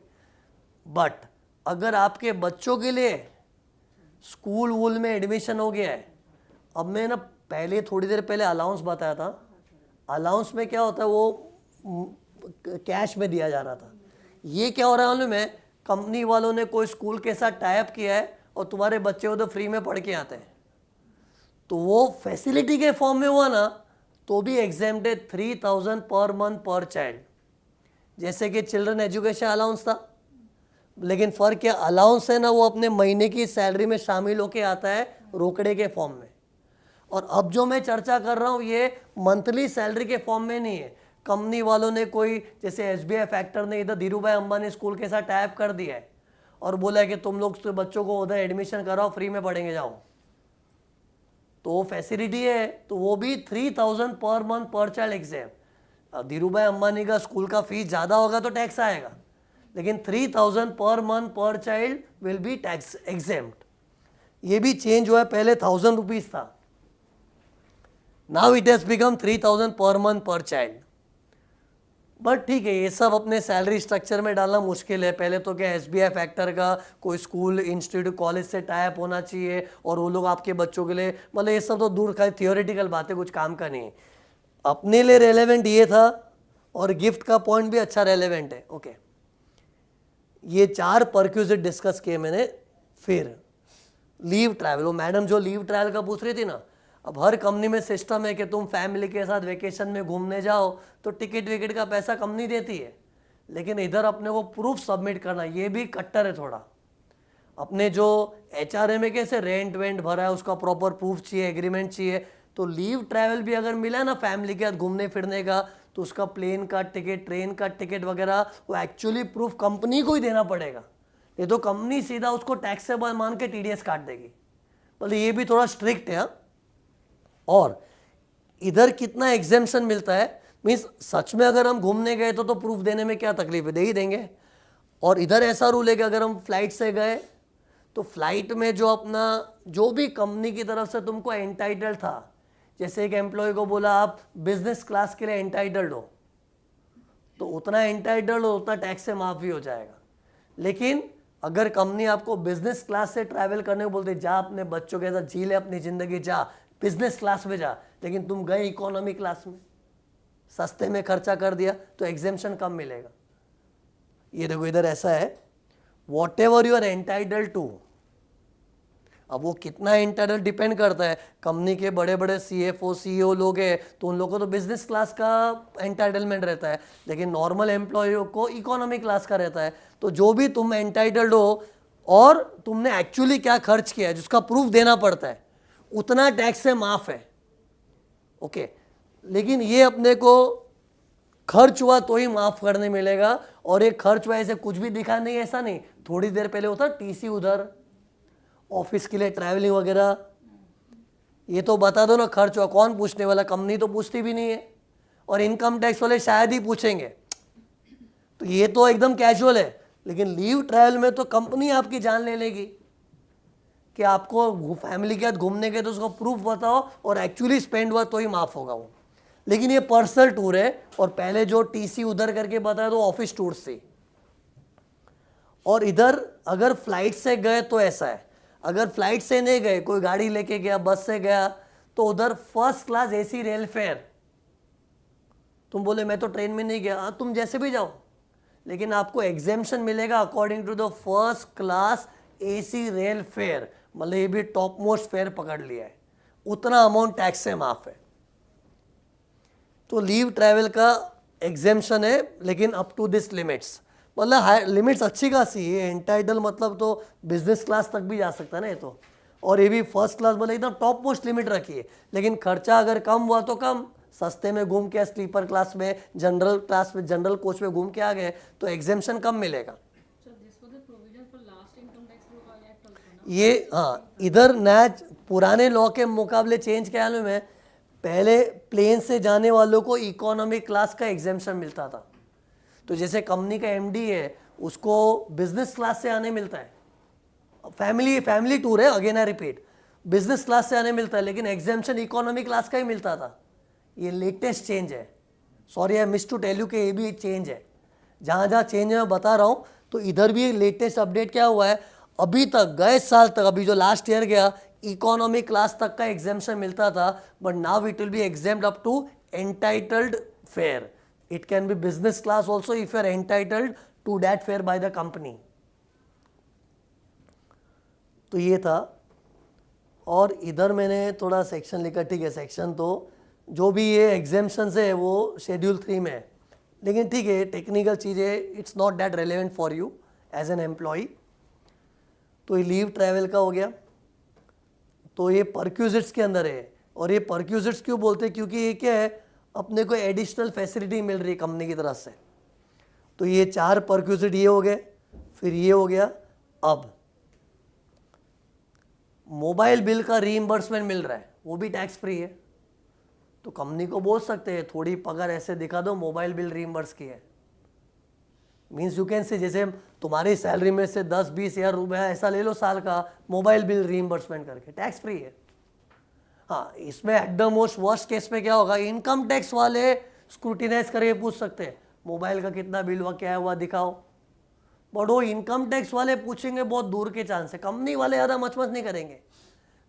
But अगर आपके बच्चों के लिए स्कूल वूल में एडमिशन हो गया है, अब मैं ना पहले थोड़ी देर पहले अलाउंस बताया था, अलाउंस में क्या होता है वो कैश में दिया जा रहा था। ये क्या हो रहा है मालूम है, कंपनी वालों ने कोई स्कूल के साथ टाइप किया है और तुम्हारे बच्चे उधर फ्री में पढ़ के आते हैं, तो वो फैसिलिटी के फॉर्म में हुआ ना तो भी एग्जेम्प्टेड 3,000 पर मंथ पर चाइल्ड, जैसे कि चिल्ड्रन एजुकेशन अलाउंस था। लेकिन फ़र्क क्या, अलाउंस है ना वो अपने महीने की सैलरी में शामिल होके आता है रोकड़े के फॉर्म में, और अब जो मैं चर्चा कर रहा हूँ ये मंथली सैलरी के फॉर्म में नहीं है। कंपनी वालों ने कोई, जैसे SBI फैक्टर ने इधर धीरूभाई अंबानी स्कूल के साथ टाइप कर दिया है और बोला है कि तुम लोग तो बच्चों को उधर एडमिशन कराओ, फ्री में पढ़ेंगे जाओ, तो वो फैसिलिटी है, तो वो भी 3,000 पर मंथ पर चाइल्ड एग्जाम। अब धीरूभाई अंबानी का स्कूल का फीस ज़्यादा होगा तो टैक्स आएगा, लेकिन 3,000 पर मंथ पर child will be tax exempt. ये भी चेंज हुआ है, पहले 1,000 रुपीज़ था, now it has become 3,000 per month पर चाइल्ड। बट ठीक है, ये सब अपने सैलरी स्ट्रक्चर में डालना मुश्किल है। पहले तो क्या SBI फैक्टर का कोई स्कूल इंस्टीट्यूट कॉलेज से टाई अप होना चाहिए और वो लोग आपके बच्चों के लिए, मतलब ये सब तो दूर का थियोरेटिकल बात है, कुछ काम का नहीं है। अपने लिए रेलेवेंट ये था और गिफ्ट का पॉइंट भी अच्छा रेलेवेंट है। ओके, ये 4 परक्यूजिट डिस्कस किए मैंने। फिर लीव ट्रैवल, वो मैडम जो लीव ट्रैवल का पूछ रही थी ना, अब हर कंपनी में सिस्टम है कि तुम फैमिली के साथ वेकेशन में घूमने जाओ तो टिकट विकेट का पैसा कंपनी देती है, लेकिन इधर अपने को प्रूफ सबमिट करना, ये भी कट्टर है थोड़ा। अपने जो HRA में कैसे रेंट वेंट भरा है उसका प्रॉपर प्रूफ चाहिए, एग्रीमेंट चाहिए, तो लीव ट्रैवल भी अगर मिला है ना फैमिली के साथ घूमने फिरने का, तो उसका प्लेन का टिकट, ट्रेन का टिकट वगैरह वो एक्चुअली प्रूफ कंपनी को ही देना पड़ेगा, नहीं तो कंपनी सीधा उसको टैक्सेबल मान के TDS काट देगी। मतलब ये भी थोड़ा स्ट्रिक्ट है। और इधर कितना एग्जेम्पशन मिलता है, मीन्स सच में अगर हम घूमने गए तो प्रूफ देने में क्या तकलीफ है, दे ही देंगे। और इधर ऐसा रूल है कि अगर हम फ्लाइट से गए तो फ्लाइट में जो अपना जो भी कंपनी की तरफ से तुमको एंटाइटल्ड था, जैसे एक एम्प्लॉय को बोला आप बिजनेस क्लास के लिए एंटाइटल्ड हो, तो उतना एंटाइटल्ड हो उतना टैक्स से माफ़ी हो जाएगा। लेकिन अगर कंपनी आपको बिजनेस क्लास से ट्रैवल करने को बोलते, जा अपने बच्चों के साथ जी ले अपनी ज़िंदगी, जा बिजनेस क्लास में जा, लेकिन तुम गए इकोनॉमी क्लास में, सस्ते में खर्चा कर दिया, तो एग्जेम्पशन कम मिलेगा। ये देखो इधर ऐसा है, whatever you are entitled to. अब वो कितना एंटाइटल डिपेंड करता है, कंपनी के बड़े बड़े CFO CEO लोग हैं तो उन लोगों को तो बिजनेस क्लास का एंटाइटलमेंट रहता है, लेकिन नॉर्मल एम्प्लॉय को इकोनॉमी क्लास का रहता है। तो जो भी तुम एंटाइटल्ड हो और तुमने एक्चुअली क्या खर्च किया है जिसका प्रूफ देना पड़ता है, उतना टैक्स से माफ है। ओके, लेकिन ये अपने को खर्च हुआ तो ही माफ करने मिलेगा, और एक खर्च हुआ ऐसे कुछ भी दिखा नहीं, ऐसा नहीं। थोड़ी देर पहले होता TC उधर ऑफिस के लिए ट्रैवलिंग वगैरह, ये तो बता दो ना खर्च हुआ, कौन पूछने वाला, कंपनी तो पूछती भी नहीं है, और इनकम टैक्स वाले शायद ही पूछेंगे, तो ये तो एकदम कैजुअल है। लेकिन लीव ट्रैवल में तो कंपनी आपकी जान ले लेगी कि आपको फैमिली के साथ घूमने गए तो उसका प्रूफ बताओ और एक्चुअली स्पेंड हुआ तो ही माफ होगा वो। लेकिन ये पर्सनल टूर है, और पहले जो TC उधर करके बताया तो ऑफिस टूर से। और इधर अगर फ्लाइट से गए तो ऐसा है, अगर फ्लाइट से नहीं गए, कोई गाड़ी लेके गया, बस से गया, तो उधर first class AC rail fair, तुम बोले मैं तो ट्रेन में नहीं गया, तुम जैसे भी जाओ, लेकिन आपको एग्जेम्पशन मिलेगा according to the first class AC rail fare. मतलब ये भी टॉप मोस्ट फेयर पकड़ लिया है, उतना अमाउंट टैक्स से माफ है। तो लीव ट्रैवल का एग्जेम्पशन है, लेकिन अप टू दिस लिमिट्स, मतलब लिमिट्स अच्छी खासी है। एंटाइटल मतलब तो बिजनेस क्लास तक भी जा सकता है ना ये तो, और ये भी फर्स्ट क्लास मतलब एकदम टॉप मोस्ट लिमिट रखी है। लेकिन खर्चा अगर कम हुआ तो कम, सस्ते में घूम के स्लीपर क्लास में, जनरल क्लास में, जनरल कोच में घूम के आ गए तो एग्जेम्पशन कम मिलेगा। ये हाँ, इधर नया पुराने लॉ के मुकाबले चेंज क्या मालूम है, पहले प्लेन से जाने वालों को इकोनॉमी क्लास का एग्जेम्पशन मिलता था। तो जैसे कंपनी का MD है उसको बिजनेस क्लास से आने मिलता है, फैमिली टूर है, again I repeat, business class से आने मिलता है, लेकिन एग्जेम्पशन इकोनॉमी क्लास का ही मिलता था। ये लेटेस्ट चेंज है, sorry I miss to tell you कि ये भी चेंज है। जहाँ जहाँ चेंज है मैं बता रहा हूँ, तो इधर भी लेटेस्ट अपडेट क्या हुआ है, अभी तक गए साल तक, अभी जो लास्ट ईयर गया, इकोनॉमी क्लास तक का एग्जेम्पशन मिलता था, but now it will be exempt up to entitled fare. It can be business class also if you are entitled to that fare by the company. तो ये था। और इधर मैंने थोड़ा सेक्शन लिखा, ठीक है, सेक्शन तो जो भी ये एग्जेम्पशंस है वो शेड्यूल 3 में है, लेकिन ठीक है टेक्निकल चीज़ें, it's not that relevant for you as an employee. तो ये लीव ट्रैवल का हो गया। तो ये परक्यूजिट्स के अंदर है, और ये परक्यूजिट्स क्यों बोलते हैं, क्योंकि ये क्या है, अपने को एडिशनल फैसिलिटी मिल रही है कंपनी की तरफ से। तो ये 4 परक्यूजिट ये हो गए, फिर ये हो गया। अब मोबाइल बिल का रीइंबर्समेंट मिल रहा है, वो भी टैक्स फ्री है। तो कंपनी को बोल सकते हैं थोड़ी पगार ऐसे दिखा दो, मोबाइल बिल रीइंबर्स की है, मीन्स यू कैन से, जैसे तुम्हारी सैलरी में से 10-20 हज़ार रुपया ऐसा ले लो साल का, मोबाइल बिल रीइंबर्समेंट करके, टैक्स फ्री है। हाँ, इसमें at the most worst case में क्या होगा, इनकम टैक्स वाले स्क्रूटिनाइज करके पूछ सकते हैं, मोबाइल का कितना बिल हुआ, क्या हुआ दिखाओ। बट वो इनकम टैक्स वाले पूछेंगे बहुत दूर के चांस है, कंपनी वाले ज़्यादा मच नहीं करेंगे।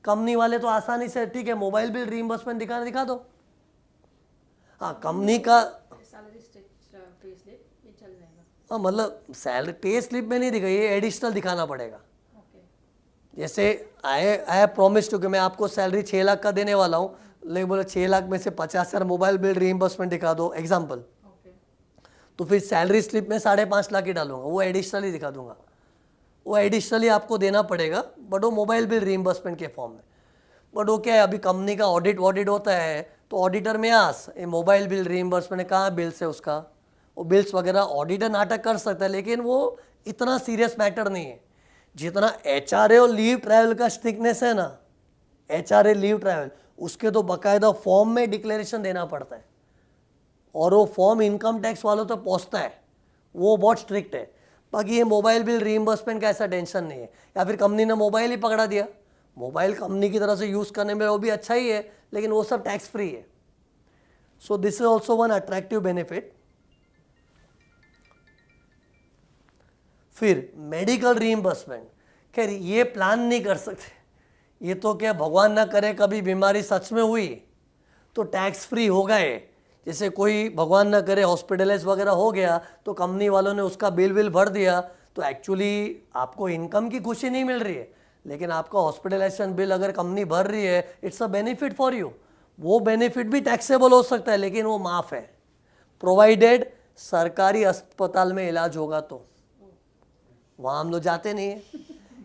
कंपनी वाले तो आसानी से ठीक है मोबाइल बिल रीइंबर्समेंट दिखाना दिखा दो। हाँ कंपनी का सैलरी पे स्लिप ये चल जाएगा। हाँ मतलब सैलरी पे स्लिप में नहीं दिखा, ये एडिशनल दिखाना पड़ेगा। ओके जैसे आई प्रॉमिस टू कि मैं आपको सैलरी 6 लाख का देने वाला हूँ, लेकिन बोले 6 लाख में से 50,000 मोबाइल बिल रीइंबर्समेंट दिखा दो एग्जाम्पल, ओके तो फिर सैलरी स्लिप में 5.5 लाख ही डालूंगा, वो एडिशनली दिखा दूंगा। वो एडिशनली आपको देना पड़ेगा बट वो मोबाइल बिल रीइंबर्समेंट के फॉर्म में। बट वो क्या है अभी कंपनी का ऑडिट होता है तो ऑडिटर में ये मोबाइल बिल रीइंबर्समेंट कहाँ बिल्स है उसका, वो बिल्स वगैरह ऑडिटर नाटक कर सकता है, लेकिन वो इतना सीरियस मैटर नहीं है जितना HRA और लीव ट्रैवल का स्ट्रिक्टनेस है ना। HRA लीव ट्रैवल उसके तो बाकायदा फॉर्म में डिक्लेरेशन देना पड़ता है और वो फॉर्म इनकम टैक्स वालों तक पहुंचता है, वो बहुत स्ट्रिक्ट है। बाकी ये मोबाइल बिल रीइंबर्समेंट का ऐसा टेंशन नहीं है। या फिर कंपनी ने मोबाइल ही पकड़ा दिया, मोबाइल कंपनी की तरह से यूज़ करने में वो भी अच्छा ही है, लेकिन वो सब टैक्स फ्री है। So this is also one attractive benefit. फिर मेडिकल रीइंबर्समेंट, खैर ये प्लान नहीं कर सकते, ये तो क्या भगवान ना करे कभी बीमारी सच में हुई तो टैक्स फ्री होगा ये। जैसे कोई भगवान ना करे हॉस्पिटलाइज वगैरह हो गया तो कंपनी वालों ने उसका बिल भर दिया, तो एक्चुअली आपको इनकम की खुशी नहीं मिल रही है, लेकिन आपका हॉस्पिटलाइजेशन बिल अगर कंपनी भर रही है it's a benefit for you. वो बेनिफिट भी टैक्सेबल हो सकता है, लेकिन वो माफ़ है प्रोवाइडेड सरकारी अस्पताल में इलाज होगा तो, वहाँ हम लोग जाते नहीं हैं।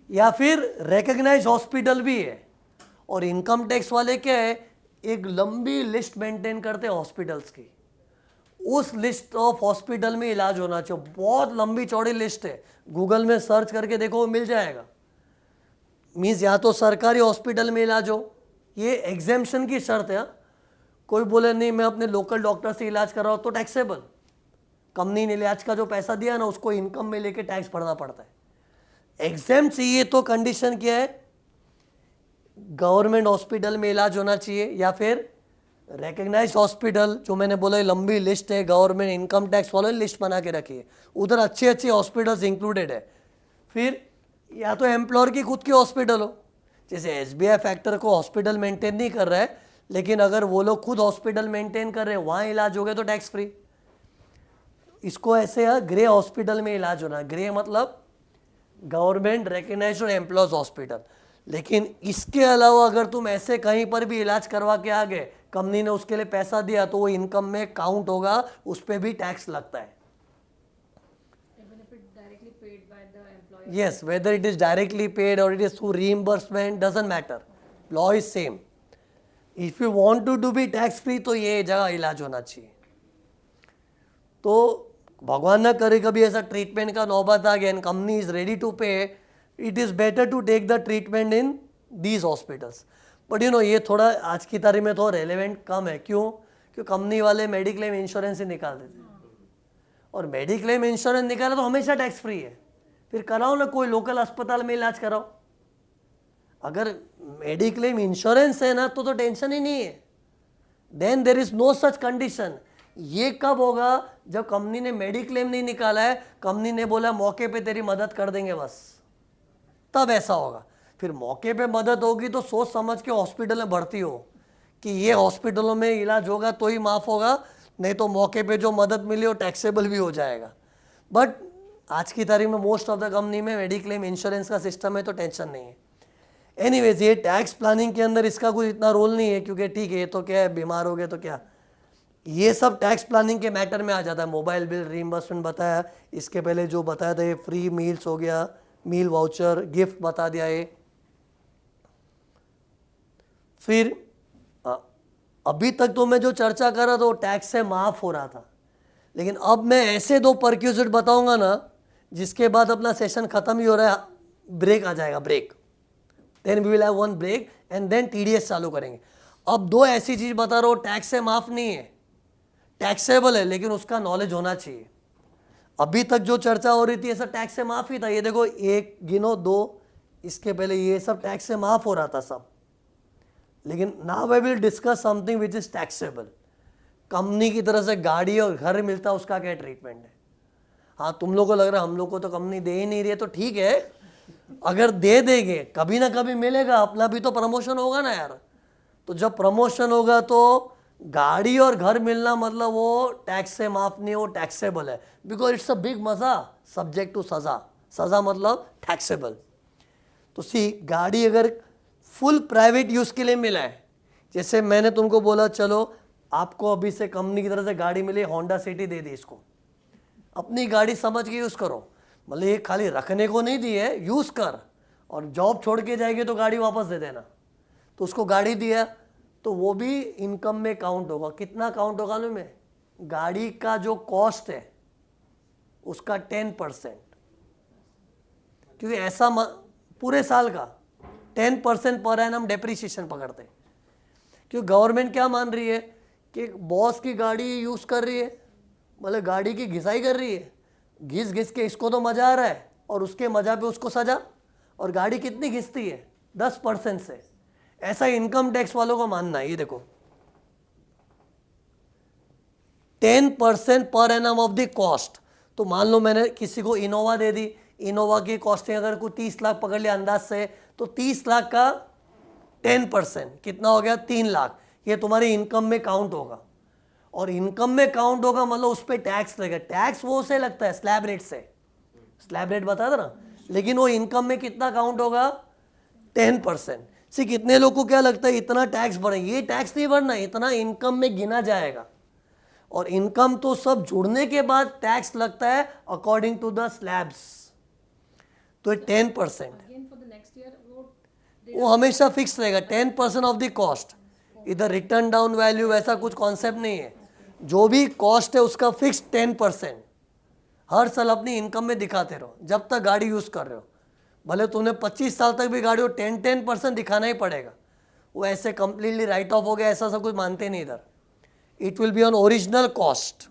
या फिर रिकग्नाइज हॉस्पिटल भी है, और इनकम टैक्स वाले क्या है एक लंबी लिस्ट मेंटेन करते हैं हॉस्पिटल्स की, उस लिस्ट ऑफ हॉस्पिटल में इलाज होना चाहिए। बहुत लंबी चौड़ी लिस्ट है, गूगल में सर्च करके देखो मिल जाएगा। मीन्स या तो सरकारी हॉस्पिटल में इलाज हो, ये एग्जेम्पशन की शर्त है। हाँ? कोई बोले नहीं मैं अपने लोकल डॉक्टर से इलाज कर रहा हूँ तो टैक्सेबल, कंपनी ने इलाज का जो पैसा दिया ना उसको इनकम में लेके टैक्स भरना पड़ता है। एग्जाम चाहिए तो कंडीशन क्या है, गवर्नमेंट हॉस्पिटल में इलाज होना चाहिए या फिर रिकग्नाइज्ड हॉस्पिटल, जो मैंने बोला लंबी लिस्ट है, गवर्नमेंट इनकम टैक्स वालों ने लिस्ट बना के रखी है, उधर अच्छे अच्छे हॉस्पिटल्स इंक्लूडेड है। फिर या तो एम्प्लॉयर की खुद की हॉस्पिटल हो, जैसे SBI फैक्टर को हॉस्पिटल मेंटेन नहीं कर रहा है, लेकिन अगर वो लोग खुद हॉस्पिटल मेंटेन कर रहे हैं वहाँ इलाज हो गया तो टैक्स फ्री। इसको ऐसे है ग्रे हॉस्पिटल में इलाज होना, ग्रे मतलब गवर्नमेंट रिकग्नाइज्ड और एम्प्लॉयज हॉस्पिटल। लेकिन इसके अलावा अगर तुम ऐसे कहीं पर भी इलाज करवा के आ गए, कंपनी ने उसके लिए पैसा दिया तो वो इनकम में काउंट होगा, उस पर भी टैक्स लगता है। Yes, whether it is directly paid or it is through reimbursement doesn't matter. Law is same. If you want to be tax free तो ये जगह इलाज होना चाहिए। तो भगवान ना करे कभी ऐसा ट्रीटमेंट का नौबत आ गया and company is ready to pay, it is better to take the treatment in these hospitals. But you know ये थोड़ा आज की तारीख में थोड़ा रेलेवेंट कम है। क्यों? क्योंकि कंपनी वाले मेडिक्लेम इंश्योरेंस ही निकाल देते हैं, और मेडिक्लेम इंश्योरेंस निकाला तो हमेशा टैक्स फ्री है। फिर कराओ ना कोई लोकल अस्पताल में इलाज कराओ। अगर मेडिक्लेम इंश्योरेंस है ना तो टेंशन ही नहीं है, then there is no such condition. ये कब होगा? जब कंपनी ने मेडिक्लेम नहीं निकाला है, कंपनी ने बोला मौके पे तेरी मदद कर देंगे बस, तब ऐसा होगा। फिर मौके पे मदद होगी तो सोच समझ के हॉस्पिटल में भर्ती हो कि ये हॉस्पिटलों में इलाज होगा तो ही माफ़ होगा, नहीं तो मौके पे जो मदद मिली वो टैक्सेबल भी हो जाएगा। बट आज की तारीख में मोस्ट ऑफ द कंपनी में मेडिक्लेम इंश्योरेंस का सिस्टम है तो टेंशन नहीं है। एनीवेज ये टैक्स प्लानिंग के अंदर इसका कुछ इतना रोल नहीं है, क्योंकि ठीक है ये तो क्या है, बीमार हो गए तो क्या, ये सब टैक्स प्लानिंग के मैटर में आ जाता है। मोबाइल बिल रीइंबर्समेंट बताया, इसके पहले जो बताया था ये फ्री मील्स हो गया, मील वाउचर, गिफ्ट बता दिया ये। फिर अभी तक तो मैं जो चर्चा कर रहा था वो टैक्स से माफ हो रहा था, लेकिन अब मैं ऐसे दो परक्यूजिट बताऊंगा ना जिसके बाद अपना सेशन खत्म ही हो रहा है, ब्रेक आ जाएगा, break, then we will have one break and then TDS चालू करेंगे। अब दो ऐसी चीज बता रहा हूँ, टैक्स से माफ नहीं है, टैक्सेबल है, लेकिन उसका नॉलेज होना चाहिए। अभी तक जो चर्चा हो रही थी ऐसा टैक्स से माफ ही था। ये देखो एक गिनो, दो, इसके पहले ये सब टैक्स से माफ हो रहा था सब, लेकिन now I will discuss something which is taxable. Company की तरफ से गाड़ी और घर मिलता है, उसका क्या ट्रीटमेंट है? हाँ, तुम लोग को लग रहा है हम लोग को तो कंपनी दे ही नहीं रही है, तो ठीक है, अगर दे देंगे कभी ना कभी मिलेगा, अपना भी तो प्रमोशन होगा ना यार। तो जब प्रमोशन होगा तो गाड़ी और घर मिलना मतलब वो टैक्स से माफ नहीं, वो टैक्सेबल है, बिकॉज इट्स अ बिग मजा सब्जेक्ट टू सजा। सजा मतलब टैक्सेबल। तो सी, गाड़ी अगर फुल प्राइवेट यूज के लिए मिला है, जैसे मैंने तुमको बोला चलो आपको अभी से कंपनी की तरफ से गाड़ी मिली, होंडा सिटी दे दी, इसको अपनी गाड़ी समझ के यूज करो, मतलब ये खाली रखने को नहीं दी है, यूज कर, और जॉब छोड़ के जाएगी तो गाड़ी वापस दे देना। तो उसको गाड़ी दिया तो वो भी इनकम में काउंट होगा। कितना काउंट होगा ना में? गाड़ी का जो कॉस्ट है उसका 10%, क्योंकि ऐसा पूरे साल का 10% पर एनम डेप्रिसिएशन पकड़ते हैं। क्योंकि गवर्नमेंट क्या मान रही है कि बॉस की गाड़ी यूज कर रही है, मतलब गाड़ी की घिसाई कर रही है, घिस घिस के इसको तो मजा आ रहा है और उसके मजा पे उसको सजा। और गाड़ी कितनी घिसती है? 10% से। ऐसा इनकम टैक्स वालों को मानना है। ये देखो 10% per annum of the cost. तो मान लो मैंने किसी को इनोवा दे दी, इनोवा की कॉस्टिंग अगर कोई 30 लाख पकड़ लिया अंदाज से, तो 30 लाख का 10% कितना हो गया? 3 लाख। ये तुम्हारी इनकम में काउंट होगा, और इनकम में काउंट होगा मतलब उस पर टैक्स लगेगा। टैक्स वो से लगता है स्लैब रेट से, स्लैब रेट बताया था ना, लेकिन वो इनकम में कितना काउंट होगा? 10%। सी, कितने लोग को क्या लगता है इतना टैक्स बढ़े? ये टैक्स नहीं बढ़ना, इतना इनकम में गिना जाएगा, और इनकम तो सब जुड़ने के बाद टैक्स लगता है अकॉर्डिंग टू द स्लैब्स। तो 10% again for the next year वो हमेशा फिक्स रहेगा, 10% ऑफ द कॉस्ट। इधर रिटर्न डाउन वैल्यू वैसा कुछ कॉन्सेप्ट नहीं है, जो भी कॉस्ट है उसका फिक्स 10% हर साल अपनी इनकम में दिखाते रहो जब तक गाड़ी यूज कर रहे हो। भले तुमने 25 साल तक भी गाड़ी हो, 10% दिखाना ही पड़ेगा। वो ऐसे कंप्लीटली राइट ऑफ हो गया ऐसा सब कुछ मानते नहीं इधर। It will be on original cost.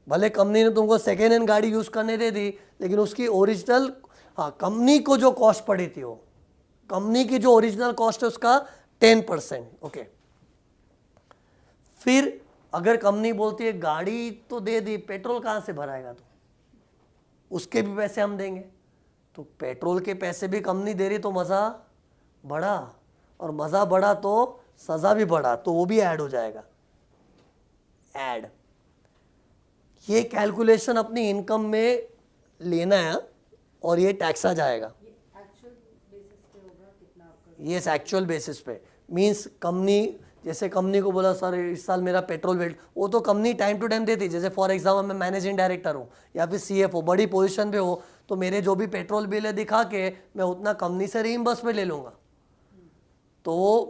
भले कंपनी ने तुमको सेकेंड हैंड गाड़ी यूज करने दे दी, लेकिन उसकी ओरिजिनल, हाँ, कंपनी को जो कॉस्ट पड़ी थी, वो कंपनी की जो ओरिजिनल कॉस्ट है उसका 10%। ओके, फिर अगर कंपनी बोलती है गाड़ी तो दे दी, पेट्रोल कहाँ से भराएगा? तो उसके भी पैसे हम देंगे। तो पेट्रोल के पैसे भी कंपनी दे रही तो मज़ा बढ़ा, और मज़ा बढ़ा तो सज़ा भी बढ़ा, तो वो भी ऐड हो जाएगा। ऐड, ये कैलकुलेशन अपनी इनकम में लेना है और ये टैक्स आ जाएगा। ये एक्चुअल बेसिस पे मींस कंपनी, जैसे कंपनी को बोला सर इस साल मेरा पेट्रोल वेट, वो तो कंपनी टाइम टू टाइम देती। जैसे फॉर एग्जाम्पल मैं मैनेजिंग डायरेक्टर हूँ या फिर CFO, बड़ी पोजीशन पे हो, तो मेरे जो भी पेट्रोल बिल है दिखा के मैं उतना कंपनी से रीइंबर्समेंट ले लूँगा। तो वो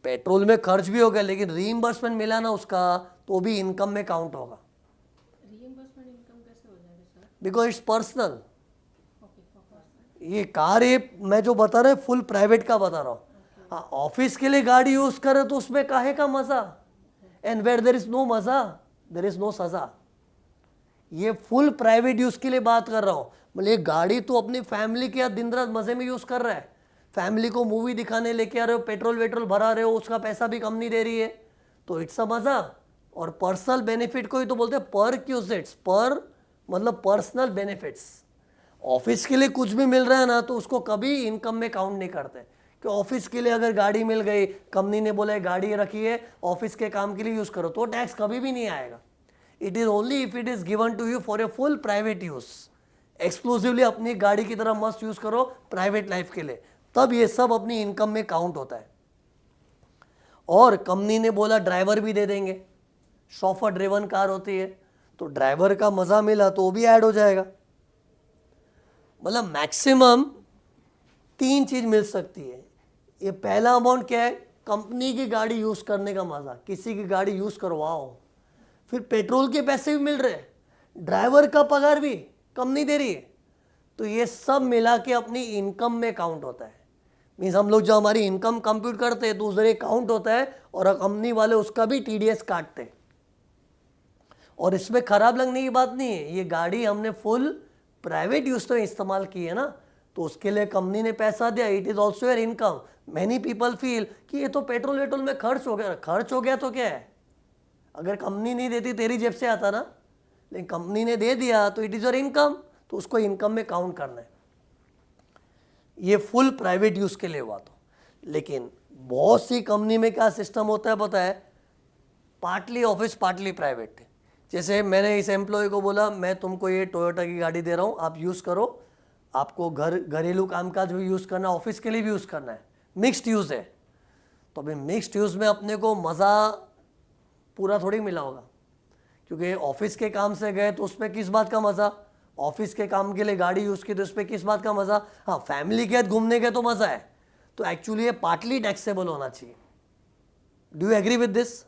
पेट्रोल में खर्च भी हो गया, लेकिन रीइंबर्समेंट मिला ना उसका, तो भी इनकम में काउंट होगा। रीइंबर्समेंट इनकम कैसे हो जाएगा sir? Because it's personal. Okay, for personal. ये कार, ये मैं जो बता रहा हूँ फुल प्राइवेट का बता रहा हूँ। हाँ, ऑफिस के लिए गाड़ी यूज करे तो उसमें काहे का मजा? And where there is no मजा देयर इज नो सजा। ये फुल प्राइवेट यूज के लिए बात कर रहा हूँ। मतलब ये गाड़ी तो अपनी फैमिली के दिन रात मजे में यूज कर रहा है, फैमिली को मूवी दिखाने लेके आ रहे हो, पेट्रोल वेट्रोल भरा रहे हो, उसका पैसा भी कंपनी दे रही है, तो इट्स अ मजा। और पर्सनल बेनिफिट को ही तो बोलते हैं पर क्यूजेट्स, पर मतलब पर्सनल बेनिफिट्स। ऑफिस के लिए कुछ भी मिल रहा है ना, तो उसको कभी इनकम में काउंट नहीं करते। कि ऑफिस के लिए अगर गाड़ी मिल गई, कंपनी ने बोला गाड़ी रखी है ऑफिस के काम के लिए यूज करो, तो टैक्स कभी भी नहीं आएगा। It is only if it is given to you for a full private use, exclusively अपनी गाड़ी की तरह मस्त यूज करो प्राइवेट लाइफ के लिए, तब ये सब अपनी इनकम में काउंट होता है। और कंपनी ने बोला ड्राइवर भी दे देंगे, शॉफर ड्रिवन कार होती है, तो ड्राइवर का मजा मिला तो वो भी ऐड हो जाएगा। मतलब मैक्सिमम 3 चीज मिल सकती है। ये पहला अमाउंट क्या है? कंपनी की गाड़ी यूज करने का मजा, किसी की गाड़ी यूज करवाओ। फिर पेट्रोल के पैसे भी मिल रहे हैं, ड्राइवर का पगार भी कंपनी दे रही है, तो ये सब मिला के अपनी इनकम में काउंट होता है। मीन्स हम लोग जो हमारी इनकम कंप्यूट करते हैं तो उस जरिए काउंट होता है, और कंपनी वाले उसका भी TDS काटते हैं। और इसमें खराब लगने की बात नहीं है, ये गाड़ी हमने फुल प्राइवेट यूज तो इस्तेमाल की है ना, तो उसके लिए कंपनी ने पैसा दिया, it is also your income. Many people feel कि ये तो पेट्रोल वेट्रोल में खर्च हो गया। खर्च हो गया तो क्या है? अगर कंपनी नहीं देती तेरी जेब से आता ना, लेकिन कंपनी ने दे दिया तो इट इज़ योर इनकम, तो उसको इनकम में काउंट करना है। ये फुल प्राइवेट यूज़ के लिए हुआ तो। लेकिन बहुत सी कंपनी में क्या सिस्टम होता है पता है, पार्टली ऑफिस पार्टली प्राइवेट। जैसे मैंने इस एम्प्लॉय को बोला मैं तुमको ये टोयोटा की गाड़ी दे रहा हूँ, आप यूज़ करो, आपको घरेलू कामकाज भी यूज़ करना है, ऑफिस के लिए भी यूज़ करना है, मिक्स्ड यूज़ है। तो अभी मिक्स्ड यूज़ में अपने को मज़ा पूरा थोड़ी मिला होगा, क्योंकि ऑफिस के काम से गए तो उस पर किस बात का मज़ा, ऑफिस के काम के लिए गाड़ी यूज़ की तो उस पर किस बात का मज़ा, हाँ फैमिली के साथ घूमने के तो मज़ा है। तो एक्चुअली ये पार्टली टैक्सेबल होना चाहिए। Do you agree with this?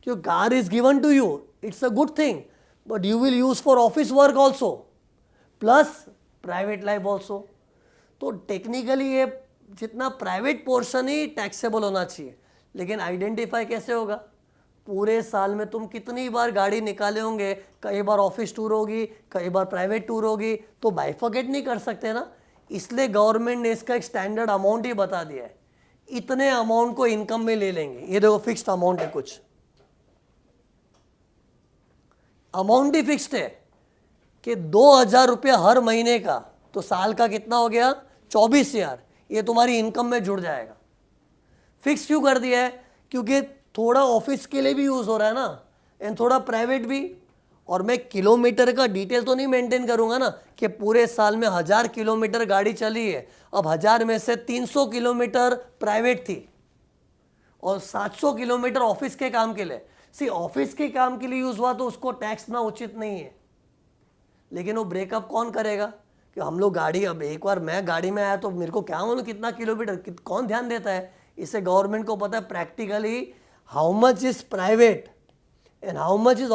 क्योंकि car is given to you, it's a good thing, but you will use for office work also plus private life also. तो टेक्निकली ये जितना प्राइवेट पोर्शन ही taxable होना चाहिए। लेकिन identify कैसे होगा? पूरे साल में तुम कितनी बार गाड़ी निकाले होंगे, कई बार ऑफिस टूर होगी, कई बार प्राइवेट टूर होगी, तो बाइफर्केट नहीं कर सकते ना। इसलिए गवर्नमेंट ने इसका एक स्टैंडर्ड अमाउंट ही बता दिया है, इतने अमाउंट को इनकम में ले लेंगे। ये देखो फिक्स्ड अमाउंट है, कुछ अमाउंट ही फिक्स्ड है कि 2,000 रुपया हर महीने का, तो साल का कितना हो गया? 24,000। ये तुम्हारी इनकम में जुड़ जाएगा। फिक्स क्यों कर दिया है? क्योंकि थोड़ा ऑफिस के लिए भी यूज हो रहा है ना, एंड थोड़ा प्राइवेट भी। और मैं किलोमीटर का डिटेल तो नहीं मेंटेन करूंगा ना कि पूरे साल में 1000 किलोमीटर गाड़ी चली है, अब 1000 में से 300 किलोमीटर प्राइवेट थी और 700 किलोमीटर ऑफिस के काम के लिए। सी ऑफिस के काम के लिए यूज हुआ तो उसको टैक्स ना उचित नहीं है। लेकिन वो ब्रेकअप कौन करेगा? कि हम लोग गाड़ी, अब एक बार मैं गाड़ी में आया तो मेरे को क्या मालूम कितना किलोमीटर, कौन ध्यान देता है? इससे गवर्नमेंट को पता है practically how much is private and how much is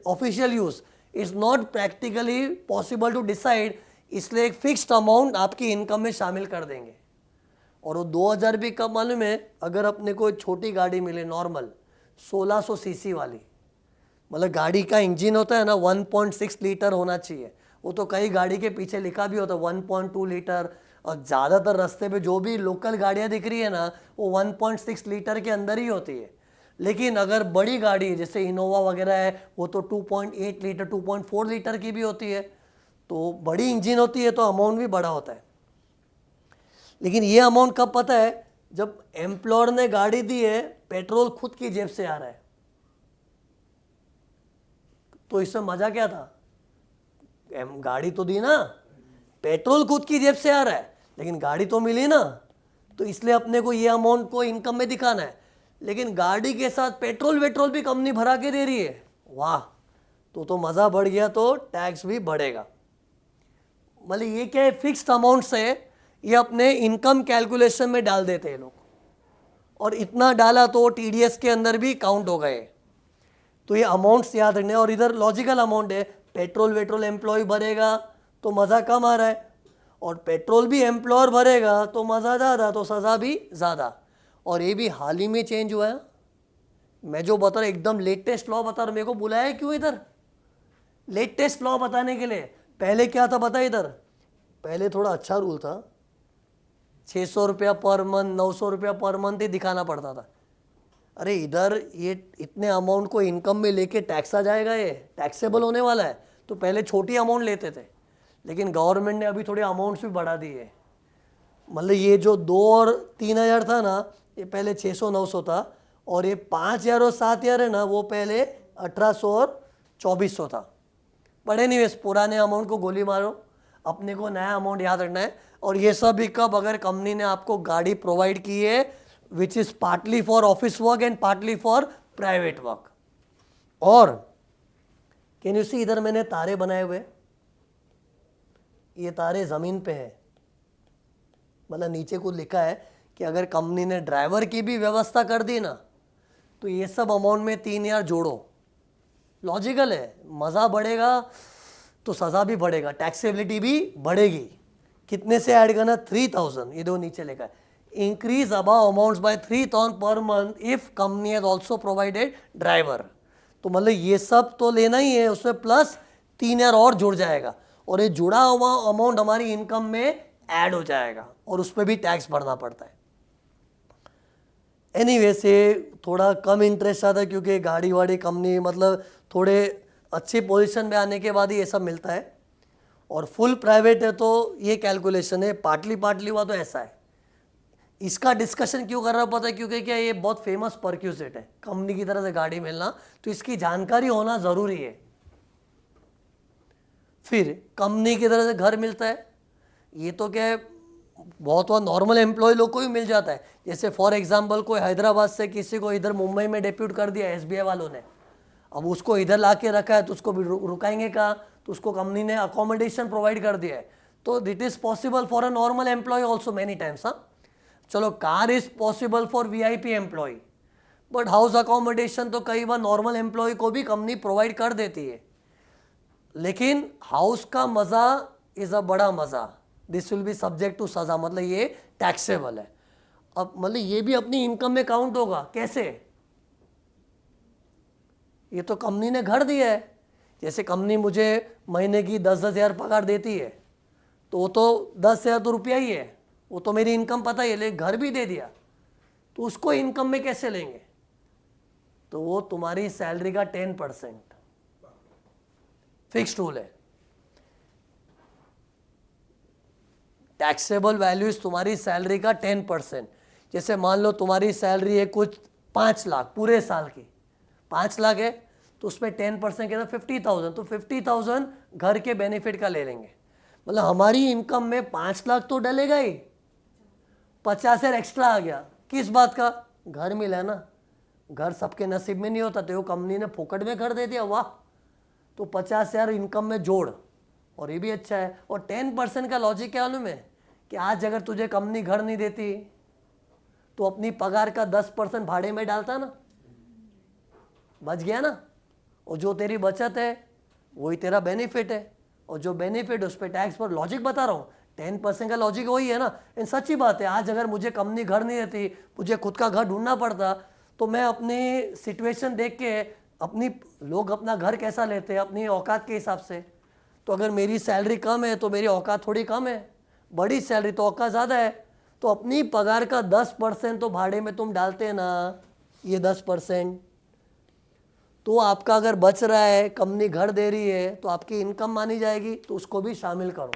official use. It's not practically possible to decide, इसलिए एक फिक्स्ड अमाउंट आपकी इनकम में शामिल कर देंगे। और वो 2000 भी कब मालूम है? अगर अपने को छोटी गाड़ी मिले नॉर्मल 1600 सीसी वाली, मतलब गाड़ी का इंजन होता है ना 1.6 लीटर होना चाहिए, वो तो कई गाड़ी के पीछे लिखा भी होता है 1.2 लीटर, और ज़्यादातर रास्ते पे जो भी लोकल गाड़ियाँ दिख रही है ना वो 1.6 लीटर के अंदर ही होती है। लेकिन अगर बड़ी गाड़ी जैसे इनोवा वगैरह है वो तो 2.8 लीटर 2.4 लीटर की भी होती है, तो बड़ी इंजन होती है तो अमाउंट भी बड़ा होता है। लेकिन ये अमाउंट कब पता है? जब एम्प्लॉयर ने गाड़ी दी है, पेट्रोल खुद की जेब से आ रहा है, तो इसमें मजा क्या था? गाड़ी तो दी ना, पेट्रोल खुद की जेब से आ रहा है, लेकिन गाड़ी तो मिली ना, तो इसलिए अपने को ये अमाउंट को इनकम में दिखाना है। लेकिन गाड़ी के साथ पेट्रोल वेट्रोल भी कंपनी भरा के दे रही है, वाह, तो मज़ा बढ़ गया, तो टैक्स भी बढ़ेगा। मतलब ये क्या है? फिक्स्ड अमाउंट से ये अपने इनकम कैलकुलेशन में डाल देते हैं लोग, और इतना डाला तो टीडीएस के अंदर भी काउंट हो गए। तो ये अमाउंट्स याद रखने। और इधर लॉजिकल अमाउंट है, पेट्रोल वेट्रोल एम्प्लॉय भरेगा तो मज़ा कम आ रहा है, और पेट्रोल भी एम्प्लॉयर भरेगा तो मज़ा ज़्यादा, तो सज़ा भी ज़्यादा। और ये भी हाल ही में चेंज हुआ है। मैं जो बता रहा हूँ एकदम लेटेस्ट लॉ बता रहा हूँ। मेरे को बुलाया है क्यों इधर? लेटेस्ट लॉ बताने के लिए। पहले क्या था पता है? इधर पहले थोड़ा अच्छा रूल था, 600 रुपया पर मंथ 900 रुपया पर मंथ ही दिखाना पड़ता था। अरे इधर ये इतने अमाउंट को इनकम में लेके टैक्स आ जाएगा, ये टैक्सेबल होने वाला है। तो पहले छोटी अमाउंट लेते थे, लेकिन गवर्नमेंट ने अभी थोड़े अमाउंट्स भी बढ़ा दिए। मतलब ये जो 2 और 3,000 था ना, ये पहले 600-900 था, और ये 5,000 और 7,000 है ना, वो पहले 1,800 और 2,400 था। बड़े नहीं, पुराने अमाउंट को गोली मारो, अपने को नया अमाउंट याद रखना है। और ये सब भी कब? अगर कंपनी ने आपको गाड़ी प्रोवाइड की है which is partly for office work and partly for private work. और कैन यू सी, इधर मैंने तारे बनाए हुए, ये तारे ज़मीन पे है, मतलब नीचे कुछ लिखा है कि अगर कंपनी ने ड्राइवर की भी व्यवस्था कर दी ना, तो ये सब अमाउंट में 3,000 जोड़ो। लॉजिकल है, मज़ा बढ़ेगा तो सज़ा भी बढ़ेगा, टैक्सेबिलिटी भी बढ़ेगी। कितने से ऐड करना? 3,000। ये दो नीचे लिखा है, increase above amounts by 3,000 per month if company has also provided driver. तो मतलब ये सब तो लेना ही है, उसमें प्लस 3,000 और जुड़ जाएगा, और ये जुड़ा हुआ अमाउंट हमारी इनकम में ऐड हो जाएगा, और उस पर भी टैक्स भरना पड़ता है। एनीवे से थोड़ा कम इंटरेस्ट आता है क्योंकि गाड़ी वाड़ी कंपनी मतलब थोड़े अच्छी पोजीशन में आने के बाद ही ये सब मिलता है। और फुल प्राइवेट है तो ये कैलकुलेशन है, पार्टली हुआ तो ऐसा है। इसका डिस्कशन क्यों कर रहा हूँ पता है, क्योंकि क्या ये बहुत फेमस परक्यूसेट है, कंपनी की तरह से गाड़ी मिलना, तो इसकी जानकारी होना ज़रूरी है। फिर कंपनी की तरह से घर मिलता है, ये तो क्या है बहुत वहाँ नॉर्मल एम्प्लॉय लोग को भी मिल जाता है। जैसे फॉर एग्जांपल कोई हैदराबाद से किसी को इधर मुंबई में डेप्यूट कर दिया एसबीआई वालों ने, अब उसको इधर ला के रखा है तो उसको भी रुकाएंगे कहाँ, तो उसको कंपनी ने अकोमोडेशन प्रोवाइड कर दिया है। तो that is possible for a normal employee also many times. हाँ चलो car is possible for VIP employee, but house accommodation तो कई बार नॉर्मल एम्प्लॉय को भी कंपनी प्रोवाइड कर देती है। लेकिन हाउस का मज़ा इज़ अ बड़ा मज़ा, this will be subject to सज़ा, मतलब ये टैक्सेबल है। अब मतलब ये भी अपनी इनकम में काउंट होगा, कैसे? ये तो कंपनी ने घर दिया है। जैसे कंपनी मुझे महीने की 10,000 पगार देती है तो वो तो 10,000 तो रुपया ही है, वो तो मेरी इनकम पता ही है, लेकिन घर भी दे दिया तो उसको इनकम में कैसे लेंगे? तो वो तुम्हारी सैलरी का 10% फिक्स्ड रूल है। टैक्सेबल वैल्यूज तुम्हारी सैलरी का 10%। जैसे मान लो तुम्हारी सैलरी है कुछ 5 लाख पूरे साल की, 5 लाख है तो उसमें 10% के 50,000, तो 50,000 घर के बेनिफिट का ले लेंगे। मतलब हमारी इनकम में 5 लाख तो डलेगा ही, 50,000 एक्स्ट्रा आ गया, किस बात का? घर मिला ना, घर सबके नसीब में नहीं होता, तो वो कंपनी ने फोकट में घर दे दिया, वाह। तो 50,000 इनकम में जोड़, और ये भी अच्छा है। और 10% का लॉजिक क्या मालूम है कि आज अगर तुझे कंपनी घर नहीं देती तो अपनी पगार का 10% भाड़े में डालता ना, बच गया ना। और जो तेरी बचत है वही तेरा बेनिफिट है, और जो बेनिफिट उस पर टैक्स पर, लॉजिक बता रहा हूँ, 10% का लॉजिक वही है ना। इन सच्ची बात है, आज अगर मुझे कंपनी घर नहीं देती, मुझे खुद का घर ढूंढना पड़ता, तो मैं अपनी सिचुएशन देख के, अपनी लोग अपना घर कैसा लेते हैं अपनी औकात के हिसाब से, तो अगर मेरी सैलरी कम है तो मेरी औकात थोड़ी कम है, बड़ी सैलरी तो औकात ज़्यादा है, तो अपनी पगार का 10% तो भाड़े में तुम डालते हैं ना, ये 10%, तो आपका अगर बच रहा है, कंपनी घर दे रही है तो आपकी इनकम मानी जाएगी, तो उसको भी शामिल करो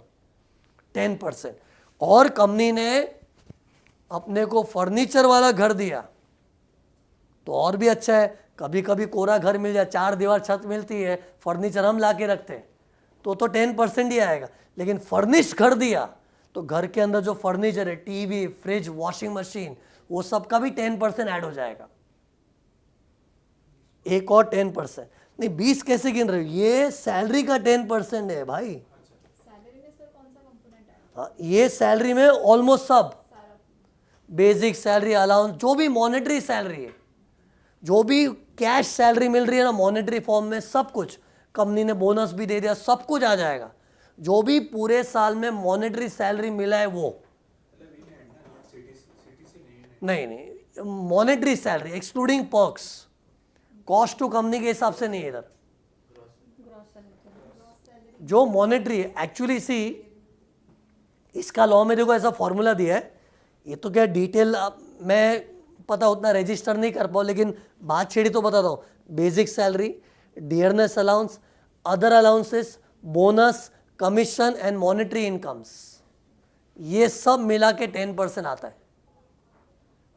10%। और कंपनी ने अपने को फर्नीचर वाला घर दिया तो और भी अच्छा है। कभी कभी कोरा घर मिल जाए, 4 दीवार छत मिलती है, फर्नीचर हम ला के रखते हैं तो 10% ही आएगा। लेकिन फर्निश घर दिया तो घर के अंदर जो फर्नीचर है, टीवी, फ्रिज, वॉशिंग मशीन, वो सब का भी 10% ऐड हो जाएगा। एक और 10% नहीं, 20 कैसे गिन रहे हो? ये सैलरी का 10% है भाई। सैलरी में सर कौन सा कंपोनेंट है? हाँ, ये सैलरी में ऑलमोस्ट सब, सारा बेसिक सैलरी, अलाउंस, जो भी मॉनेटरी सैलरी है, जो भी कैश सैलरी मिल रही है ना मॉनेटरी फॉर्म में, सब कुछ, कंपनी ने बोनस भी दे दिया, सब कुछ आ जाएगा। जो भी पूरे साल में मॉनेटरी सैलरी मिला है वो, नहीं, monetary salary excluding perks, cost to company के हिसाब से नहीं है इधर। जो मॉनेटरी है एक्चुअली, सी इसका लॉ में देखो ऐसा फॉर्मूला दिया है, ये तो क्या डिटेल मैं पता उतना रजिस्टर नहीं कर पाऊँ, लेकिन बात छेड़ी तो बताता हूँ। Basic salary, dearness allowance, other allowances, bonus, commission and monetary incomes, ये सब मिला के 10% आता है।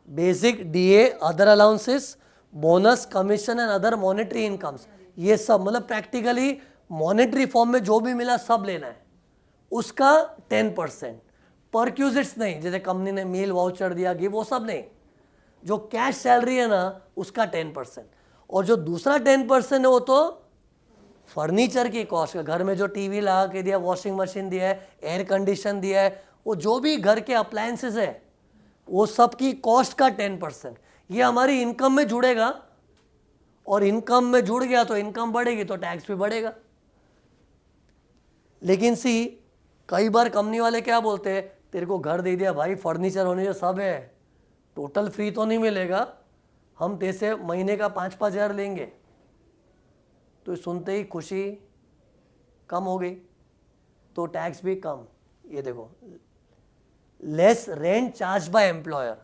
Basic, DA, other allowances, bonus, commission and other monetary incomes, ये सब मतलब प्रैक्टिकली मॉनेटरी फॉर्म में जो भी मिला सब लेना है, उसका 10%। परक्यूजिट्स नहीं, जैसे कंपनी ने मील वाउचर दिया कि वो सब नहीं, जो कैश सैलरी है ना उसका 10%। और जो दूसरा 10% है वो तो फर्नीचर की कॉस्ट का, घर में जो टीवी लगा के दिया, वॉशिंग मशीन दिया है, एयर कंडीशन दिया है, वो जो भी घर के अप्लायंसेस है वो सब की कॉस्ट का 10%। ये हमारी इनकम में जुड़ेगा, और इनकम में जुड़ गया तो इनकम बढ़ेगी तो टैक्स भी बढ़ेगा। लेकिन सी कई बार कंपनी वाले क्या बोलते हैं, तेरे को घर दे दिया भाई, फर्नीचर होने जो सब है, टोटल फ्री तो नहीं मिलेगा, हम तेरे से महीने का 5-5 हज़ार लेंगे। तो सुनते ही खुशी कम हो गई, तो टैक्स भी कम। ये देखो, less rent charge by employer,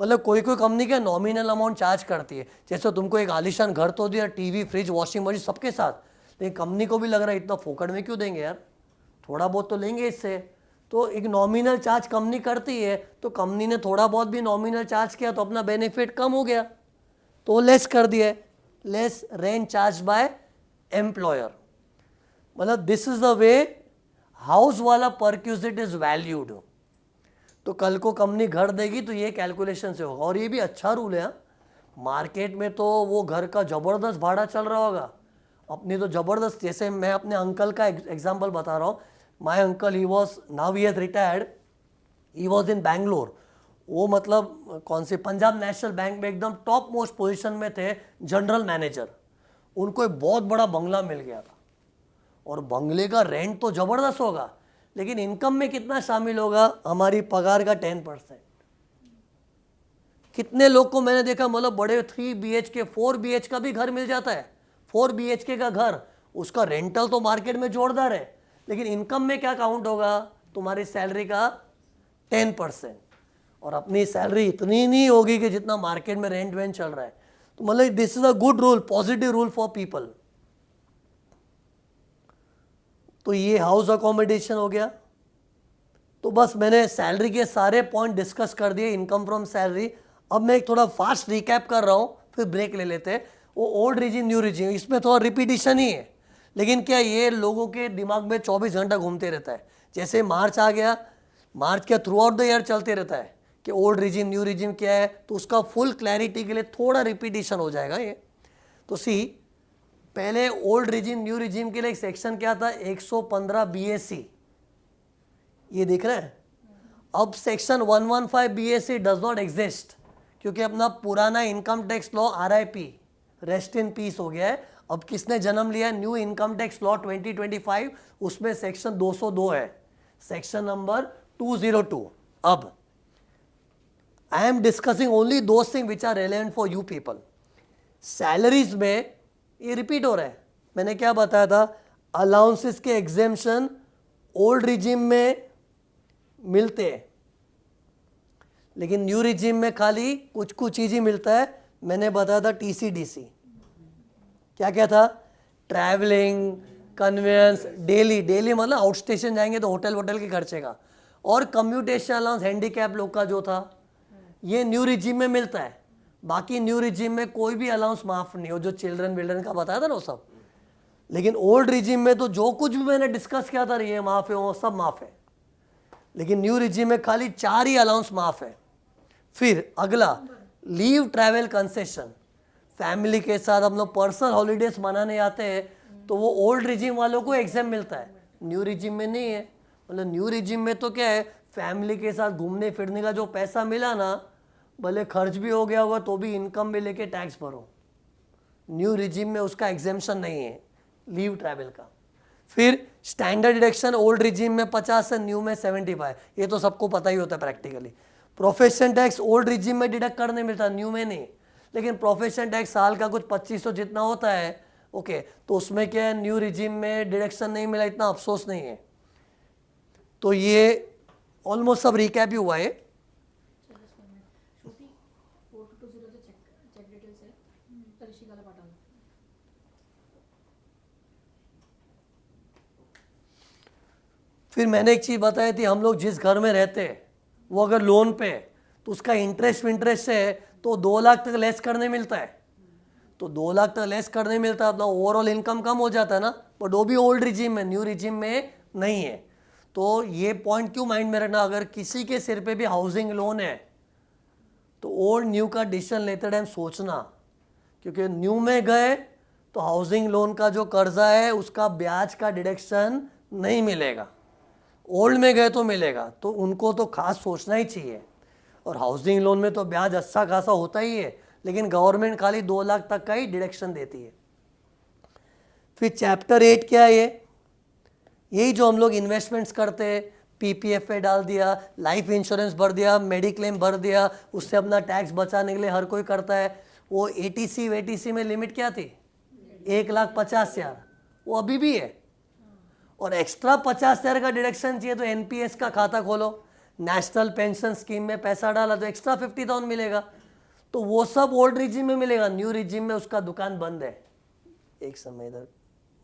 मतलब कोई कोई कंपनी क्या नॉमिनल अमाउंट चार्ज करती है, जैसे तुमको एक आलीशान घर तो दिया, टीवी, फ्रिज, वॉशिंग मशीन सबके साथ, लेकिन कंपनी को भी लग रहा है इतना फोकट में क्यों देंगे यार, थोड़ा बहुत तो लेंगे इससे। तो एक नॉमिनल चार्ज कंपनी करती है, तो कंपनी ने थोड़ा बहुत भी नॉमिनल चार्ज किया तो अपना बेनिफिट कम हो गया, तो वो लेस कर दिया, less rent charge by employer. मतलब this is the way house वाला परक्यूजिट इज वैल्यूड। तो कल को कंपनी घर देगी तो ये कैलकुलेशन से होगा, और ये भी अच्छा रूल है। मार्केट में तो वो घर का ज़बरदस्त भाड़ा चल रहा होगा, अपनी तो ज़बरदस्त, जैसे मैं अपने अंकल का एग्जांपल बता रहा हूँ। My uncle he was now he has retired, he was in Bangalore. वो मतलब कौन सी पंजाब नेशनल बैंक में एकदम टॉप मोस्ट पोजीशन में थे, जनरल मैनेजर। उनको एक बहुत बड़ा बंगला मिल गया था, और बंगले का रेंट तो ज़बरदस्त होगा, लेकिन इनकम में कितना शामिल होगा, हमारी पगार का 10%। कितने लोग को मैंने देखा, मतलब बड़े 3 BHK 4 BH का भी घर मिल जाता है, 4 BHK का घर, उसका रेंटल तो मार्केट में जोरदार है, लेकिन इनकम में क्या काउंट होगा, तुम्हारी सैलरी का 10%। और अपनी सैलरी इतनी नहीं होगी कि जितना मार्केट में रेंट वेंट चल रहा है। तो मतलब this is a good rule, positive rule for people. तो ये हाउस अकोमोडेशन हो गया। तो बस मैंने सैलरी के सारे पॉइंट डिस्कस कर दिए, इनकम फ्रॉम सैलरी। अब मैं एक थोड़ा फास्ट रिकैप कर रहा हूँ, फिर ब्रेक ले लेते हैं। वो ओल्ड रिजिम न्यू रिजिम, इसमें थोड़ा रिपीटिशन ही है, लेकिन क्या ये लोगों के दिमाग में 24 घंटा घूमते रहता है। जैसे मार्च आ गया, मार्च क्या थ्रू आउट द ईयर चलते रहता है कि ओल्ड रिजिम न्यू रिजिम क्या है, तो उसका फुल क्लैरिटी के लिए थोड़ा रिपीटिशन हो जाएगा ये। तो सी, पहले ओल्ड रिजिम न्यू रिजिम के लिए एक सेक्शन क्या था, 115 BSc, ये दिख रहा है। अब section 115 BSc does not exist, क्योंकि अपना पुराना income tax law RIP, rest in peace हो गया है। अब किसने जन्म लिया, न्यू इनकम टैक्स लॉ 2025, उसमें सेक्शन 202 है, सेक्शन नंबर 202। अब I am discussing only those thing which are relevant for you people. Salaries में ये रिपीट हो रहा है, मैंने क्या बताया था, अलाउंसेस के एग्जेम्पशन ओल्ड रिजिम में मिलते हैं, लेकिन न्यू रिजिम में खाली कुछ कुछ चीज़ ही मिलता है। मैंने बताया था TCDC, क्या क्या था, ट्रैवलिंग, कन्वेंस, डेली मतलब आउट स्टेशन जाएंगे तो होटल के खर्चे का, और कम्यूटेशन अलाउंस हैंडीकैप लोग का जो था, ये न्यू रिजिम में मिलता है। बाकी न्यू रिजिम में कोई भी अलाउंस माफ नहीं हो, जो चिल्ड्रन का बताया था ना वो सब। लेकिन ओल्ड रिजिम में तो जो कुछ भी मैंने डिस्कस किया था, ये माफ है वो सब माफ है, लेकिन न्यू रिजिम में खाली 4 ही अलाउंस माफ है। फिर अगला, लीव ट्रैवल कंसेशन, फैमिली के साथ हम लोग पर्सनल हॉलीडेज मनाने आते हैं तो वो ओल्ड रिजिम वालों को एग्जाम मिलता है, न्यू रिजिम में नहीं है। मतलब न्यू रिजिम में तो क्या है, फैमिली के साथ घूमने फिरने का जो पैसा मिला ना, भले खर्च भी हो गया होगा तो भी इनकम में लेके टैक्स भरो। न्यू रिजिम में उसका एग्जेम्पशन नहीं है लीव ट्रैवल का। फिर स्टैंडर्ड डिडक्शन ओल्ड रिजिम में 50 है, न्यू में 75, ये तो सबको पता ही होता है practically. Profession tax old regime में डिडक्ट करने मिलता, न्यू में नहीं, लेकिन प्रोफेशन टैक्स साल का कुछ 2500 जितना होता है, ओके, तो उसमें क्या है, न्यू रिजिम में डिडक्शन नहीं मिला, इतना अफसोस नहीं है। तो ये ऑलमोस्ट सब रिकैप ही हुआ है। श्रुति 4220 चे चेक डिटेल्स आहे तर शिकायला पाठवलं। फिर मैंने एक चीज़ बताई थी, हम लोग जिस घर में रहते हैं वो अगर लोन पे है तो उसका इंटरेस्ट है तो 2 लाख तक लेस करने मिलता है। तो 2 लाख तक लेस करने मिलता है, अपना ओवरऑल इनकम कम हो जाता है ना, बट वो भी ओल्ड रिजिम में, न्यू रिजिम में नहीं है। तो ये पॉइंट क्यों माइंड में रखना, अगर किसी के सिर पे भी हाउसिंग लोन है तो ओल्ड न्यू का डिसीजन लेते टाइम सोचना, क्योंकि न्यू में गए तो हाउसिंग लोन का जो कर्जा है उसका ब्याज का डिडक्शन नहीं मिलेगा, ओल्ड में गए तो मिलेगा, तो उनको तो खास सोचना ही चाहिए। और हाउसिंग लोन में तो ब्याज अच्छा खासा होता ही है, लेकिन गवर्नमेंट खाली 2 लाख तक का ही डिडक्शन देती है। फिर चैप्टर 8 क्या है, यही जो हम लोग इन्वेस्टमेंट्स करते हैं, PPF पे डाल दिया, लाइफ इंश्योरेंस भर दिया, मेडिक्लेम भर दिया, उससे अपना टैक्स बचाने के लिए हर कोई करता है। वो ATC में लिमिट क्या थी, 1,50,000, वो अभी भी है। और एक्स्ट्रा 50,000 का डिडक्शन चाहिए तो NPS का खाता खोलो, नेशनल पेंशन स्कीम में पैसा डाला तो एक्स्ट्रा 50,000 मिलेगा। तो वो सब ओल्ड रिजीम में मिलेगा, न्यू रिजीम में उसका दुकान बंद है। एक समय इधर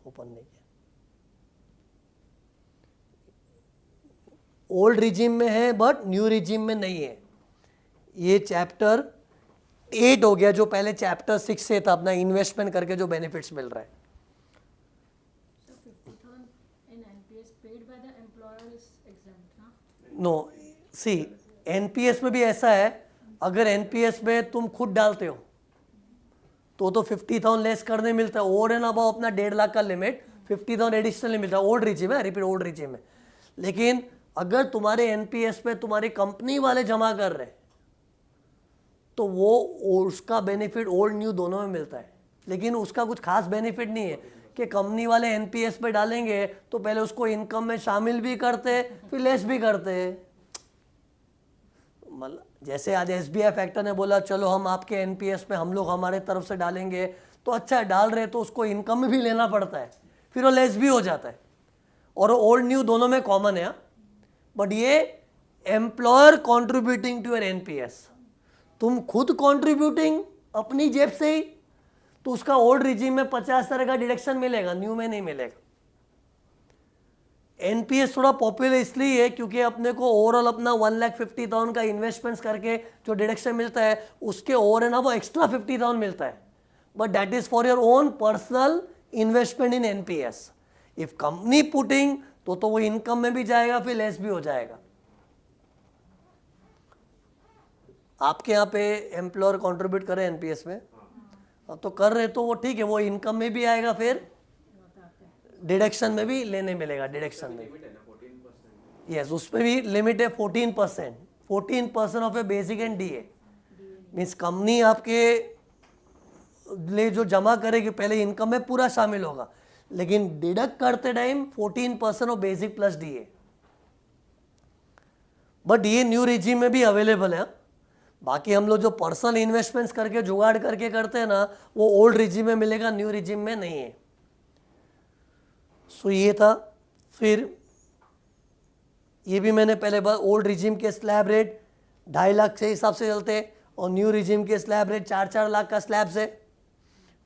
ओपन नहीं किया, ओल्ड रिजीम में है बट न्यू रिजीम में नहीं है। ये चैप्टर 8 हो गया, जो पहले चैप्टर 6 से था, अपना इन्वेस्टमेंट करके जो बेनिफिट्स मिल रहा है। So 50,000 in NPS paid by the employer is exempt, huh? No see NPS में भी ऐसा है, अगर एनपीएस में तुम खुद डालते हो तो 50,000 लेस करने मिलता है, ओवर एंड अबाउ अपना 1.5 लाख का लिमिट 50,000 एडिशनल मिलता है। ओल्ड रिजीम है, रिपीट ओल्ड रिजीम में। लेकिन अगर तुम्हारे एनपीएस पे तुम्हारी कंपनी वाले जमा कर रहे हैं तो वो उसका बेनिफिट ओल्ड न्यू दोनों में मिलता है। लेकिन उसका कुछ खास बेनिफिट नहीं है कि कंपनी वाले एनपीएस पे डालेंगे तो पहले उसको इनकम में शामिल भी करते फिर लेस भी करते। मतलब जैसे आज एसबीआई फैक्टर ने बोला चलो हम आपके एनपीएस में हम लोग हमारे तरफ से डालेंगे, तो अच्छा है, डाल रहे तो उसको इनकम में भी लेना पड़ता है, फिर वो लेस भी हो जाता है। और ओल्ड न्यू दोनों में कॉमन है। बट ये employer contributing to your NPS, तुम खुद कॉन्ट्रीब्यूटिंग अपनी जेब से ही, तो उसका ओल्ड रिजीम में 50 तरह का डिडक्शन मिलेगा, न्यू में नहीं मिलेगा। एनपीएस थोड़ा पॉपुलर इसलिए है क्योंकि अपने को ओवरऑल अपना 1,50,000 का इन्वेस्टमेंट्स करके जो डिडक्शन मिलता है उसके ओवर एंड अब एक्स्ट्रा 50,000 मिलता है, but that is for your own personal investment in NPS. If company putting तो वो इनकम में भी जाएगा फिर लेस भी हो जाएगा। आपके यहाँ पे एम्प्लॉयर कंट्रीब्यूट करे एनपीएस में, तो कर रहे तो वो ठीक है, वो इनकम में भी आएगा फिर डिडक्शन में भी लेने मिलेगा। डिडक्शन में यस, उसमें भी लिमिट है 14%, 14% of A basic and DA. Means company आपके लिए जो जमा करेगी पहले इनकम में पूरा शामिल होगा, लेकिन डिडक्ट करते time 14% of basic plus DA. But ये न्यू रिजीम में भी अवेलेबल है। बाकी हम लोग जो पर्सनल इन्वेस्टमेंट्स करके जुगाड़ करके करते हैं ना, वो ओल्ड रिजीम में मिलेगा, न्यू रिजीम में नहीं है। सो ये था। फिर ये भी मैंने पहले बार, ओल्ड रिजीम के स्लैब रेट 2.5 लाख के हिसाब से चलते हैं और न्यू रिजीम के स्लैब रेट 4-4 लाख का स्लैब से,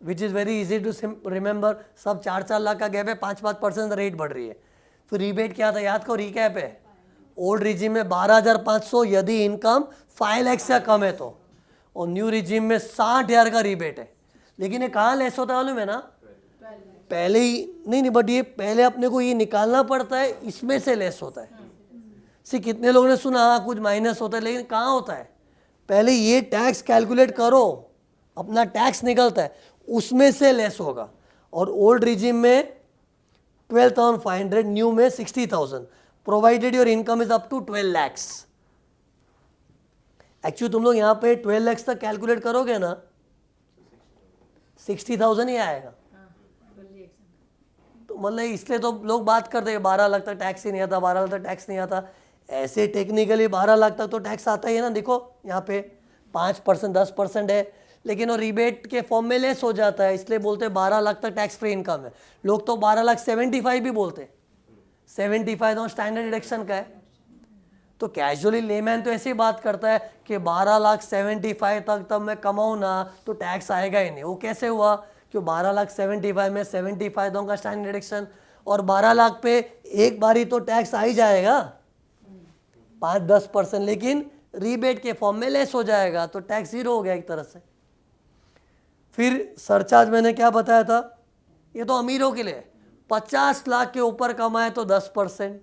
which is very easy to remember. सब 4-4 लाख का गैप है, 5-5% रेट बढ़ रही है। फिर रिबेट क्या था याद करो, रिकैप है। ओल्ड रिजीम में 12,500 यदि इनकम 5 लाख से कम है तो, और न्यू रिजीम में 60,000 का रिबेट है। लेकिन ये कहाँ लेस होता है मालूम है ना, पहले ही नहीं, बट ये पहले अपने को ये निकालना पड़ता है, इसमें से लेस होता है। सी कितने लोगों ने सुना हाँ कुछ माइनस होता है, लेकिन कहाँ होता है, पहले ये टैक्स कैलकुलेट करो, अपना टैक्स निकलता है उसमें से लेस होगा। और ओल्ड रिजीम में 12,500, न्यू में 60,000, provided your income is up to 12 lakhs। Actually तुम लोग यहाँ पे 12 lakhs तक कैलकुलेट करोगे ना, 60,000 ही आएगा। तो मतलब इसलिए तो लोग बात करते हैं 12 लाख तक टैक्स ही नहीं आता, 12 लाख तक टैक्स नहीं आता। ऐसे टेक्निकली 12 लाख तक तो टैक्स आता ही है ना। देखो यहाँ पे 5%, 10% है, लेकिन वो रिबेट के फॉर्म में लेस हो जाता है, इसलिए बोलते हैं 12 लाख तक टैक्स फ्री इनकम है। लोग तो 12,75,000 भी बोलते हैं, 75,000 स्टैंडर्ड डिडक्शन का है। तो कैजुअली लेमैन तो ऐसे ही बात करता है कि 12,75,000 तक तब मैं कमाऊँ ना तो टैक्स आएगा ही नहीं। वो कैसे हुआ, क्यों 12,75,000 में 75,000 का स्टैंडर्ड डिडक्शन, और 12 लाख पे एक बारी तो टैक्स आ ही जाएगा 5-10%, लेकिन रीबेट के फॉर्म में लेस हो जाएगा तो टैक्स जीरो हो गया एक तरह से। फिर सरचार्ज मैंने क्या बताया था, ये तो अमीरों के लिए, 50 लाख के ऊपर कमाए तो 10%,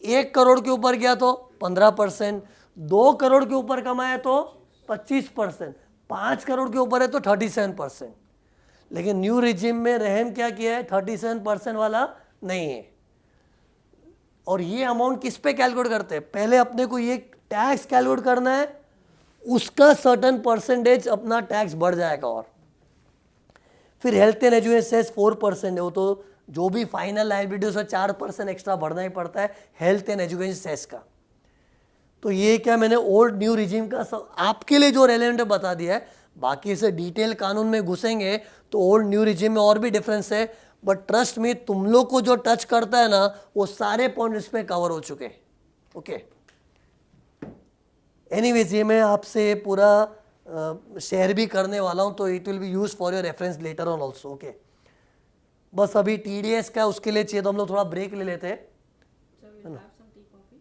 1 करोड़ के ऊपर गया तो 15%, 2 करोड़ के ऊपर कमाए तो 25%, 5 करोड़ के ऊपर है तो 37%। लेकिन न्यू रिजिम में रहम क्या किया है, 37% वाला नहीं है। और ये अमाउंट किस पे कैलकुलेट करते हैं, पहले अपने को ये टैक्स कैलकुलेट करना है, उसका सर्टन परसेंटेज अपना टैक्स बढ़ जाएगा। और फिर हेल्थ एंड एजुकेशन सेस 4% है, वो तो जो भी फाइनल लायबिलिटी उसका 4% एक्स्ट्रा बढ़ना ही पड़ता है हेल्थ एंड एजुकेशन सेस का। तो ये क्या मैंने ओल्ड न्यू रिजिम का सब आपके लिए जो रेलेवेंट है बता दिया है। बाकी से डिटेल कानून में घुसेंगे तो ओल्ड न्यू रिजिम में और भी डिफरेंस है, बट ट्रस्ट मी तुम लोग को जो टच करता है ना वो सारे पॉइंट इस पे कवर हो चुके हैं। ओके, एनीवेज ये मैं आपसे पूरा शेयर भी करने वाला हूँ, तो it will B use for your reference later on also. Okay, बस अभी TDS का उसके लिए चाहिए, तो हम लोग थोड़ा ब्रेक ले लेते हैं, So we'll have